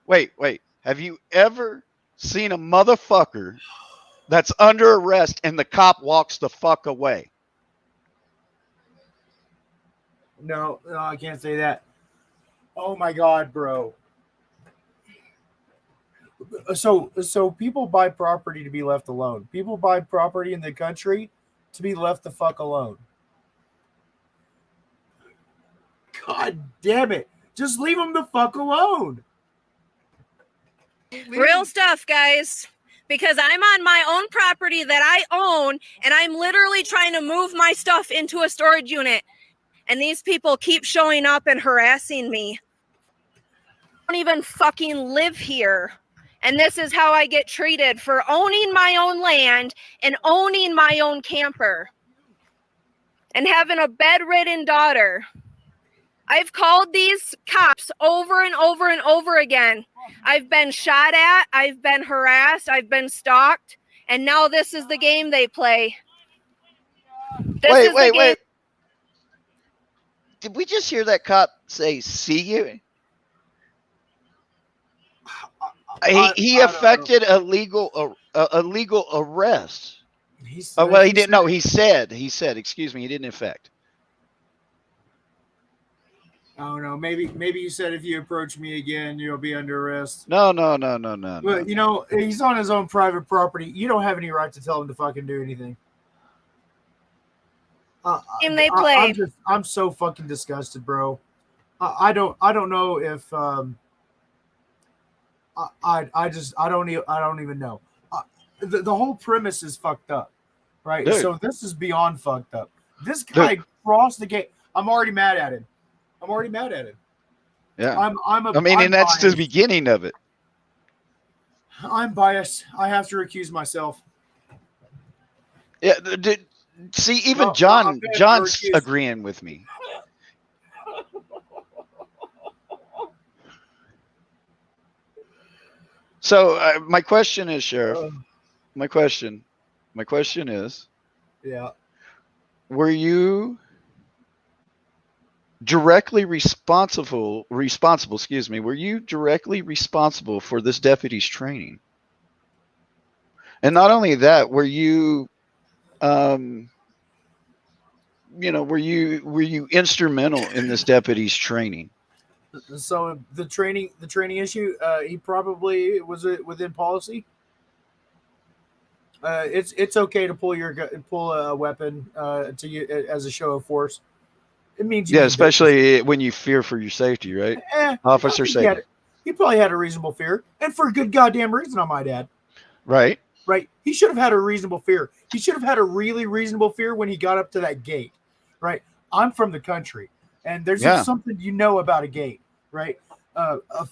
Wait. Have you ever seen a motherfucker that's under arrest and the cop walks the fuck away? No, I can't say that. Oh my God, bro. So people buy property to be left alone. People buy property in the country to be left the fuck alone. God damn it. Just leave them the fuck alone. Real stuff, guys. Because I'm on my own property that I own, and I'm literally trying to move my stuff into a storage unit. And these people keep showing up and harassing me. I don't even fucking live here. And this is how I get treated for owning my own land and owning my own camper. And having a bedridden daughter. I've called these cops over and over and over again. I've been shot at, I've been harassed, I've been stalked, and now this is the game they play. Wait. Did we just hear that cop say, "See you"? He affected a legal arrest. Well, he didn't know. He said, excuse me, he didn't affect. I don't know. Maybe you said if you approach me again, you'll be under arrest. No. But you know, he's on his own private property. You don't have any right to tell him to fucking do anything. And they play. I'm so fucking disgusted, bro. I don't know if I don't even know. The whole premise is fucked up, right? Dude. So this is beyond fucked up. This guy crossed the gate. I'm already mad at him. Yeah. I'm that's the beginning of it. I'm biased. I have to recuse myself. Yeah. See, even John's agreeing with me. So my question is, Sheriff. My question is. Yeah. Were you directly responsible? Were you directly responsible for this deputy's training? And not only that, were you, were you instrumental in this deputy's training? So the training issue, he probably was within policy. It's okay to pull a weapon to you as a show of force. It means especially when you fear for your safety, right? Officer safety. He probably had a reasonable fear, and for a good goddamn reason, I might add. Right. He should have had a reasonable fear. He should have had a really reasonable fear when he got up to that gate. Right. I'm from the country. And there's just something about a gate, right?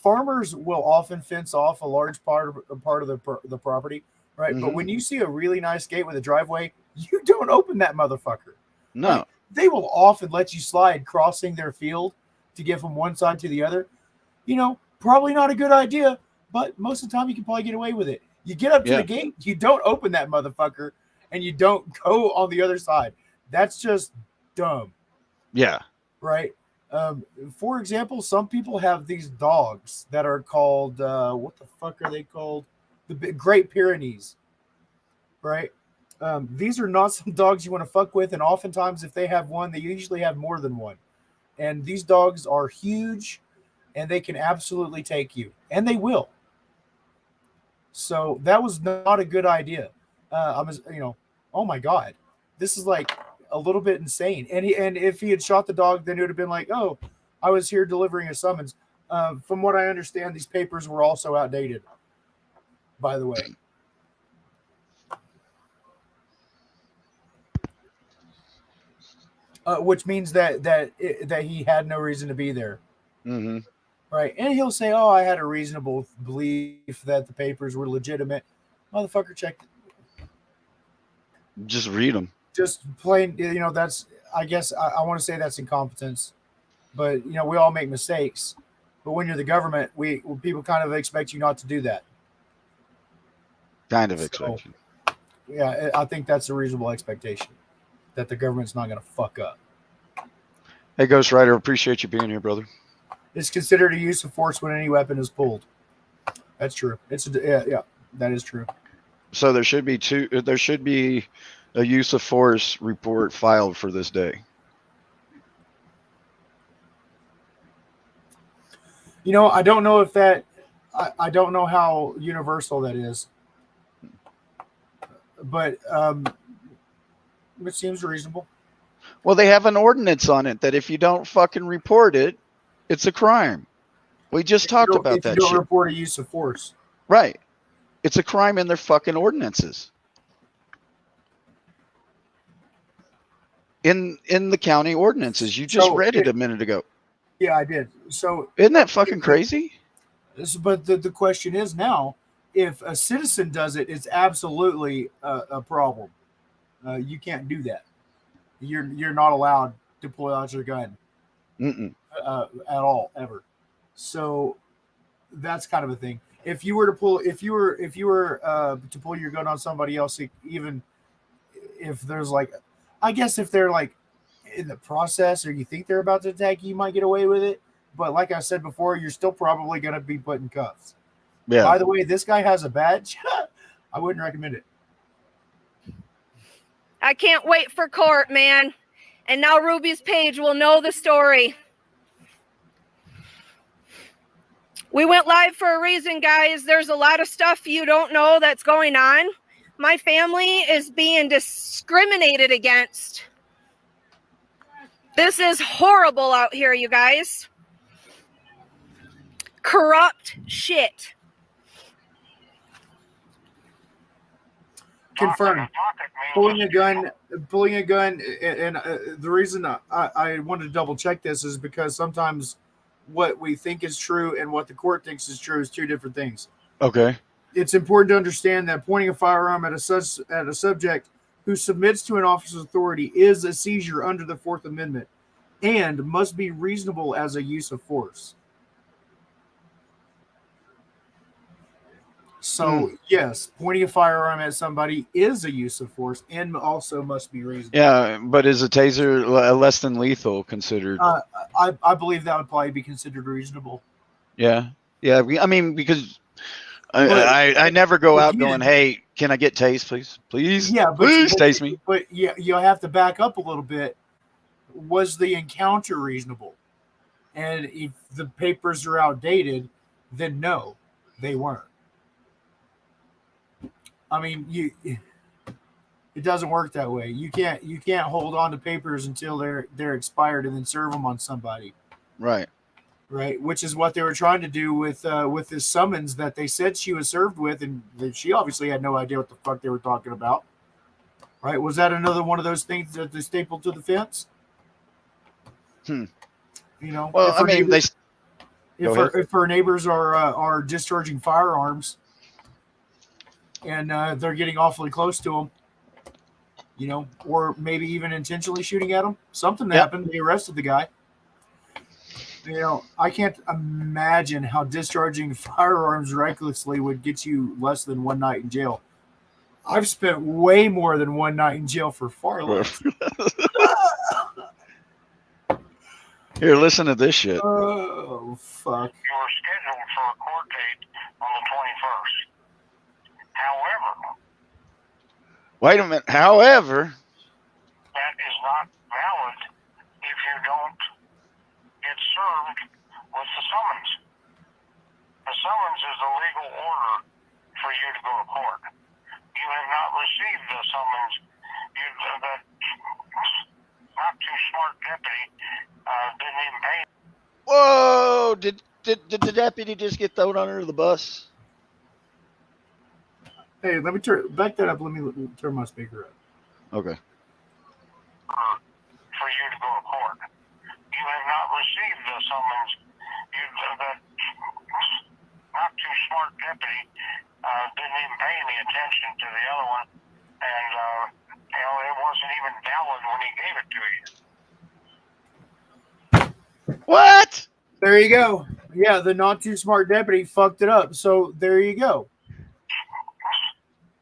Farmers will often fence off a large part of the property, right? But when you see a really nice gate with a driveway, you don't open that motherfucker. No. Right? They will often let you slide crossing their field to get from one side to the other. Probably not a good idea, but most of the time you can probably get away with it. You get up to the gate, you don't open that motherfucker, and you don't go on the other side. That's just dumb. Yeah. Right? For example, some people have these dogs that are called, what the fuck are they called? The Great Pyrenees. Right? These are not some dogs you want to fuck with, and oftentimes if they have one, they usually have more than one. And these dogs are huge, and they can absolutely take you, and they will. So that was not a good idea. Oh my God, this is like a little bit insane. And if he had shot the dog, then it would have been like, oh, I was here delivering a summons. From what I understand, these papers were also outdated, by the way. Which means that he had no reason to be there. Mm-hmm. Right. And he'll say, oh, I had a reasonable belief that the papers were legitimate. Motherfucker, check. Just read them. Just plain, that's, I guess, I want to say that's incompetence. But, we all make mistakes. But when you're the government, people kind of expect you not to do that. Kind of expect you. Yeah, I think that's a reasonable expectation. That the government's not going to fuck up. Hey, Ghost Rider, appreciate you being here, brother. It's considered a use of force when any weapon is pulled. That's true. Yeah, that is true. So there should be a use of force report filed for this day. I don't know if that. I don't know how universal that is, but it seems reasonable. Well, they have an ordinance on it that if you don't fucking report it, it's a crime. We just talked about that shit. If you don't report a use of force. Right. It's a crime in their fucking ordinances. In the county ordinances. You just read it a minute ago. Yeah, I did. So isn't that fucking crazy? But the question is now, if a citizen does it, it's absolutely a problem. You can't do that. You're not allowed to pull out your gun at all, ever. So that's kind of a thing. If you were to pull your gun on somebody else, even if there's I guess if they're in the process or you think they're about to attack you, might get away with it. But like I said before, you're still probably going to be put in cuffs. Yeah. By the way, this guy has a badge. I wouldn't recommend it. I can't wait for court, man. And now Ruby's page will know the story. We went live for a reason, guys. There's a lot of stuff you don't know that's going on. My family is being discriminated against. This is horrible out here, you guys. Corrupt shit. Confirmed. Pulling a gun, and the reason I wanted to double check this is because sometimes what we think is true and what the court thinks is true is two different things. Okay. It's important to understand that pointing a firearm at a subject who submits to an officer's authority is a seizure under the Fourth Amendment and must be reasonable as a use of force. So, yes, pointing a firearm at somebody is a use of force and also must be reasonable. Yeah, but is a taser less than lethal considered? I believe that would probably be considered reasonable. Yeah. I mean, because I never go out going, hey, can I get tased, please? Please? Yeah, please tase me. But yeah, you'll have to back up a little bit. Was the encounter reasonable? And if the papers are outdated, then no, they weren't. I mean, it doesn't work that way. You can't hold on to papers until they're expired and then serve them on somebody. Right. Right, which is what they were trying to do with this summons that they said she was served with, and she obviously had no idea what the fuck they were talking about. Right? Was that another one of those things that they stapled to the fence? You know, Well, if I her mean, neighbors, Go ahead. if her neighbors are discharging firearms and they're getting awfully close to them, you know, or maybe even intentionally shooting at them, something happened. They arrested the guy. You know, I can't imagine how discharging firearms recklessly would get you less than one night in jail. I've spent way more than one night in jail for far less. Here, listen to this shit. Oh, fuck. You are scheduled for a court date on the 21st. However, Wait a minute. However, that is not valid if you don't get served with the summons. The summons is a legal order for you to go to court. You have not received the summons. That not too smart deputy didn't even pay. whoa! Did the deputy just get thrown under the bus? Hey, let me back that up. Let me turn my speaker up. Okay. For you to go to court. You have not received the summons. That not too smart deputy didn't even pay any attention to the other one, and you know, it wasn't even valid when he gave it to you. What? There you go. Yeah, the not too smart deputy fucked it up. So there you go.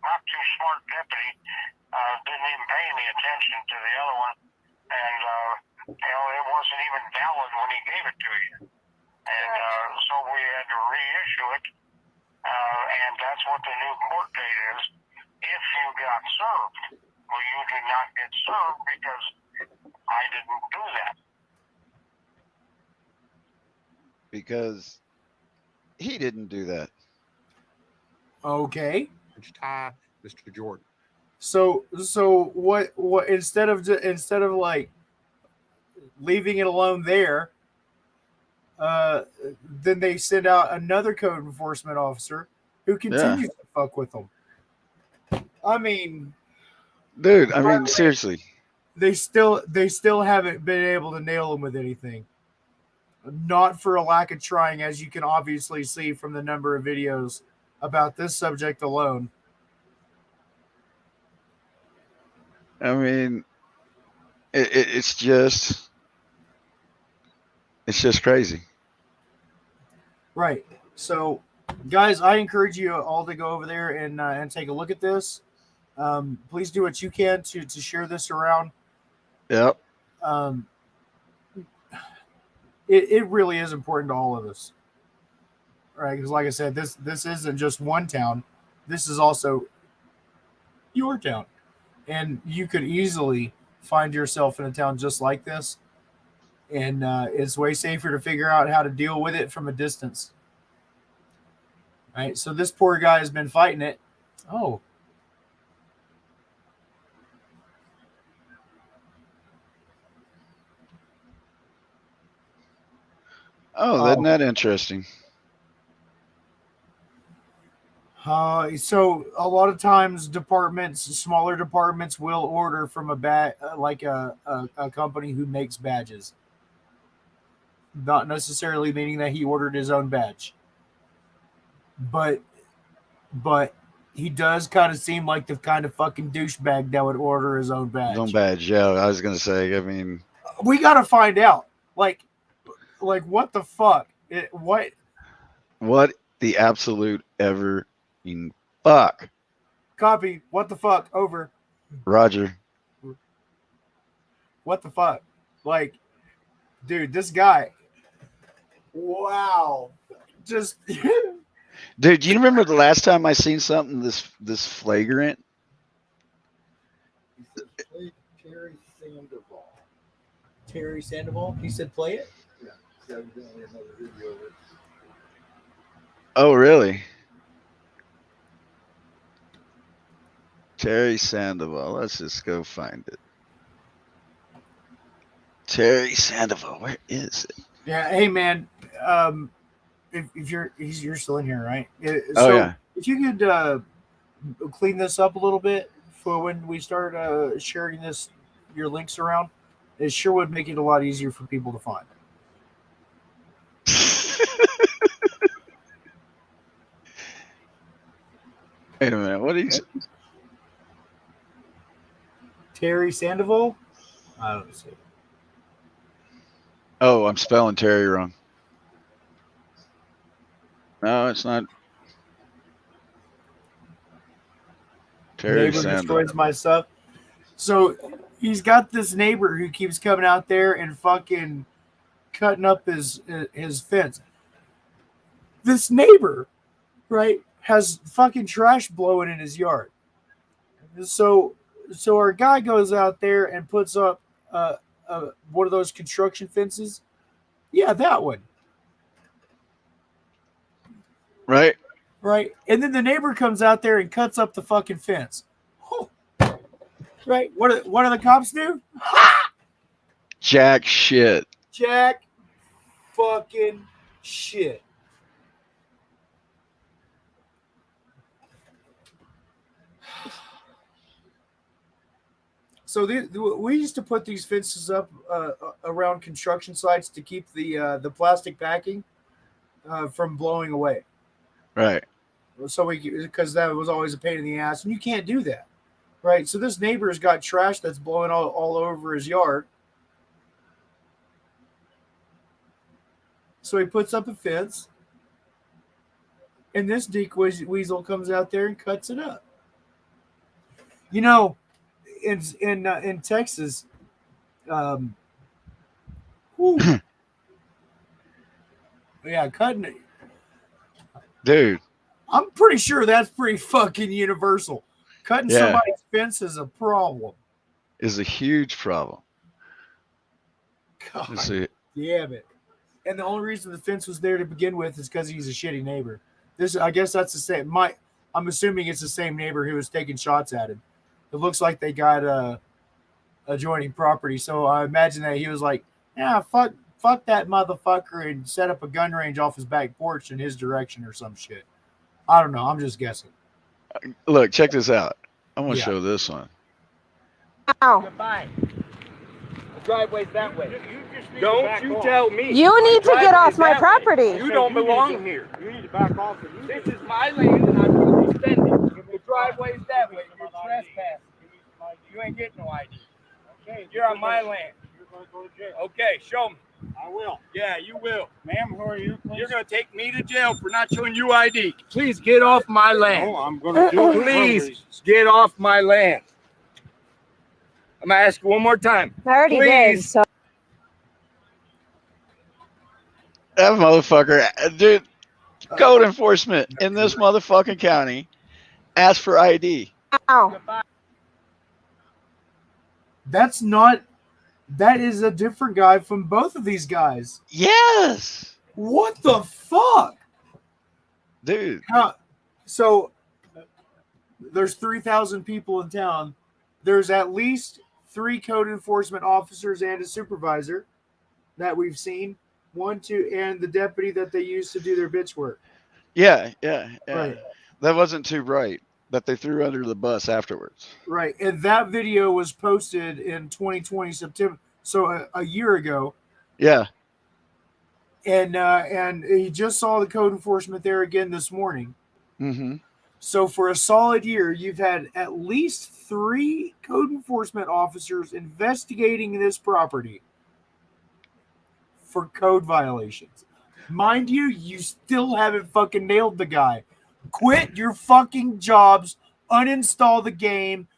Not too smart deputy didn't even pay any attention to the other one, and you know, it wasn't even valid when he gave it to you. And so we had to reissue it, and that's what the new court date is. If you got served, well, you did not get served because I didn't do that. Because he didn't do that. Okay. Tie Mr. Jordan. So what instead of like leaving it alone there, then they send out another code enforcement officer who continues to fuck with them. I mean, dude, I mean, seriously. They still haven't been able to nail him with anything. Not for a lack of trying, as you can obviously see from the number of videos about this subject alone. I mean, it's just crazy. Right. So, guys, I encourage you all to go over there and take a look at this. Please do what you can to share this around. Yep. It really is important to all of us, right? Because, like I said, this isn't just one town. This is also your town, and you could easily find yourself in a town just like this. And it's way safer to figure out how to deal with it from a distance. Right? So this poor guy has been fighting it. Oh. Oh, isn't that interesting? So a lot of times smaller departments will order from a company who makes badges. Not necessarily meaning that he ordered his own badge. But he does kind of seem like the kind of fucking douchebag that would order his own badge. His own badge, yeah. I was gonna say. I mean, we gotta find out. Like what the fuck? What the absolute ever fuck? Copy. What the fuck? Over. Roger. What the fuck? Like, dude, this guy. Wow. Just. Dude, do you remember the last time I seen something this flagrant? He said, play Terry Sandoval. Terry Sandoval? He said play it? Yeah. Evidently another video of it. Oh, really? Terry Sandoval. Let's just go find it. Terry Sandoval. Where is it? Yeah. Hey, man. If you're still in here, right? Oh, yeah. If you could clean this up a little bit for when we start sharing your links around, it sure would make it a lot easier for people to find. Wait a minute. What did he? Terry Sandoval? I don't see. Oh, I'm spelling Terry wrong. No, it's not. Terry Neighbor Sandoval. destroys my stuff. So he's got this neighbor who keeps coming out there and fucking cutting up his fence. This neighbor, right, has fucking trash blowing in his yard. So our guy goes out there and puts up one of those construction fences. Yeah, that one. Right. Right. And then the neighbor comes out there and cuts up the fucking fence. Oh. Right. What do the cops do? Jack shit. Jack fucking shit. So we used to put these fences up around construction sites to keep the plastic packing from blowing away. Right. So because that was always a pain in the ass, and you can't do that, right? So this neighbor's got trash that's blowing all over his yard. So he puts up a fence, and this dick weasel comes out there and cuts it up. You know, in Texas, yeah, cutting it. Dude. I'm pretty sure that's pretty fucking universal. Cutting somebody's fence is a problem. Is a huge problem. God Let's see. damn it. And the only reason the fence was there to begin with is because he's a shitty neighbor. I guess that's the same. I'm assuming it's the same neighbor who was taking shots at him. It looks like they got adjoining property. So I imagine that he was like, yeah, fuck that motherfucker, and set up a gun range off his back porch in his direction or some shit. I don't know. I'm just guessing. Look, check this out. I'm going to show this one. Ow. Goodbye. The driveway's that way. Don't you tell me. You need to get off my property. You don't belong here. You need to back off. This is my land, and I'm going to defend it. The driveway's that way. You're trespassing. You ain't getting no ID. Okay. You're on my land. You're going to go to jail. Okay, show me. I will. Yeah, you will. Ma'am, who are you? Please? You're going to take me to jail for not showing you ID. Please get off my land. Oh, I'm going to do it. Please get off my land. I'm going to ask you one more time. I already did. So. That motherfucker, dude, code enforcement in this motherfucking county asked for ID. Ow. That is a different guy from both of these guys. Yes. What the fuck? Dude. So there's 3,000 people in town. There's at least 3 code enforcement officers and a supervisor that we've seen. 1, 2, and the deputy that they used to do their bitch work. Yeah. Right. That wasn't too bright. That they threw under the bus afterwards. Right. And that video was posted in 2020 September. So a year ago. Yeah. And he just saw the code enforcement there again this morning. Mm-hmm. So for a solid year, you've had at least 3 code enforcement officers investigating this property for code violations. Mind you, you still haven't fucking nailed the guy. Quit your fucking jobs. Uninstall the game.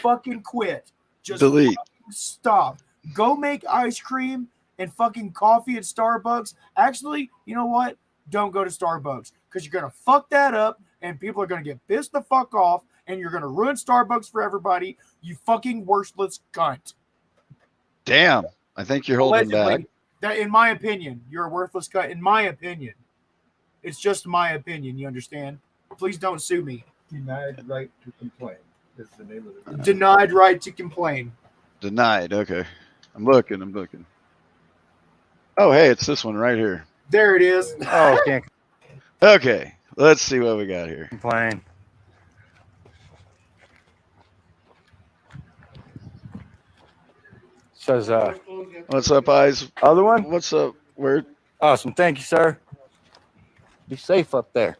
Fucking quit. Just delete. Stop. Go make ice cream and fucking coffee at Starbucks. Actually, you know what? Don't go to Starbucks because you're going to fuck that up and people are going to get pissed the fuck off and you're going to ruin Starbucks for everybody. You fucking worthless cunt. Damn. I think you're holding back. That, in my opinion, you're a worthless cunt. In my opinion. It's just my opinion, you understand? Please don't sue me. Denied right to complain. That's the name of it. Denied right to complain. Denied. Okay. I'm looking. Oh, hey, it's this one right here. There it is. Oh, can't Okay. Let's see what we got here. complain. Says, What's up, Eyes? other one? What's up? Where? Awesome. Thank you, sir. Be safe up there.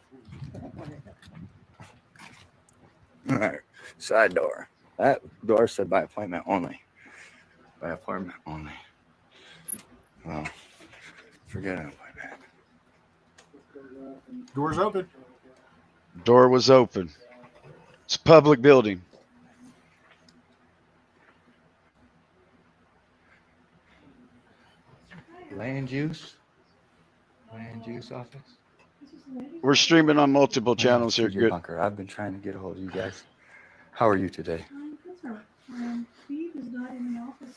All right, side door. That door said by appointment only. By appointment only. Well, forget an appointment. Doors open. Door was open. It's a public building. Land use office. We're streaming on multiple My name is channels here. TJ Good. Bunker. I've been trying to get a hold of you guys. How are you today? Steve is not in the office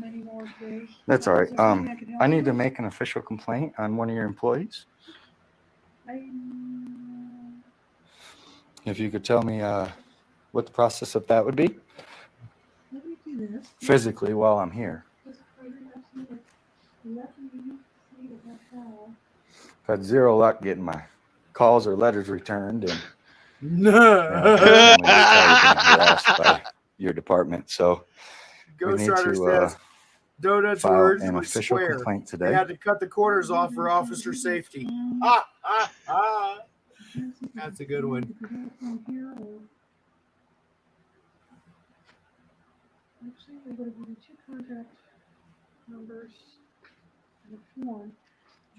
anymore today. That's all right. Is there something I could help I need you to with? make an official complaint on one of your employees. If you could tell me what the process of that would be, Let me do this. physically while I'm here. Let me see what the hell. I've had zero luck getting my calls or letters returned, and No. being harassed by your department. So we need Ghostwriter to says Donut's file words an would official swear. complaint They today. had to cut the corners off for officer safety. Ah, ah, ah. That's a good one. Actually, we're going to give you 2 contact numbers and a form.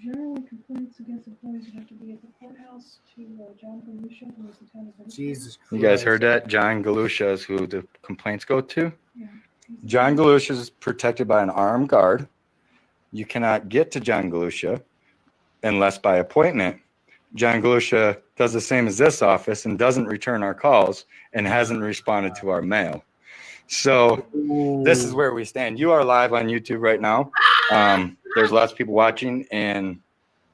Generally, complaints against employees would have to be at the courthouse to John Galusha, who is the town administrator. Jesus Christ. You guys heard that? John Galusha is who the complaints go to. Yeah. John Galusha is protected by an armed guard. You cannot get to John Galusha unless by appointment. John Galusha does the same as this office and doesn't return our calls and hasn't responded to our mail. So this is where we stand. You are live on YouTube right now. There's lots of people watching, and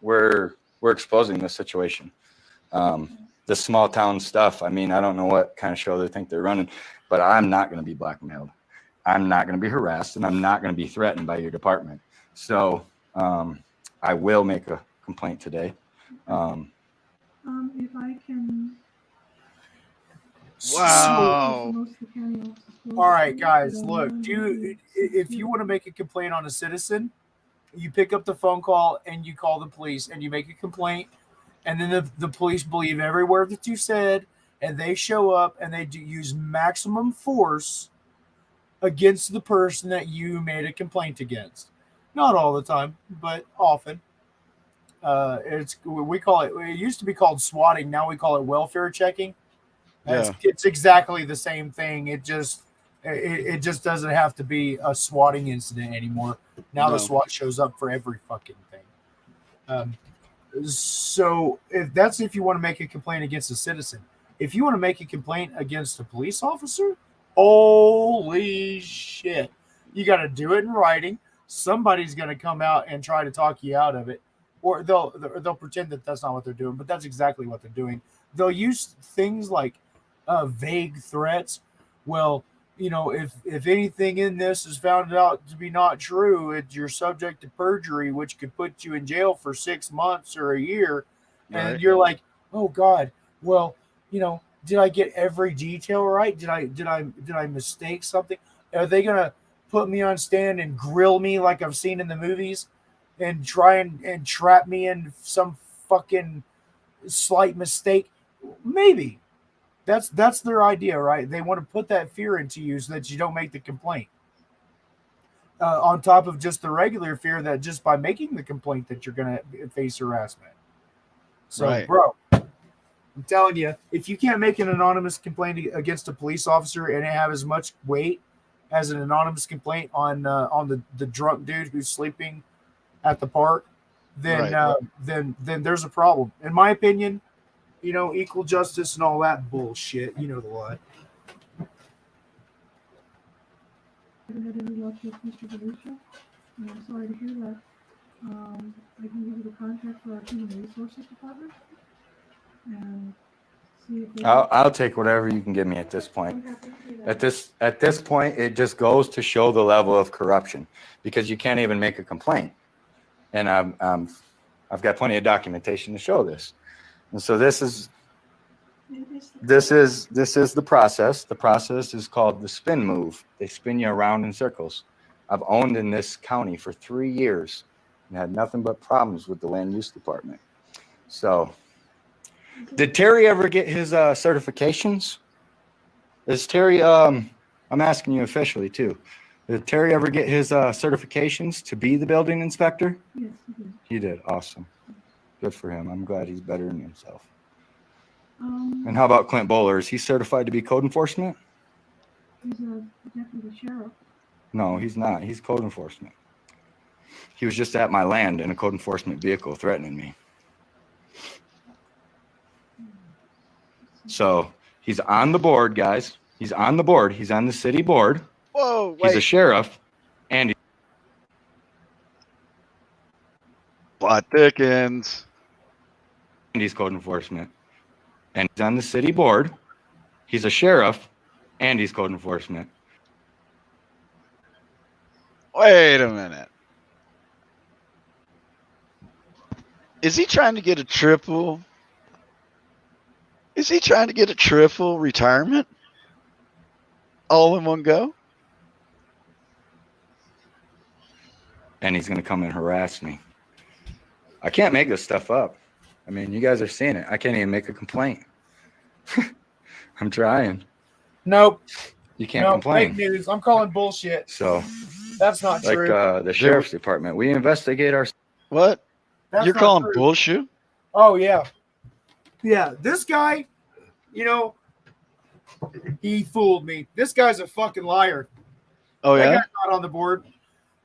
we're exposing this situation. The small town stuff. I mean, I don't know what kind of show they think they're running, but I'm not going to be blackmailed. I'm not going to be harassed, and I'm not going to be threatened by your department. So I will make a complaint today. If I can. Wow. All right, guys, look, if you want to make a complaint on a citizen, you pick up the phone call and you call the police and you make a complaint, and then the police believe every word that you said, and they show up and they do use maximum force against the person that you made a complaint against. Not all the time, but often. We call it. It used to be called swatting. Now we call it welfare checking. Yeah. It's exactly the same thing. It just doesn't have to be a swatting incident anymore. Now the SWAT shows up for every fucking thing. So if you want to make a complaint against a citizen. If you want to make a complaint against a police officer, holy shit, you got to do it in writing. Somebody's going to come out and try to talk you out of it, or they'll pretend that that's not what they're doing, but that's exactly what they're doing. They'll use things like vague threats. Well, you know, if anything in this is found out to be not true, you're subject to perjury, which could put you in jail for 6 months or a year. And Right. you're like, oh God, well, you know, did I get every detail right? Did I mistake something? Are they gonna put me on stand and grill me like I've seen in the movies, and try and trap me in some fucking slight mistake? Maybe. That's their idea, right? They want to put that fear into you so that you don't make the complaint. On top of just the regular fear that just by making the complaint that you're going to face harassment. So, Right. bro, I'm telling you, if you can't make an anonymous complaint against a police officer and it have as much weight as an anonymous complaint on the drunk dude who's sleeping at the park, then then there's a problem. In my opinion, you know, equal justice and all that bullshit. You know the lot. Haven't had any luck with Mr. Galusha. I'm sorry to hear that. I can give you the contact for our Human Resources Department and see if they I'll take whatever you can give me at this point. At this point, it just goes to show the level of corruption, because you can't even make a complaint, and I've got plenty of documentation to show this. And so this is the process. The process is called the spin move. They spin you around in circles. I've owned in this county for 3 years and had nothing but problems with the land use department. So Did Terry ever get his certifications? Is Terry? I'm asking you officially too. Did Terry ever get his certifications to be the building inspector? Yes, he did. He did. Awesome. Good for him. I'm glad he's bettering himself. Um, And how about Clint Bowler? Is he certified to be code enforcement? he's a deputy sheriff. No, he's not. He's code enforcement. He was just at my land in a code enforcement vehicle threatening me. So he's on the board, guys. He's on the board. He's on the city board. Whoa, wait. He's a sheriff, and Plot thickens. he's code enforcement. And he's on the city board. He's a sheriff, and he's code enforcement. Wait a minute. Is he trying to get a triple? Is he trying to get a triple retirement? All in one go? And he's going to come and harass me. I can't make this stuff up. I mean, you guys are seeing it. I can't even make a complaint. I'm trying. Nope. You can't Nope, complain. Fake news. I'm calling bullshit. So, That's not like true. the sheriff's department, we investigate our. What? That's You're not calling true. bullshit? Oh yeah, yeah. This guy, he fooled me. This guy's a fucking liar. Oh That yeah? guy's not on the board.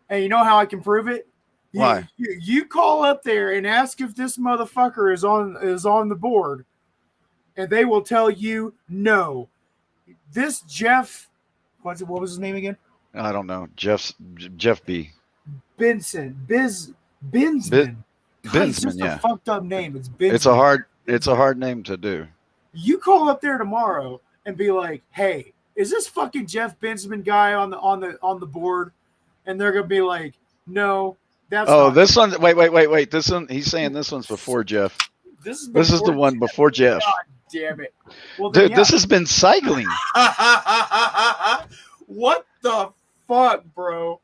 And you know how I can prove it? Why? You call up there and ask if this motherfucker is on the board, and they will tell you no. This Jeff, what was his name again? I don't know. Jeff B. Binsman. Binsman, It's just yeah. a fucked up name. It's Binsman. It's a hard name to do. You call up there tomorrow and be like, "Hey, is this fucking Jeff Binsman guy on the board?" And they're gonna be like, "No, that's." Oh, not this one. Wait. This one. He's saying this one's before Jeff. This is the one before Jeff. God damn it! Well, then, Dude, this has been cycling. What the fuck, bro?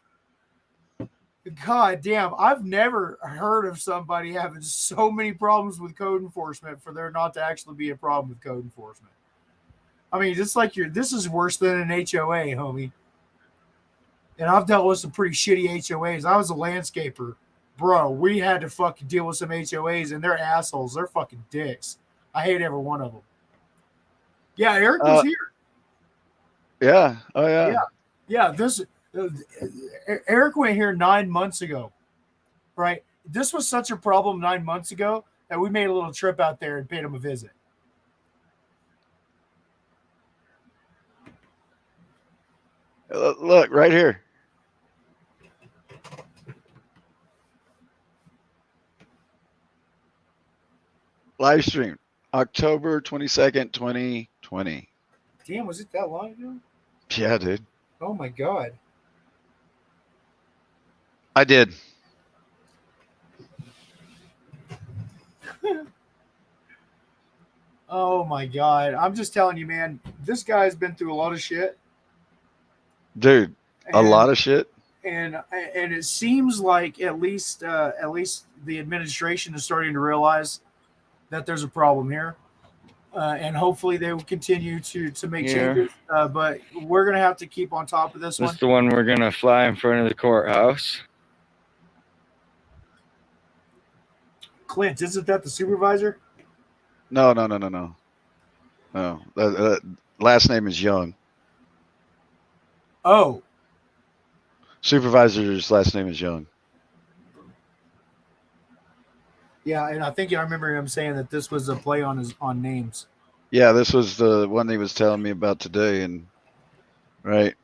God damn! I've never heard of somebody having so many problems with code enforcement for there not to actually be a problem with code enforcement. I mean, it's like this is worse than an HOA, homie. And I've dealt with some pretty shitty HOAs. I was a landscaper. Bro, we had to fucking deal with some HOAs, and they're assholes. They're fucking dicks. I hate every one of them. Yeah, Eric was here. Yeah. Oh yeah. Yeah. This Eric went here 9 months ago, right? This was such a problem 9 months ago that we made a little trip out there and paid him a visit. Look right here. Live stream, October 22nd, 2020. Damn, was it that long ago? Yeah, dude. Oh my god. I did. Oh my god. I'm just telling you, man, this guy's been through a lot of shit. Dude, a lot of shit. And it seems like at least the administration is starting to realize that there's a problem here. And hopefully they will continue to make changes. But we're gonna have to keep on top of this one. This is the one we're gonna fly in front of the courthouse. Clint, isn't that the supervisor? No. Last name is Young. Oh. Supervisor's last name is Young. Yeah, and I think I remember him saying that this was a play on names. Yeah, this was the one he was telling me about today, and right.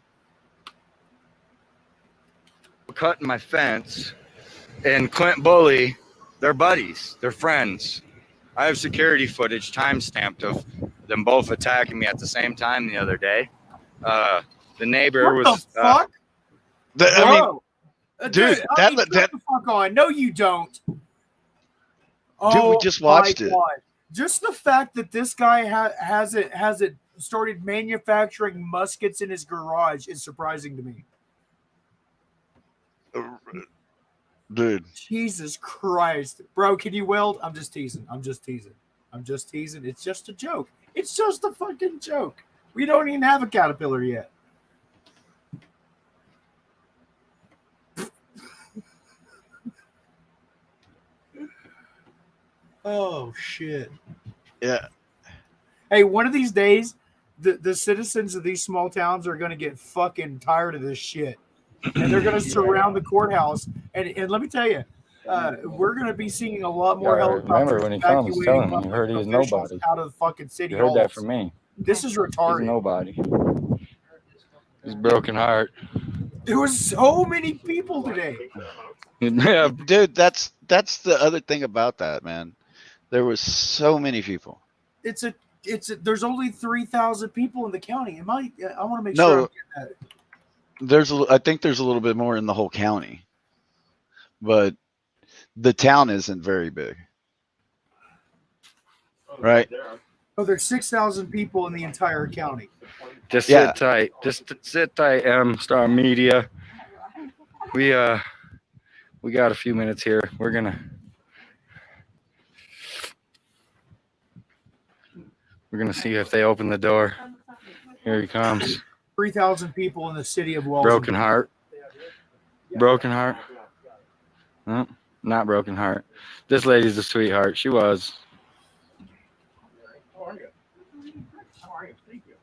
Cutting my fence, and Clint Bully, they're buddies, they're friends. I have security footage timestamped of them both attacking me at the same time the other day. The neighbor What was. the fuck? Dude, shut the fuck on. No, you don't. We just watched it. God. Just the fact that this guy has it started manufacturing muskets in his garage is surprising to me. Dude. Jesus Christ. Bro, can you weld? I'm just teasing. I'm just teasing. It's just a joke. It's just a fucking joke. We don't even have a caterpillar yet. Oh shit. Yeah. Hey, one of these days, the citizens of these small towns are gonna get fucking tired of this shit. And they're gonna surround the courthouse. And let me tell you, we're gonna be seeing a lot more Remember helicopters when he comes, tell evacuating him you heard he was officials nobody. out of the fucking city You heard that halls. from me. This is He's retarded. nobody. He's broken heart. There was so many people today. Yeah, Dude, that's the other thing about that, man. There was so many people. There's only 3,000 people in the county. I want to make No, sure I'm getting that. I think there's a little bit more in the whole county, but the town isn't very big, right? Oh, there's 6,000 people in the entire county. just Yeah. sit tight. Just sit tight, Star Media. We got a few minutes here. We're gonna see if they open the door. Here he comes. 3,000 people in the city of Walls. Broken heart. Broken heart. No, not broken heart. This lady's a sweetheart. She was. How are you? How are you? Thank you.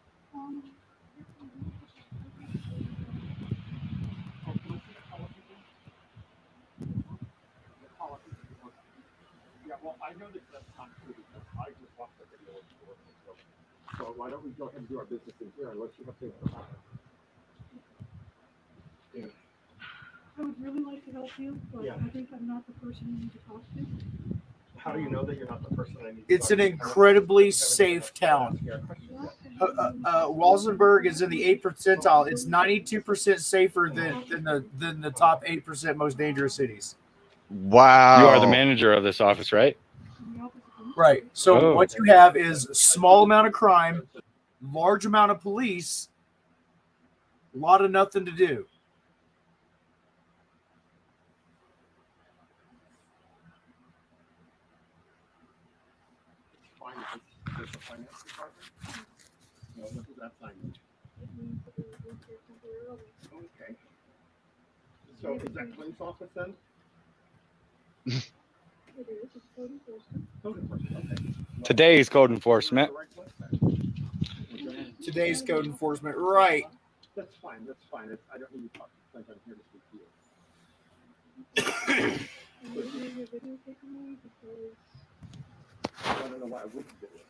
Yeah, well, I know that that's not true because I just watched the video before. So why don't we go ahead and do our business in here unless you have things to talk about. Yeah. I would really like to help you, but Yeah. I think I'm not the person you need to talk to. How do you know that you're not the person I need to It's talk an to? incredibly safe town. Walsenburg is in the 8th percentile. It's 92% safer than the top 8% most dangerous cities. Wow. You are the manager of this office, right? Right. So Oh. what you have is small amount of crime, large amount of police, a lot of nothing to do. Finance. There's a finance department. No, what does that sign mean? Okay. So is that Clint's office then? Code enforcement, okay. Today's code enforcement. Today's code enforcement. Right. That's fine. That's fine. I don't need to talk to Clint. I'm here to speak to you. I don't know why I wouldn't do it.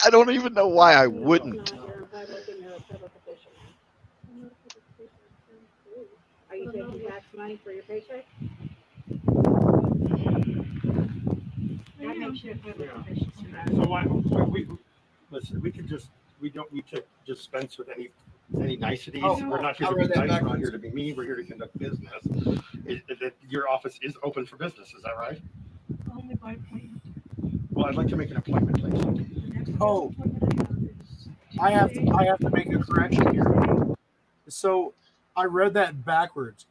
I don't even know why I wouldn't. Are you taking tax money for your paycheck? That makes you a public official. So why, listen, we don't need to dispense with any niceties. Oh, We're not here to I'll be read that nice, we're not backwards. here to be mean, we're here to conduct business. Your office is open for business, is that right? Only by appointment. Well, I'd like to make an appointment, please. Oh, I have to make a correction here. So I read that backwards.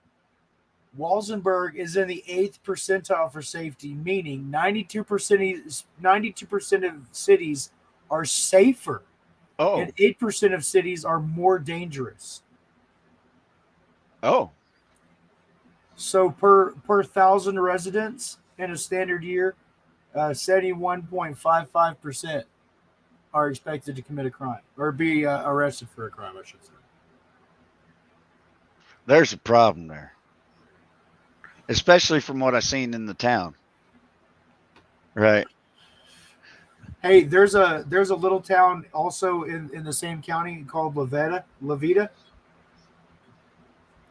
Walsenburg is in the 8th percentile for safety, meaning 92% of cities are safer, Oh. and 8% of cities are more dangerous. Oh. So per 1,000 residents in a standard year, 71.55% are expected to commit a crime or be arrested for a crime, I should say. There's a problem there. Especially from what I've seen in the town. Right. Hey, there's a little town also in the same county called La Vita.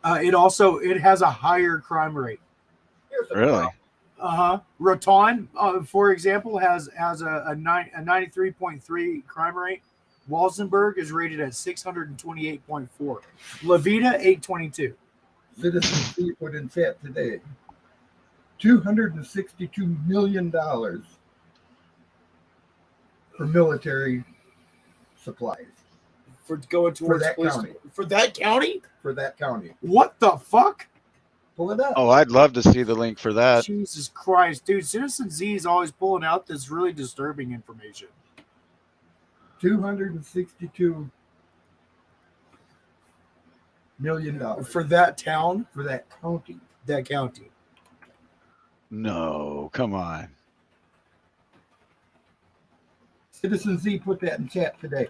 It has a higher crime rate. Really? Raton, for example, has a 93.3 crime rate. Walsenburg is rated at 628.4. La Vita 822. Citizen Seafood and Fat today. $262 million for military supplies. For going towards that police, county. For that county? For that county. What the fuck? Pull it up. Oh, I'd love to see the link for that. Jesus Christ, dude! Citizen Z is always pulling out this really disturbing information. $262 million for that town, for that county. That county. No, come on. Citizen Z put that in chat today.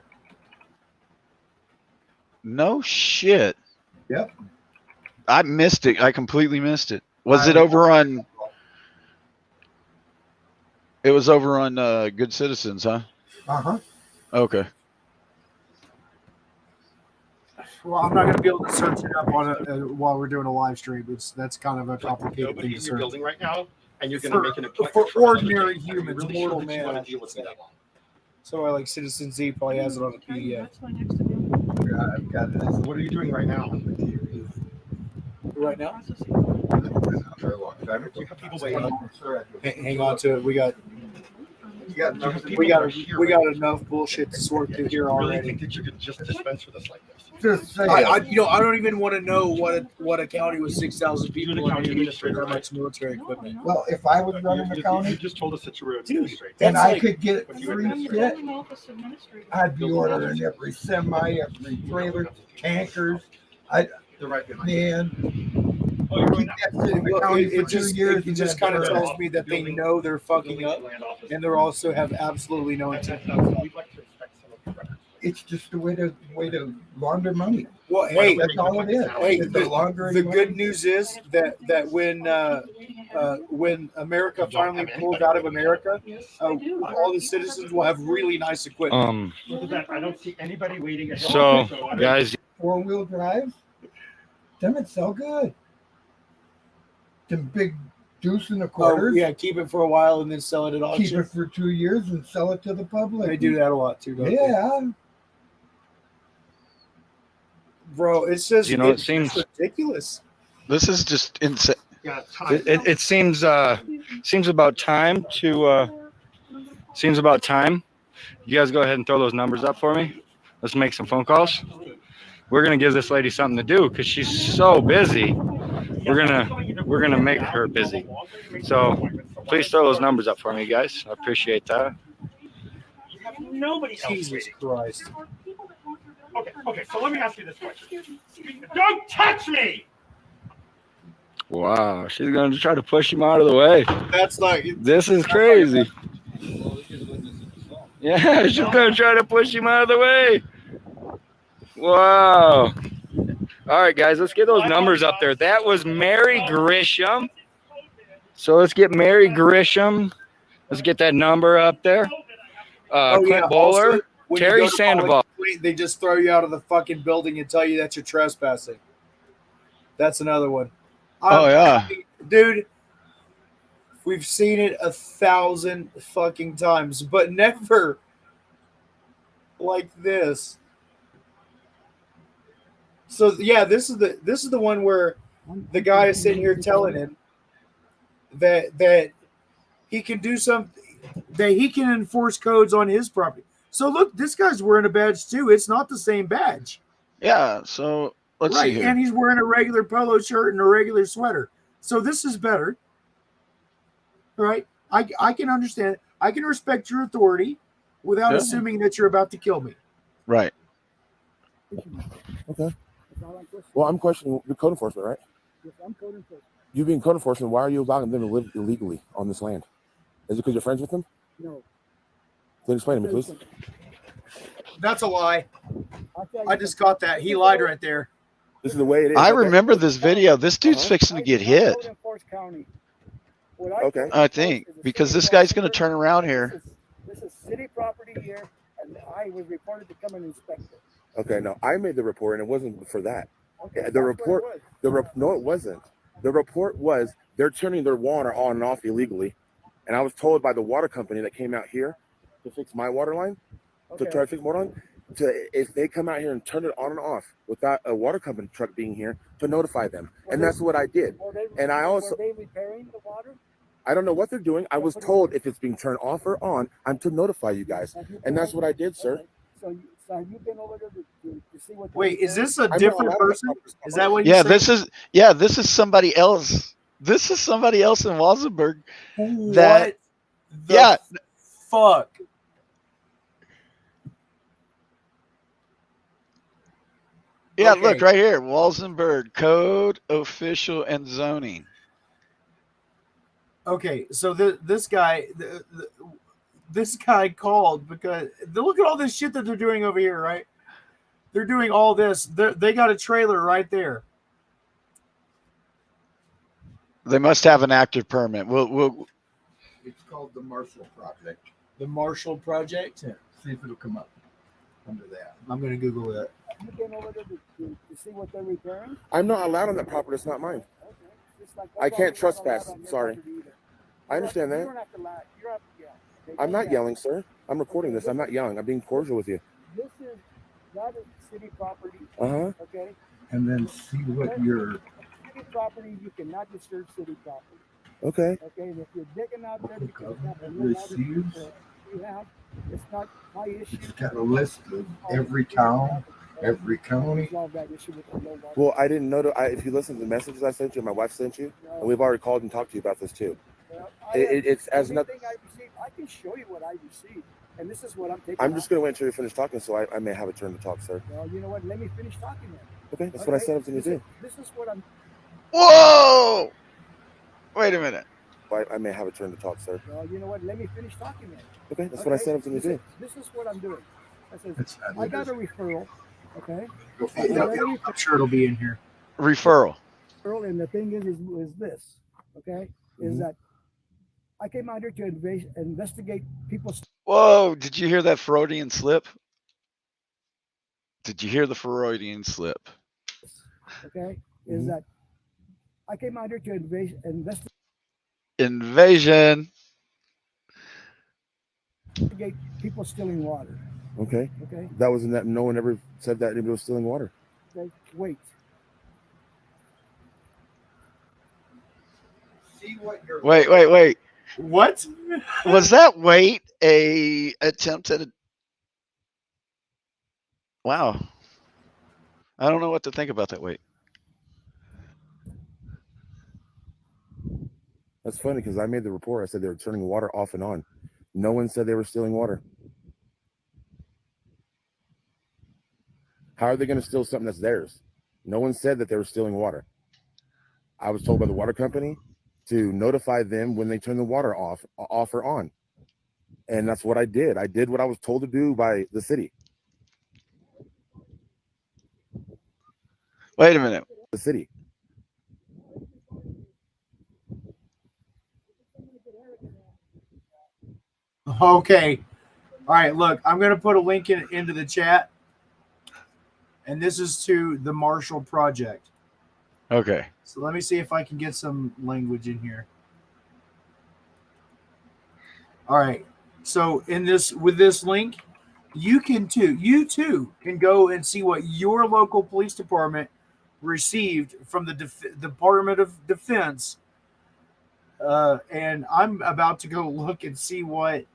No shit. Yep. I missed it. I completely missed it. Was it over on? It was over on Good Citizens, huh? Uh-huh. Okay. Well, I'm not going to be able to search it up on while we're doing a live stream. That's kind of a complicated Nobody thing to in your search. building right now, and you're going to make an appointment for another ordinary day. humans, Really mortal sure that you man. want to deal with me that long. So I like Citizen Z probably has it on a PDF. I've got this. What are you doing right now? Right now? You have people waiting. Hang on to it. We got enough bullshit to sort through here I really already. think that you could just dispense with us like this. Just say I don't even want to know what a county with 6,000 people You're the county and administrator, that much military equipment. well, if I was running the You county just told us that you were Dude, administrator. and that's I like- could get But you free administrate. shit, I'd be ordering every semi, every trailer, tankers. They're right behind you. Man, Oh, you're keep going now. that shit in the county for 2 years. It just kind of tells me that they know they're fucking up, and they also have absolutely no intent. We'd like to inspect some of the records. It's just a way to launder money. Well, hey, That's all it is. hey, It's the laundering the money. good news is that when America finally pulls out of America, all the citizens will have really nice equipment. Look at that. I don't see anybody waiting. So, guys, 4-wheel drives, them would sell good. Them big deuce and a Oh, quarters. yeah, keep it for a while and then sell it at Keep auction. it for 2 years and sell it to the public. They do that a lot too, don't they? Yeah. Bro, it's just You know, it it's seems- ridiculous. This is just insane. Yeah, time. it seems about time to seems about time. You guys go ahead and throw those numbers up for me. Let's make some phone calls. We're gonna give this lady something to do because she's so busy. We're gonna make her busy. So please throw those numbers up for me, guys. I appreciate that. You have nobody else Jesus waiting. Christ. Okay, so let me ask you this question. Don't touch me! Wow, she's gonna try to push him out of the way. That's like This is crazy. Yeah, she's gonna try to push him out of the way. Wow. All right, guys, let's get those numbers up there. That was Mary Grisham. So let's get Mary Grisham. Let's get that number up there. Clint Bowler, also, when you Terry go to Sandoval. public complaint, they just throw you out of the fucking building and tell you that you're trespassing. That's another one. Oh, yeah. Dude, we've seen it 1,000 fucking times, but never like this. So yeah, this is the one where the guy is sitting here telling him that he can do something, that he can enforce codes on his property. So look, this guy's wearing a badge too. It's not the same badge. Yeah. So let's see here. And he's wearing a regular polo shirt and a regular sweater. So this is better. Right? I can understand. I can respect your authority without Yeah. assuming that you're about to kill me. Right. Okay. Well, I'm questioning the code enforcement, right? Yes, I'm code enforcement. You being code enforcement, why are you allowing them to live illegally on this land? Is it because you're friends with them? No. Then explain to me, please. That's a lie. I just got that. He lied right there. This is the way it is. I okay. remember this video. This dude's fixing to get hit. Code enforced county. Okay. I think because this guy's going to turn around here. This is city property here, and I was reported to come and inspect it. Okay, no, I made the report and it wasn't for that. Okay, The that's report, what it was. no, it wasn't. The report was they're turning their water on and off illegally, and I was told by the water company that came out here to fix my water line, to try to fix water line, if they come out here and turn it on and off without a water company truck being here, to notify them, and that's what I did. And I also, Were they repairing the water? I don't know what they're doing. I was told if it's being turned off or on, I'm to notify you guys, and that's what I did, sir. So have you been over there to see what? Wait, is this a I'm not different allowed to- person? Is that what you Yeah, said? this is somebody else. This is somebody else in Walsenburg. What the Yeah, fuck? yeah. Okay. Look right here, Walsenburg code, official, and zoning. Okay, so this guy, this guy called because look at all this shit that they're doing over here, right? They're doing all this. They got a trailer right there. They must have an active permit. We'll It's called the Marshall Project. The Marshall Project. Yeah, see if it'll come up under that. I'm gonna Google that. Have you been over there to see what they're repairing? I'm not allowed on that property. It's not mine. Okay. It's like I that's can't why you're not allowed trespass. on your Sorry. property either. I understand You that. don't have to lie. You don't have to yell. Okay, I'm don't not yell. yelling, sir. I'm recording this. I'm not yelling. I'm being cordial with you. This is that is city property. Uh-huh. Okay. And then see what your City property, you cannot disturb city property. Okay. Okay, and if you're digging out there because you have a receives. you have, it's not my issue. It's got a list of every town, every county. Resolve that issue with the low water. Well, I didn't know. If you listen to the messages I sent you, my wife sent you, and we've already called and talked to you about this too. Well, It's as nothing. everything I received, I can show you what I received, and this is what I'm taking. I'm just going to wait until you finish talking, so I may have a turn to talk, sir. Well, you know what? Let me finish talking then. Okay, that's what I said I was going to do. This is what I'm. Whoa! Wait a minute. I may have a turn to talk, sir. Well, you know what? Let me finish talking then. Okay, that's what I said I was going to do. This is what I'm doing. I said, It's I got a referral. Okay. I'm sure it'll be in here. Referral. Referral, and the thing is this. Okay, is that I came out here to investigate people's. Whoa! Did you hear that Freudian slip? Did you hear the Freudian slip? Okay, is that I came out here to investigate Invasion. people stealing water. Okay. Okay. That wasn't that. No one ever said that anybody was stealing water. Okay, wait. See what your Wait. What? Was that wait a attempt at a... Wow. I don't know what to think about that wait. That's funny because I made the report. I said they were turning water off and on. No one said they were stealing water. How are they going to steal something that's theirs? No one said that they were stealing water. I was told by the water company to notify them when they turn the water off or on. And that's what I did. I did what I was told to do by the city. Wait a minute. The city. Okay. All right. Look, I'm gonna put a link into the chat, and this is to the Marshall Project. Okay. So let me see if I can get some language in here. All right. So with this link, you too can go and see what your local police department received from the Department of Defense. And I'm about to go look and see what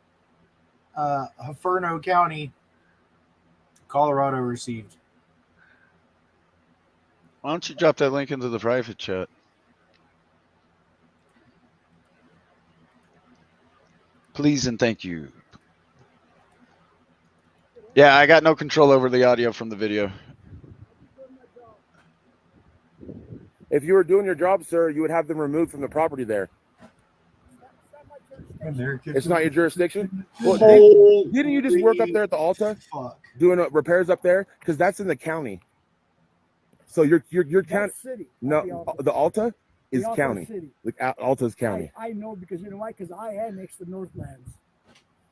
Huerfano County, Colorado received. Why don't you drop that link into the private chat? Please and thank you. Yeah, I got no control over the audio from the video. If you were doing your job, sir, you would have them removed from the property there. It's not your jurisdiction? Well, didn't you just work up there at the Alta? Doing repairs up there? Because that's in the county. So your county. City. No, the Alta is The Alta county. City. Like Alta's county. I know because you know why? Because I annexed the Northlands.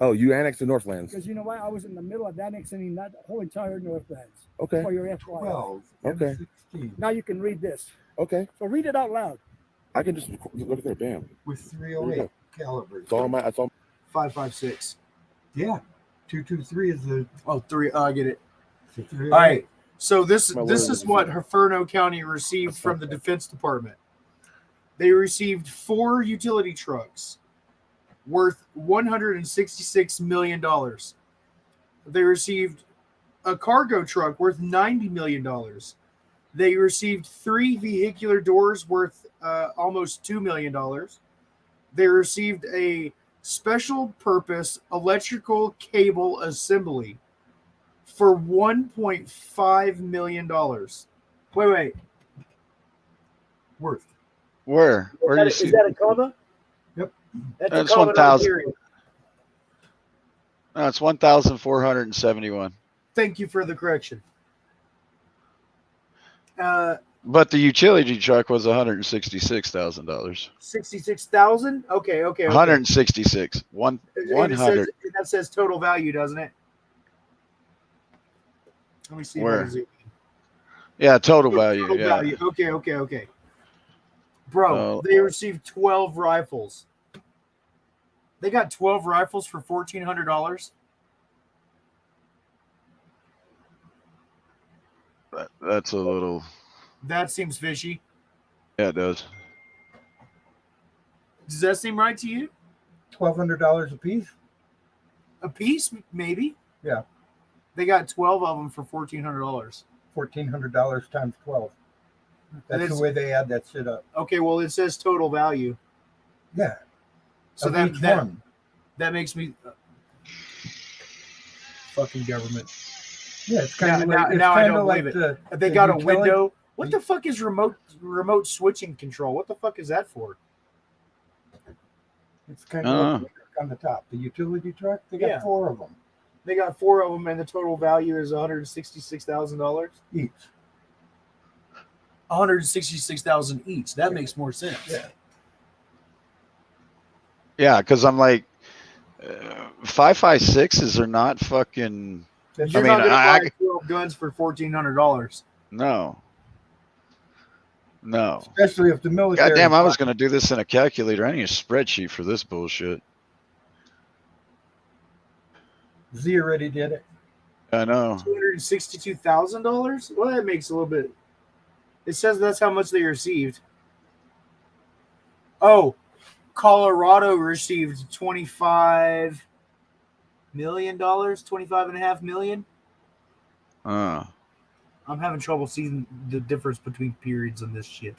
Oh, you annexed the Northlands. Because you know why? I was in the middle of annexing that whole entire Northlands. Okay. For your FYI. 12, Okay. Now you can read this. Okay. So read it out loud. I can just look at there. Bam. with 308 caliber. It's all my. It's all. 5.56. Yeah, 223 is the. Oh, three. I get it. the All 308. right. So this My is word. what Huerfano County received from the Defense Department. They received 4 utility trucks worth $166 million. They received a cargo truck worth $90 million. They received 3 vehicular doors worth almost $2 million. They received a special purpose electrical cable assembly for $1.5 million. Wait. Worth. Where do you see? Is that a comma? Yep. That's a comma, not a 1,000. period. No, it's 1,471. Thank you for the correction. But the utility truck was $166,000. 66,000. Okay. 166. 100. That says total value, doesn't it? Let me see. Where? Yeah, total value. Total Yeah. value. Okay. Bro, they received 12 rifles. They got 12 rifles for $1,400. That's a little. That seems fishy. Yeah, it does. Does that seem right to you? $1,200 a piece. A piece, maybe. Yeah. They got 12 of them for $1,400. $1,400 times 12. That's the way they add that shit up. Okay, well, it says total value. Yeah. So of each one. That makes me fucking government. Yeah, it's kind of like, now I don't believe like it. They got a window. What the fuck is remote switching control? What the fuck is that for? It's kind of like on the top. The utility truck, they got 4 of them. They got 4 of them, and the total value is $166,000 each. $166,000 each. That makes more sense. Yeah, because I'm like, 5.56s are not fucking. You're not gonna buy 12 guns for $1,400. No. Especially if the military. Goddamn, I was going to do this in a calculator. I need a spreadsheet for this bullshit. Z already did it. I know. $262,000. Well, that makes a little bit. It says that's how much they received. Oh, Colorado received $25 million, $25.5 million. I'm having trouble seeing the difference between periods on this shit.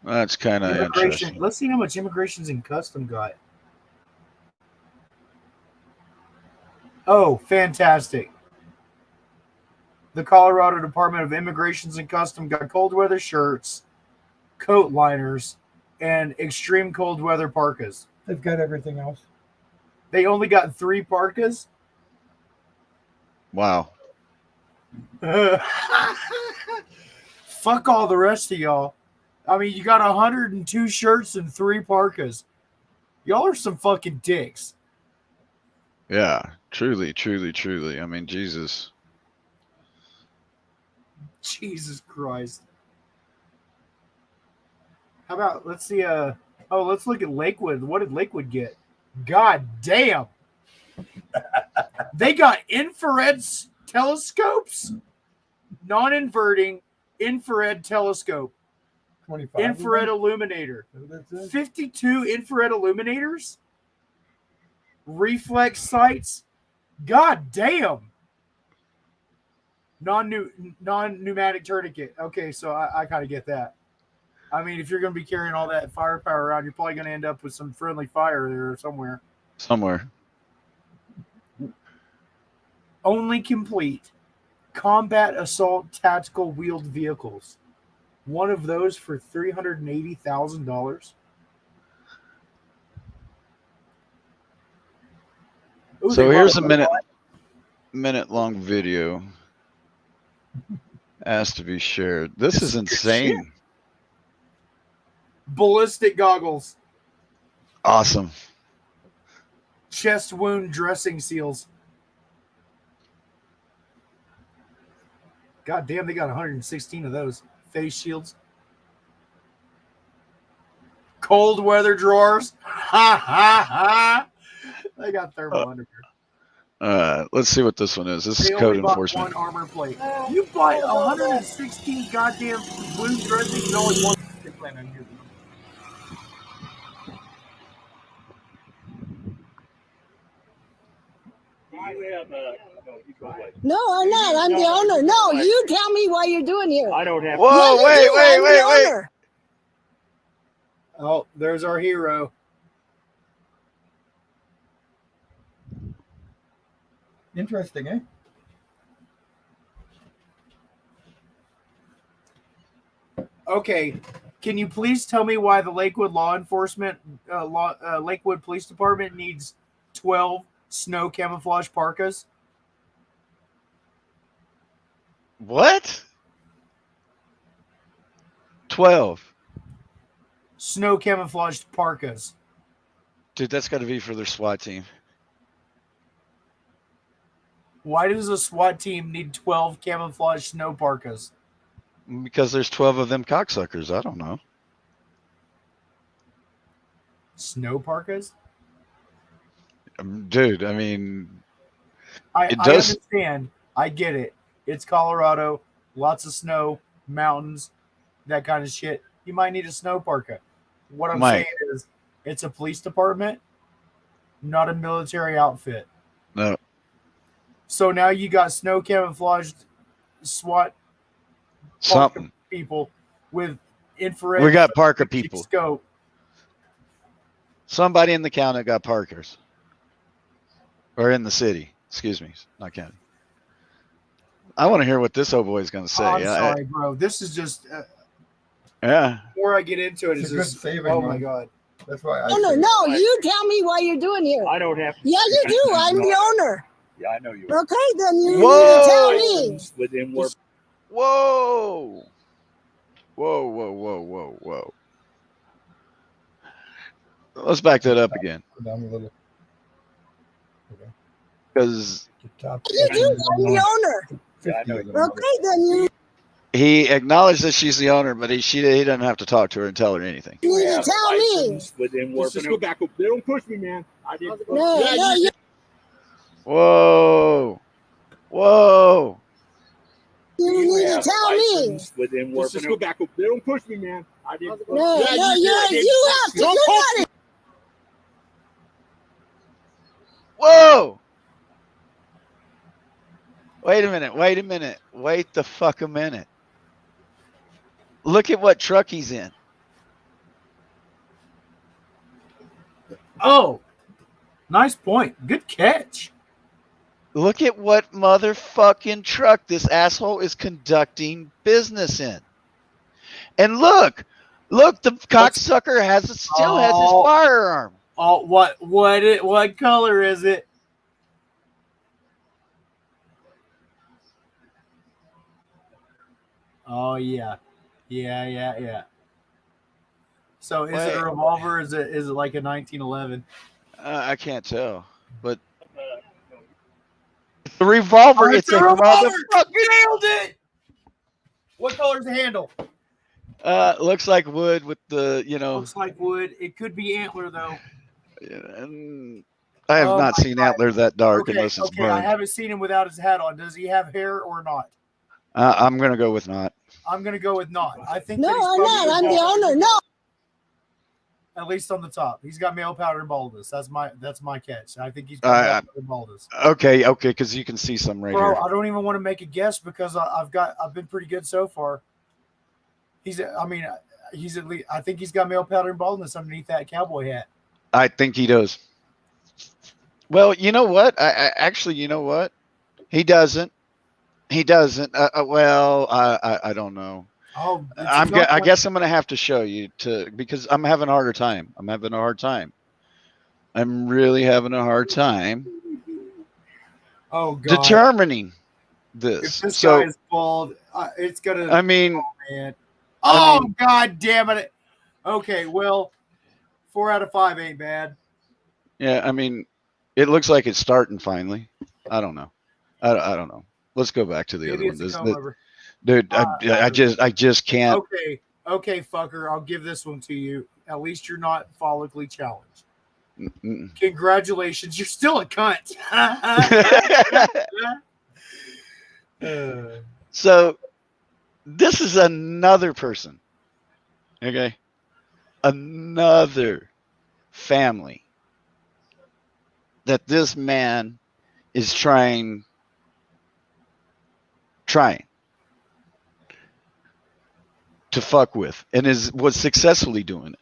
That's kind of interesting. Let's see how much immigrations and custom got. Oh, fantastic. The Colorado Department of Immigrations and Custom got cold weather shirts, coat liners, and extreme cold weather parkas. They've got everything else. They only got 3 parkas? Wow. Fuck all the rest of y'all. I mean, you got 102 shirts and 3 parkas. Y'all are some fucking dicks. Yeah, truly. I mean, Jesus. Jesus Christ. How about, let's see, let's look at Lakewood. What did Lakewood get? God damn. They got infrared telescopes, non-inverting infrared telescope, 25 infrared illuminator, 52 infrared illuminators, reflex sights. God damn. Non-pneumatic tourniquet. Okay, so I kind of get that. I mean, if you're going to be carrying all that firepower around, you're probably going to end up with some friendly fire there somewhere. Only complete combat assault tactical wheeled vehicles. One of those for $380,000. So here's a minute long video asked to be shared. This is insane. Ballistic goggles. Awesome. Chest wound dressing seals. God damn, they got 116 of those. Face shields. Cold weather drawers. Ha ha ha. They got thermal underwear. Let's see what this one is. This is They code only bought enforcement. 1 armor plate. You buy 116 goddamn wound dressings and only 1 plan on using them. No, I'm not. I'm the owner. No, you tell me what you're doing here. I don't have. Whoa, Yeah, you wait, do. wait, I'm wait, the wait. owner. Oh, there's our hero. Interesting, eh? Okay, can you please tell me why the Lakewood Law Enforcement, Lakewood Police Department needs 12 snow camouflage parkas? What? 12. Snow camouflaged parkas. Dude, that's got to be for their SWAT team. Why does a SWAT team need 12 camouflage snow parkas? Because there's 12 of them cocksuckers. I don't know. Snow parkas? Dude, I mean, I it does. understand. I get it. It's Colorado, lots of snow, mountains, that kind of shit. You might need a snow parka. What I'm Mike. saying is, it's a police department, not a military outfit. No. So now you got snow camouflaged SWAT Something. people with infrared. We got Parker people. Scope. Somebody in the county got Parkers. Or in the city. Excuse me. Not county. I want to hear what this old boy's going to say. I'm sorry, bro. This is just. Yeah. Before I get into it, It's is a good this? saving Oh one. my god. That's why I No, you tell me what you're doing here. I don't have. Yeah, you do. I'm the owner. Yeah, I know you. Okay, then you need Whoa! to tell me. Within work. Whoa. Whoa, whoa, whoa, whoa, whoa. Let's back that up again. Go down a little. Because You do. I'm the owner. Yeah, I know you. Okay, then you he acknowledged that she's the owner, but he doesn't have to talk to her and tell her anything. need to tell me. Within work. Let's just go back up. They don't push me, man. I didn't. No, you Whoa. Whoa. need to tell me. Within work. Let's just go back up. They don't push me, man. I didn't. No, you have to. You got it. Whoa. Wait a minute. Wait the fuck a minute. Look at what truck he's in. Oh, nice point. Good catch. Look at what motherfucking truck this asshole is conducting business in. And look, the cocksucker still has his firearm. Oh, what color is it? Oh yeah. So is it a revolver? Or is it like a 1911? I can't tell, but the revolver. It's a motherfucker. Nailed it. What color's the handle? Looks like wood with the Looks like wood. It could be antler though. And I have not seen antler that dark unless it's I burned. haven't seen him without his hat on. Does he have hair or not? I'm gonna go with not. I'm gonna go with not. I think. No, that he's I'm not. I'm the owner. No. At least on the top, he's got male pattern and baldness. That's my catch. I think he's got male pattern and baldness. Okay, because you can see some right Bro, here. I don't even want to make a guess because I've been pretty good so far. He's at least. I think he's got male pattern and baldness underneath that cowboy hat. I think he does. Well, you know what? You know what? He doesn't. He doesn't. I don't know. Oh, I guess I'm gonna have to show you because I'm having a harder time. I'm really having a hard time. Oh God. Determining this. If this guy is bald, it's gonna. I mean. Oh, man. Oh God damn it! Okay, well, 4 out of 5 ain't bad. Yeah, I mean, it looks like it's starting finally. I don't know. I don't know. Let's go back to the other one. Dude, I just can't. Okay, fucker. I'll give this one to you. At least you're not follically challenged. Mm-mm. Congratulations. You're still a cunt. So this is another person. Okay. Another family that this man is trying to fuck with and was successfully doing it.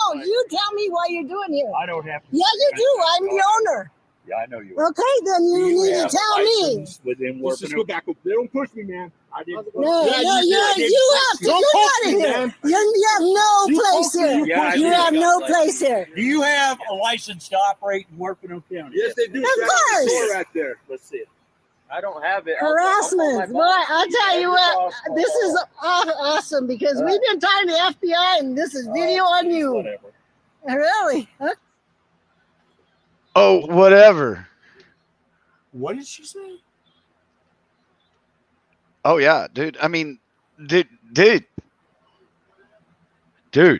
Oh, you tell me what you're doing here. I don't have to. Yeah, you do. I'm the owner. Yeah, I know you are. Okay, then you need to tell me. Within Let's just go back. Don't push me, man. I didn't. No, Yeah, no, you have to get out of here. You have no place here. Yeah, You have no place here. Do you have a license to operate in Huerfano County? Yes, they do. Of course. Right there. Let's see it. I don't have it. Harassment. Boy, I'll tell you what, this is awesome because we've been talking to FBI and this is video on you. Whatever. Really? Huh? Oh, whatever. What did she say? Oh yeah, dude. I mean, dude. I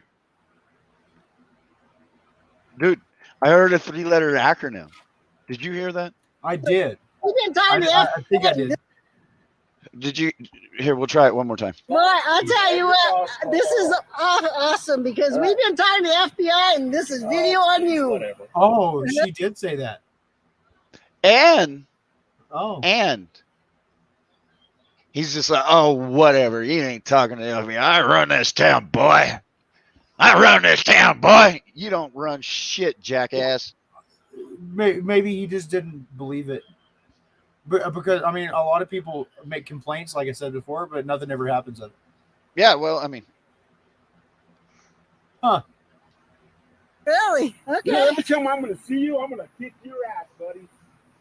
heard a 3-letter acronym. Did you hear that? I did. We've been talking to I think I did. Did you? Here, we'll try it one more time. Boy, I'll tell you what, this is awesome because we've been talking to FBI and this is video on you. Whatever. Oh, she did say that. And Oh, he's just like, oh, whatever. You ain't talking to FBI. I run this town, boy. I run this town, boy. You don't run shit, jackass. maybe he just didn't believe it. But because I mean, a lot of people make complaints, like I said before, but nothing ever happens of it. Yeah, well, I mean, Really? Okay. You know, every time I'm going to see you, I'm going to kick your ass, buddy.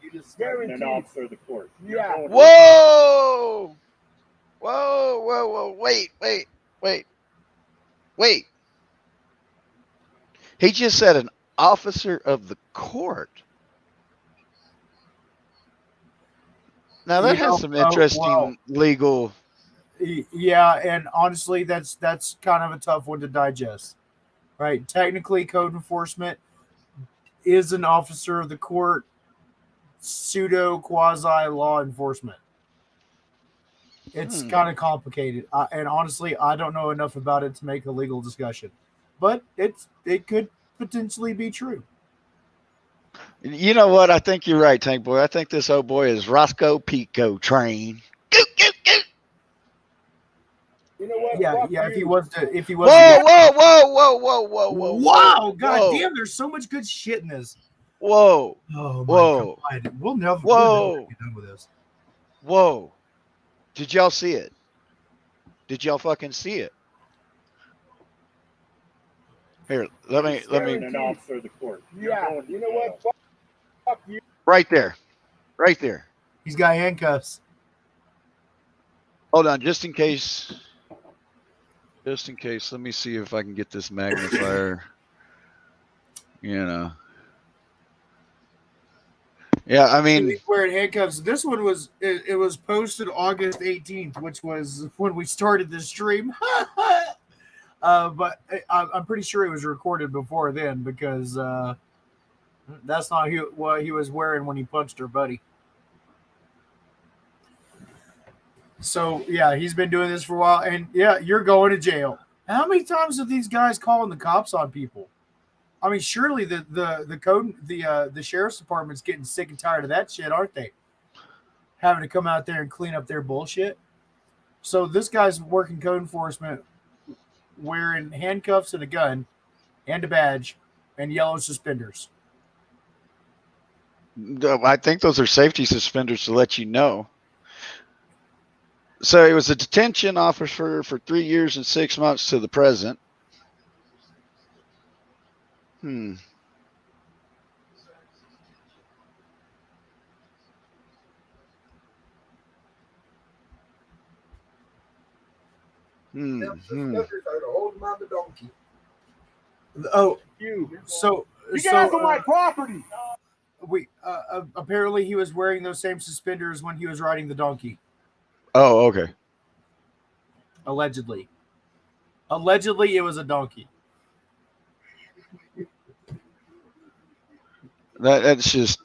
You just Guaranteed. an officer of the court. Yeah. whoa, wait. He just said an officer of the court. Now that has some interesting legal. Yeah, and honestly, that's kind of a tough one to digest, right? Technically, code enforcement is an officer of the court, pseudo quasi law enforcement. It's kind of complicated, and honestly, I don't know enough about it to make a legal discussion, but it could potentially be true. You know what? I think you're right, Tank Boy. I think this old boy is Roscoe Pico train. You know what? Yeah, yeah. If he was Whoa! Wow, god whoa. damn! There's so much good shit in this. Whoa! Oh my Whoa! god, we'll never get done with this. Whoa! Did y'all see it? Did y'all fucking see it? Here, let me. An officer of the court. Yeah. You know what? Fuck you. Right there. He's got handcuffs. Hold on, just in case. Let me see if I can get this magnifier. You know. Yeah, I mean, He's wearing handcuffs. This one was it was posted August 18th, which was when we started this stream. But I'm pretty sure it was recorded before then because that's not what he was wearing when he punched her buddy. So yeah, he's been doing this for a while, and yeah, you're going to jail. How many times have these guys calling the cops on people? I mean, surely the sheriff's department's getting sick and tired of that shit, aren't they? Having to come out there and clean up their bullshit. So this guy's working code enforcement, wearing handcuffs and a gun, and a badge, and yellow suspenders. I think those are safety suspenders to let you know. So it was a detention officer for 3 years and 6 months to the present. Oh, You guys on my property. We apparently he was wearing those same suspenders when he was riding the donkey. Oh, okay. Allegedly, it was a donkey. That's just.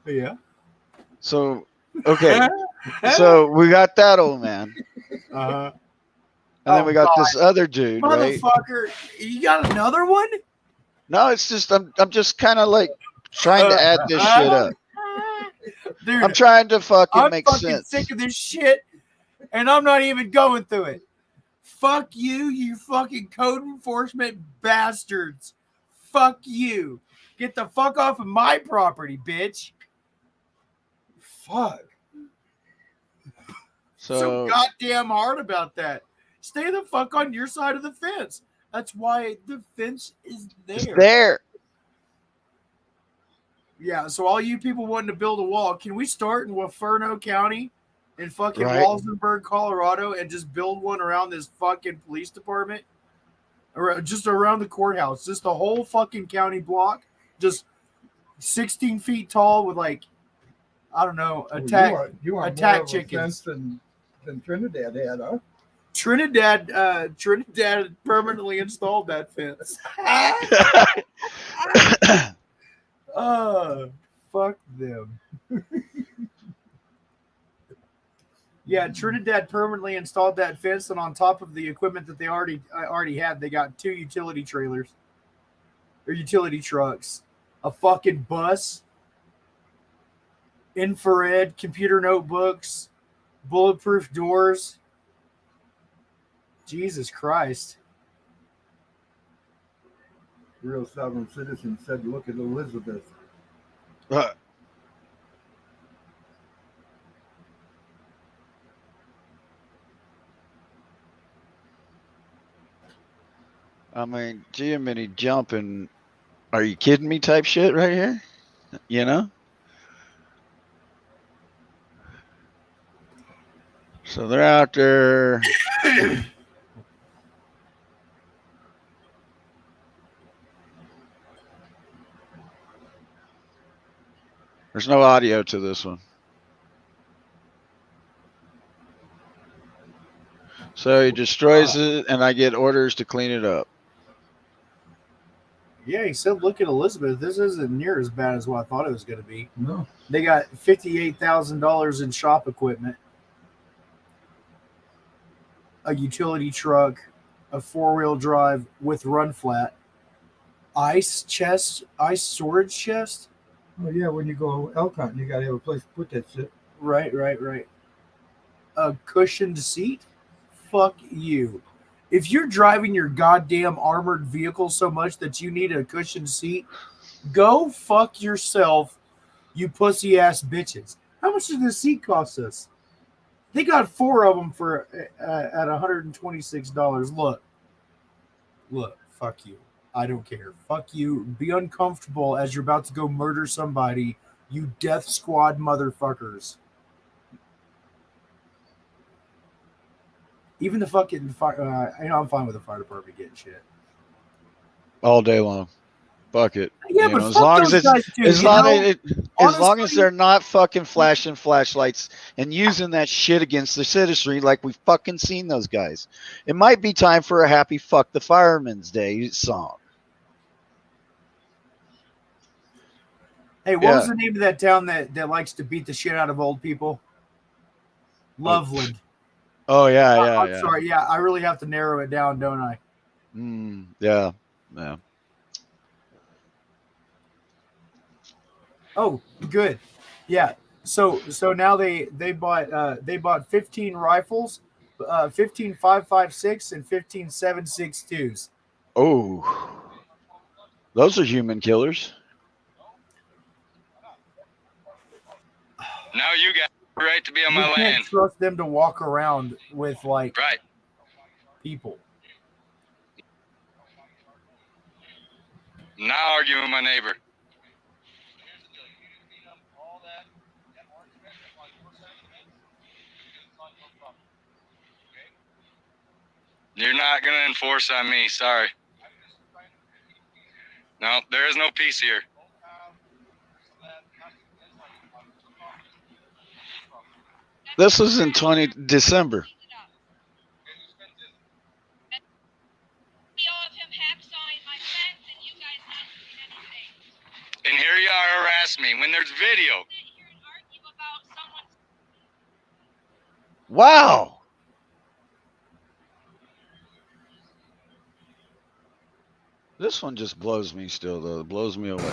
Yeah. So okay, so we got that old man, Uh-huh. and then we got this other dude, right? Motherfucker, you got another one? No, it's just I'm just kind of like trying to add this shit up. Dude, I'm trying to fucking I'm make fucking sense. sick of this shit, and I'm not even going through it. Fuck you, you fucking code enforcement bastards. Fuck you. Get the fuck off of my property, bitch. Fuck. So So goddamn hard about that. Stay the fuck on your side of the fence. That's why the fence is it's there. there. Yeah, so all you people wanting to build a wall, can we start in Huerfano County in fucking Right. Walsenburg, Colorado, and just build one around this fucking police department? Or just around the courthouse. Just the whole fucking county block. Just 16 feet tall with like, I don't know, attack you want attack more of a chickens. fence than Trinidad had, huh? Trinidad permanently installed that fence. Fuck them. Yeah, Trinidad permanently installed that fence, and on top of the equipment that they already had, they got 2 utility trailers or utility trucks, a fucking bus, infrared computer notebooks, bulletproof doors. Jesus Christ. Real sovereign citizen said, "Look at Elizabeth." I mean, Jiminy jumping. Are you kidding me? Type shit right here. You know. So they're out there. There's no audio to this one. So he destroys it, and I get orders to clean it up. Yeah, he said, look at Elizabeth. This isn't near as bad as what I thought it was going to be. No. They got $58,000 in shop equipment, a utility truck, a 4-wheel drive with run flat, ice storage chest. Well, yeah, when you go elk hunting, you gotta have a place to put that shit. Right. A cushioned seat? Fuck you. If you're driving your goddamn armored vehicle so much that you need a cushioned seat, go fuck yourself, you pussy ass bitches. How much did this seat cost us? They got 4 of them for at $126. Look, fuck you. I don't care. Fuck you. Be uncomfortable as you're about to go murder somebody, you death squad motherfuckers. Even the fucking fire, I'm fine with the fire department getting shit All day long. Fuck it. Yeah, You but know, as fuck long those as guys too, as you long know? as long as Honestly- they're not fucking flashing flashlights and using that shit against the citizenry like we've fucking seen those guys. It might be time for a happy fuck the fireman's day song. Hey, what was the name of that town that likes to beat the shit out of old people? Loveland. Oh yeah, I'm yeah. sorry. Yeah, I really have to narrow it down, don't I? Yeah. Oh, good. Yeah. So now they bought 15 rifles, 15 5.56 and 15 7.62s. Oh, those are human killers. Now you got the right to be on We my can't land. trust them to walk around with like people. I'm not arguing with my neighbor. You're not going to enforce on me. Sorry. No, there is no peace here. This was in December. And here you are harassing me when there's video. This one just blows me still, though. It blows me away. I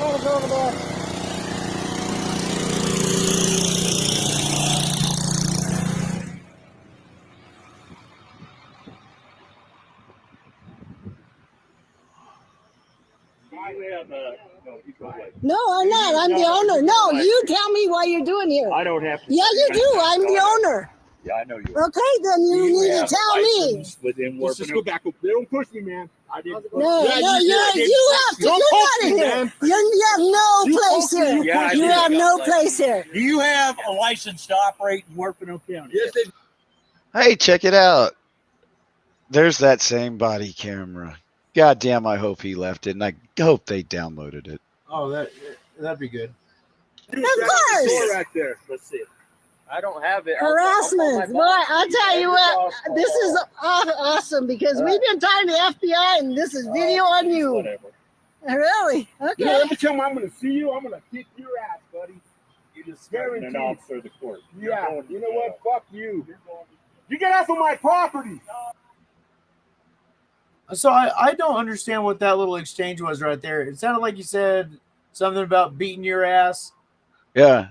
want to go over there. No, I'm not. I'm the owner. No, you tell me why you're doing here. I don't have to. Yeah, you do. I'm the owner. Yeah, I know you. Okay, then you need to tell me. Within Let's just go back. They don't push me, man. I didn't. No, Yeah, no, you you did. have to. Don't You're poke not in me, here. man. You have no You place poke me, here. yeah, I You did. have no place here. Do you have a license to operate in Huerfano County? Yes, they Hey, check it out. There's that same body camera. God damn, I hope he left it, and I hope they downloaded it. Oh, that'd be good. Of course. right there. Let's see it. I don't have it. Harassment. Boy, I'll tell you what, this is awesome because we've been talking to the FBI and this is video on you. Whatever. Really? Okay. You know, every time I'm going to see you, I'm going to kick your ass, buddy. You just Guaranteed. an officer of the court. Yeah. You know what? Fuck you. You get off of my property. So I don't understand what that little exchange was right there. It sounded like you said something about beating your ass. Yeah.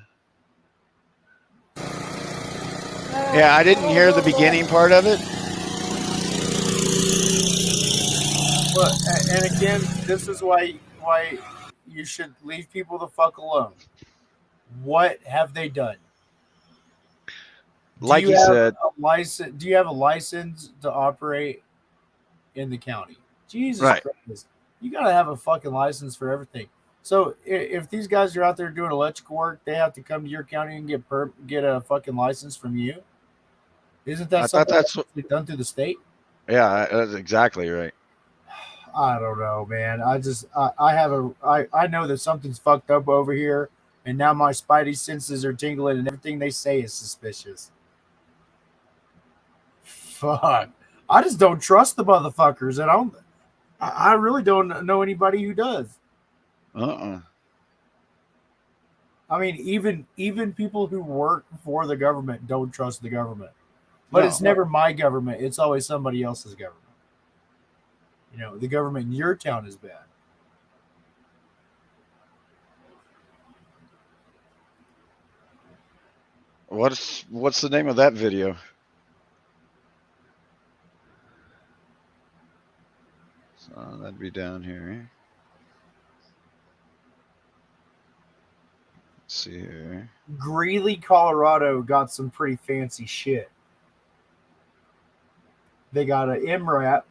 Yeah, I didn't hear the beginning part of it. But and again, this is why you should leave people the fuck alone. What have they done? Like you said, do you have a license to operate in the county? Jesus Right. Christ. You gotta have a fucking license for everything. So if these guys are out there doing electrical work, they have to come to your county and get a fucking license from you. Isn't that I thought something that's that's done through the state? Yeah, that's exactly right. I don't know, man. I know that something's fucked up over here, and now my spidey senses are tingling, and everything they say is suspicious. Fuck. I just don't trust the motherfuckers, and I really don't know anybody who does. I mean, even people who work for the government don't trust the government. But No. it's never my government. It's always somebody else's government. You know, the government in your town is bad. What's the name of that video? So that'd be down here. Let's see here. Greeley, Colorado got some pretty fancy shit. They got an MRAP.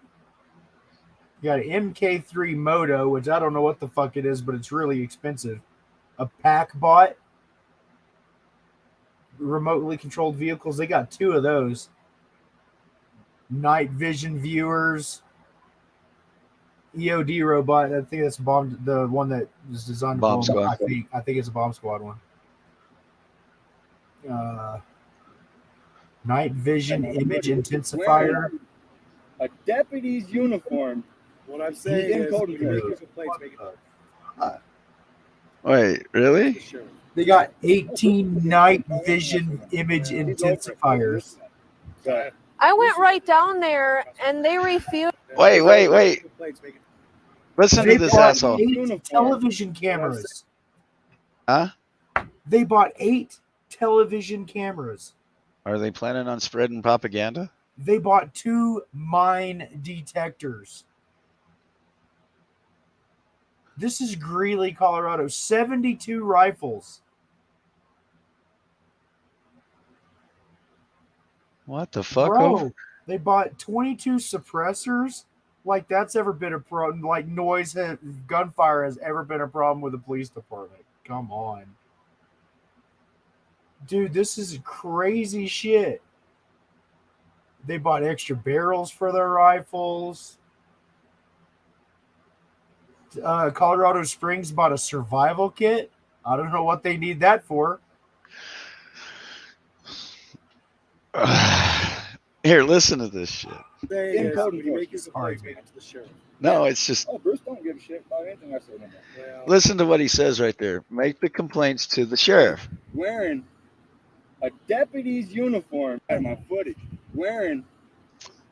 You got an MK3 Moto, which I don't know what the fuck it is, but it's really expensive. A PackBot. Remotely controlled vehicles. They got 2 of those. Night vision viewers. EOD robot. I think that's the one that is designed to Bomb blow 'em up. Squad. I think it's a Bomb Squad one. Night vision image intensifier. A deputy's uniform. What I'm saying is, you make your complaints, make it Wait, really? They got 18 night vision image intensifiers. I went right down there and they refused. Wait. Listen to this bought asshole. 8 television cameras. Huh? They bought 8 television cameras. Are they planning on spreading propaganda? They bought 2 mine detectors. This is Greeley, Colorado. 72 rifles. What the fuck? Bro, they bought 22 suppressors. Like that's ever been a problem. Like gunfire has ever been a problem with the police department. Come on. Dude, this is crazy shit. They bought extra barrels for their rifles. Colorado Springs bought a survival kit. I don't know what they need that for. Here, listen to this shit. In code enforcement, make it to the sheriff. No, it's just Oh, Bruce don't give a shit about anything I say no more. Well, listen to what he says right there. Make the complaints to the sheriff. wearing a deputy's uniform. I have my footage. Wearing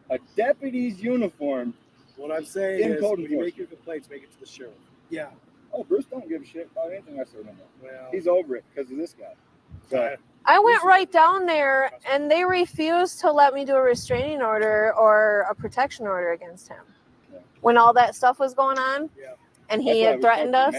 a deputy's uniform What I'm saying In is, code when you make enforcement. your complaints, make it to the sheriff. Yeah. Oh, Bruce don't give a shit about anything I say no more. Well, He's over it because of this guy. So I went right down there and they refused to let me do a restraining order or a protection order against him. When all that stuff was going on and he had threatened us.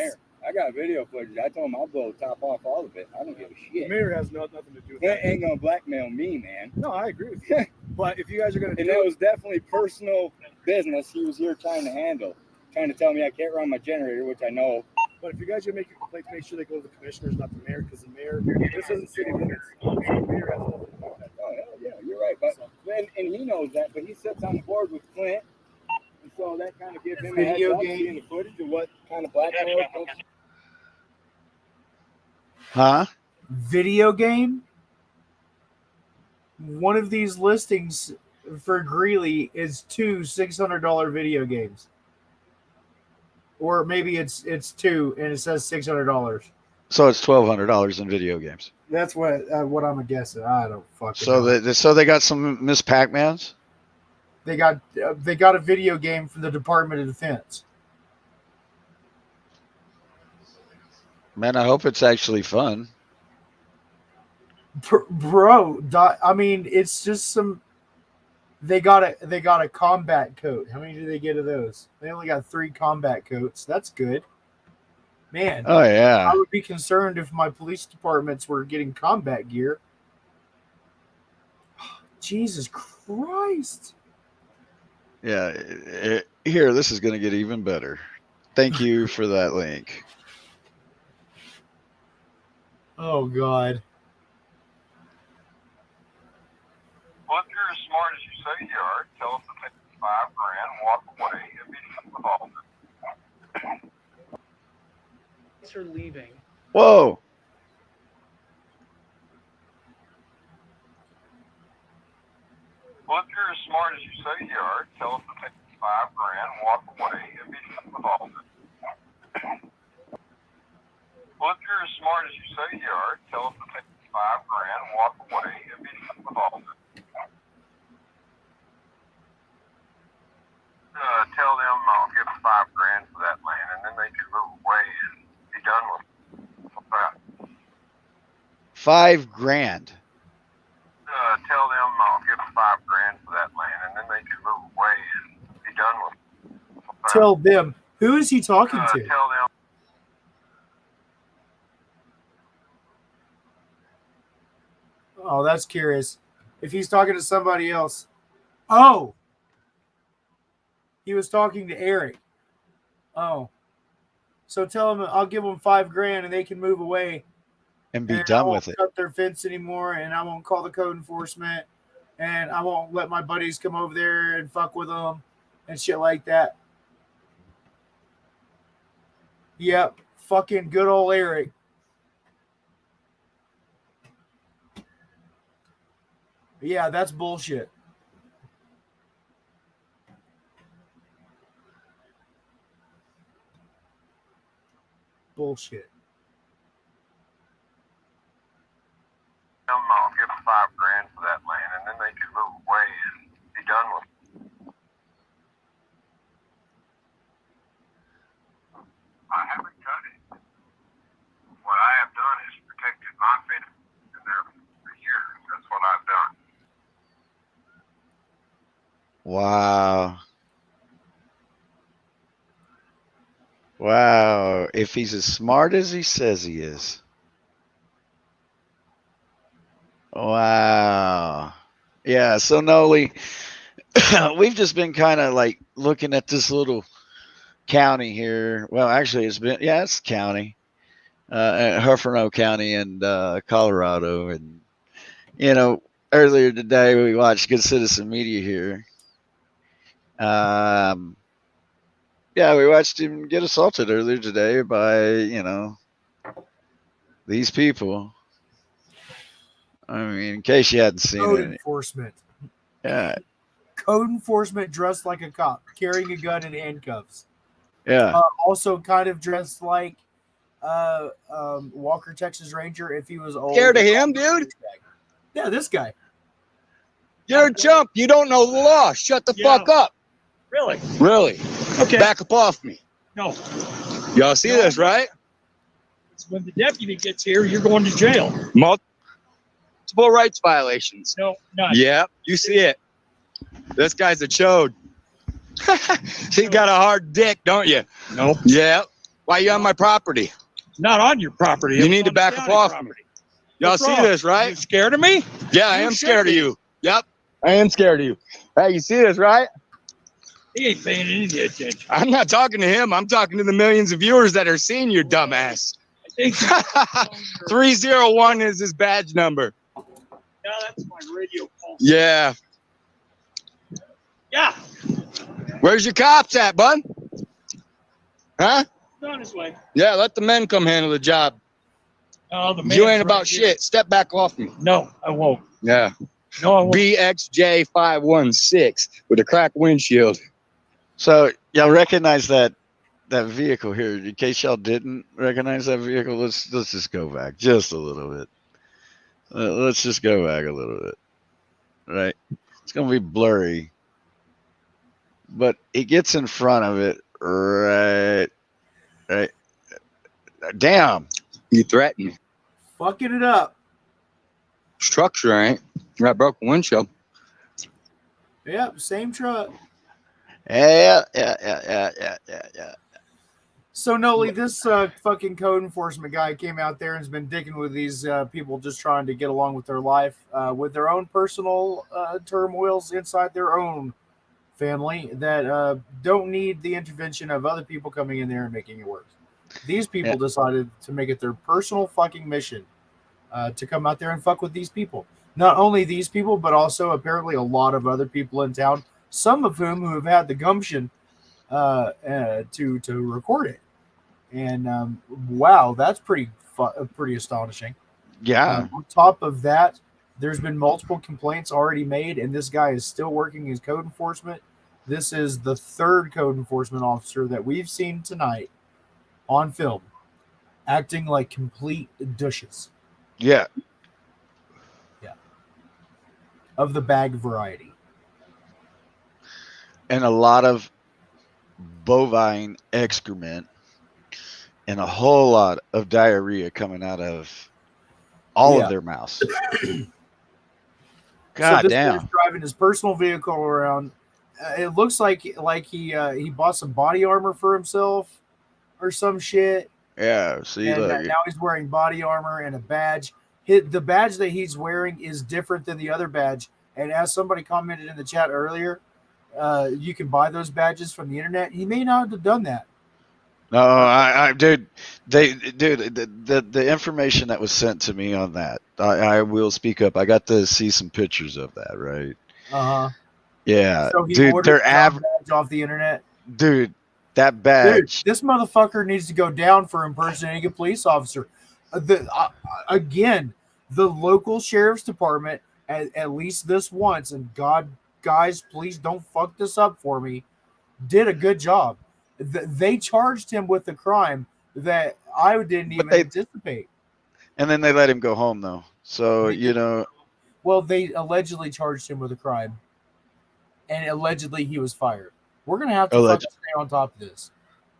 I got video footage. I told him I'll blow the top off all of it. I don't give a shit. the mayor has nothing to do with They that. ain't gonna blackmail me, man. No, I agree with you. But if you guys are going to And do that it, was definitely personal business he was here trying to handle. Trying to tell me I can't run my generator, which I know. but if you guys are going to make your complaints, make sure they go to the commissioners, not the mayor, because the mayor, this isn't city limits. So the mayor has nothing to do with that. Oh, hell yeah, you're right. But and he knows that, but he sits on the board with Clint. And so that kind of gives him a heads Video up, game. seeing the footage of what kind of blackmail. Huh? Video game. One of these listings for Greeley is two $600 video games, or maybe it's two and it says $600. So it's $1,200 in video games. That's what I'm guessing. I don't fucking So know. they got some Miss Pac-Mans. They got a video game from the Department of Defense. Man, I hope it's actually fun. Bro, I mean, it's just some. They got a combat coat. How many do they get of those? They only got 3 combat coats. That's good. Man. Oh, yeah. I would be concerned if my police departments were getting combat gear. Jesus Christ. Yeah. Here, this is going to get even better. Thank you for that link. Oh, God. Well, if you're as smart as you say you are, tell them to take $5,000, walk away, and be done with all of it. Are leaving. Whoa. Well, if you're as smart as you say you are, tell them to take $5,000, walk away, and be done with all of it. Well, if you're as smart as you say you are, tell them to take $5,000, walk away, and be done with all of it. Tell them I'll give them $5,000 for that land, and then they can move away and be done with it. What's that? $5,000. Tell them I'll give them $5,000 for that land, and then they can move away and be done with it. What's that? Tell them. Who is he talking to? Tell them. Oh, that's curious. If he's talking to somebody else. Oh. He was talking to Eric. Oh. So tell him I'll give them $5,000 and they can move away. And be I done won't with it. cut their fence anymore, and I won't call the code enforcement, and I won't let my buddies come over there and fuck with them and shit like that. Yep. Fucking good old Eric. Yeah, that's bullshit. Bullshit. I'll give them $5,000 for that land, and then they can move away and be done with it. I haven't cut it. What I have done is protected my fence in there for years. That's what I've done. Wow. Wow. If he's as smart as he says he is. Wow. Yeah. So Noli, we've just been kind of like looking at this little county here. Well, actually it's county, Huerfano County in Colorado. And, earlier today we watched Good Citizen Media here. We watched him get assaulted earlier today by, these people. I mean, in case you hadn't seen Code it. enforcement. Yeah. Code enforcement dressed like a cop, carrying a gun and handcuffs. Yeah. Also kind of dressed like Walker, Texas Ranger if he was old. Scared of him, dude? Yeah, this guy. You're a chump. You don't know the law. Shut the fuck up. Really? Really? Okay. Back up off me. No. Y'all see this, right? When the deputy gets here, you're going to jail. Multiple rights violations. No, none. Yep, you see it. This guy's a chode. He's got a hard dick, don't you? No. Yep. Why you on my property? Not on your property. You It's need to on back the up county off property. me. Y'all What's see wrong? this, right? You scared of me? Yeah, I You am should scared of be. you. Yep, I am scared of you. Hey, you see this, right? He ain't paying any attention. I'm not talking to him. I'm talking to the millions of viewers that are seeing your dumbass. I think 301 is his badge number. no, that's my radio call. Yeah. Yeah. Where's your cops at, bud? Huh? He's on his way. Yeah, let the men come handle the job. Oh, the You man's ain't about right here. shit. Step back off me. No, I won't. Yeah. No, I won't. BXJ516 with a cracked windshield. So y'all recognize that vehicle here? In case y'all didn't recognize that vehicle, let's just go back just a little bit. Let's just go back a little bit. Right? It's gonna be blurry, but he gets in front of it. Right. Damn. You threatened me. Fucking it up. Structure ain't. You got broken windshield. Yep, same truck. Yeah. So Noli, this fucking code enforcement guy came out there and has been dicking with these people just trying to get along with their life, with their own personal turmoils inside their own family that don't need the intervention of other people coming in there and making it worse. These people decided to make it their personal fucking mission to come out there and fuck with these people. Not only these people, but also apparently a lot of other people in town, some of whom who have had the gumption to record it. And wow, that's pretty astonishing. Yeah. On top of that, there's been multiple complaints already made, and this guy is still working his code enforcement. This is the third code enforcement officer that we've seen tonight on film acting like complete douches. Yeah. Of the bag variety. And a lot of bovine excrement and a whole lot of diarrhea coming out of all of their mouths. God so this damn. guy's driving his personal vehicle around. It looks like he bought some body armor for himself or some shit. Yeah. See, And look. now he's wearing body armor and a badge. The badge that he's wearing is different than the other badge. And as somebody commented in the chat earlier, you can buy those badges from the internet. He may not have done that. No, dude, the information that was sent to me on that, I will speak up. I got to see some pictures of that, right? Uh-huh. Yeah, So he dude, ordered they're the average. badge off the internet. Dude, that Dude, badge. this motherfucker needs to go down for impersonating a police officer. Again, the local sheriff's department, at least this once, and God, guys, please don't fuck this up for me, did a good job. They charged him with a crime that I didn't even anticipate. And then they let him go home, though. So, you know. Well, they allegedly charged him with a crime, and allegedly he was fired. We're gonna have to fucking stay on top of this.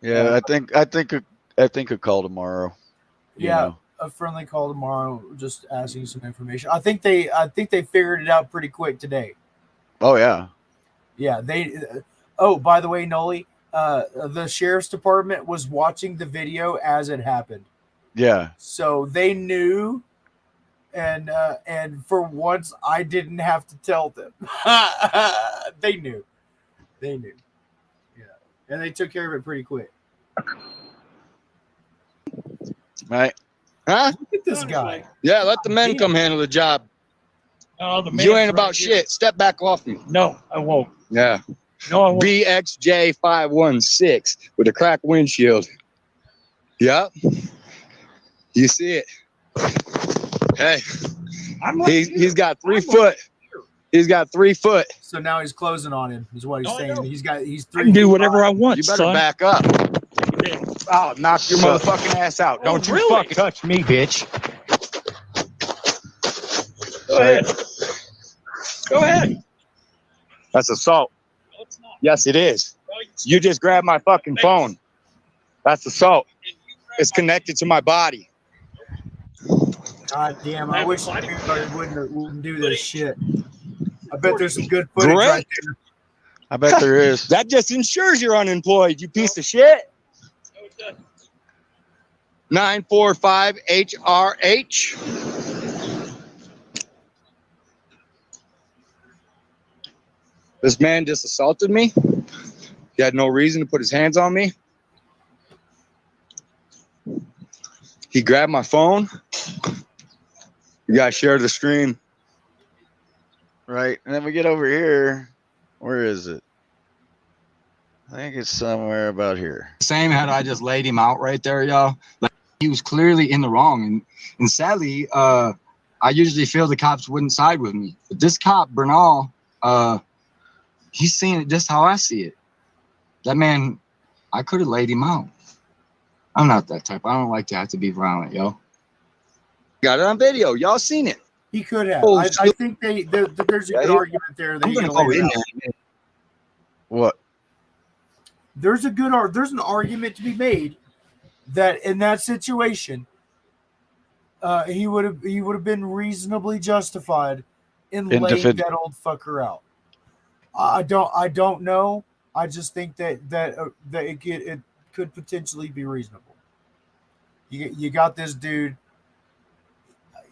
Yeah, I think a call tomorrow. Yeah, a friendly call tomorrow, just asking some information. I think they figured it out pretty quick today. Oh yeah. Yeah, oh, by the way, Noli, the sheriff's department was watching the video as it happened. Yeah. So they knew, and for once I didn't have to tell them. They knew. Yeah, and they took care of it pretty quick. Right. Huh? Look at this guy. Yeah, let the men come handle the job. Oh, the You man's ain't about right here. shit. Step back off me. No, I won't. Yeah. No, I won't. BXJ516 with a cracked windshield. Yep. You see it. Hey. He's got 3 foot. He's got 3 foot. So now he's closing on him, is what he's saying. He's 3 I can do feet whatever high. I want, You better son. back up. I'll knock your motherfucking ass out. Don't you really? fucking touch me, bitch. Go ahead. Go ahead. That's assault. No, it's not. Yes, it is. You just grabbed my fucking phone. That's assault. It's connected to my body. God damn, I wish everybody wouldn't do this shit. I bet there's some good footage Great. right there. I bet there is. That just ensures you're unemployed, you piece of shit. 945 HRH. This man just assaulted me. He had no reason to put his hands on me. He grabbed my phone. You guys share the stream. Right. And then we get over here. Where is it? I think it's somewhere about here. Same had I just laid him out right there, y'all. Like, he was clearly in the wrong. And sadly, I usually feel the cops wouldn't side with me. But this cop, Bernal, he's seeing it just how I see it. That man, I could have laid him out. I'm not that type. I don't like to have to be violent, yo. Got it on video. Y'all seen it. He could have. Oh, I think there's a good argument there that I'm he gonna could go lay it in out. there. What? There's an argument to be made that in that situation, he would have been reasonably justified in laying that old fucker out. I don't know. I just think that it could potentially be reasonable. You got this dude.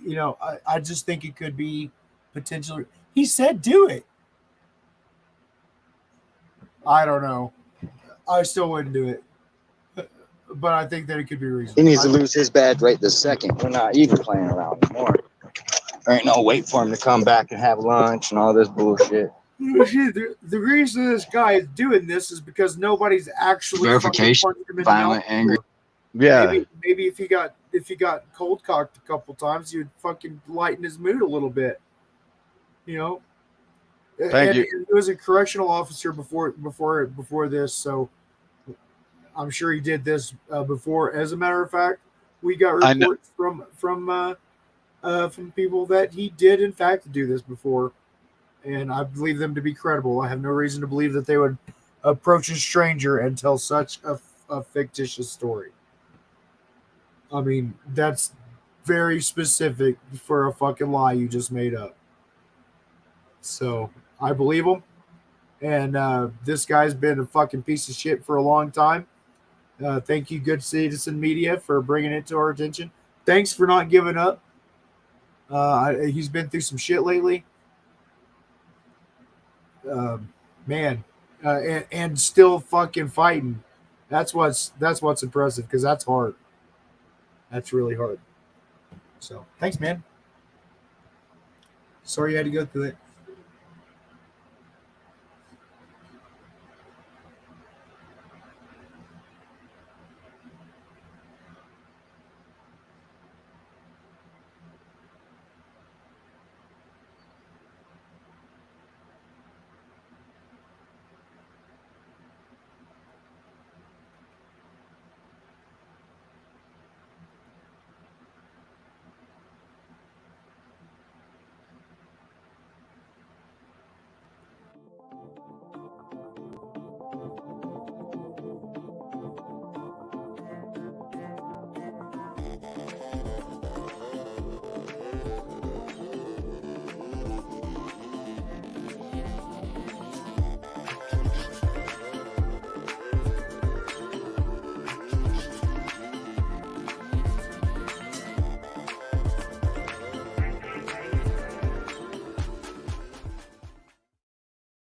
You know, I just think it could be potentially. He said, "Do it." I don't know. I still wouldn't do it, but I think that it could be reasonable. He needs to lose his badge right this second. We're not even playing around anymore. There ain't no wait for him to come back and have lunch and all this bullshit. The reason this guy is doing this is because nobody's actually Verification, violent, angry. Yeah. Maybe if he got cold cocked a couple times, you'd fucking lighten his mood a little bit. You know. Thank you. He was a correctional officer before this, so I'm sure he did this before. As a matter of fact, we got reports from people that he did in fact do this before, and I believe them to be credible. I have no reason to believe that they would approach a stranger and tell such a fictitious story. I mean, that's very specific for a fucking lie you just made up. So I believe him. And this guy's been a fucking piece of shit for a long time. Thank you, Good Citizen Media, for bringing it to our attention. Thanks for not giving up. He's been through some shit lately. Man. And still fucking fighting. That's what's impressive, because that's hard. That's really hard. So, thanks, man. Sorry you had to go through it.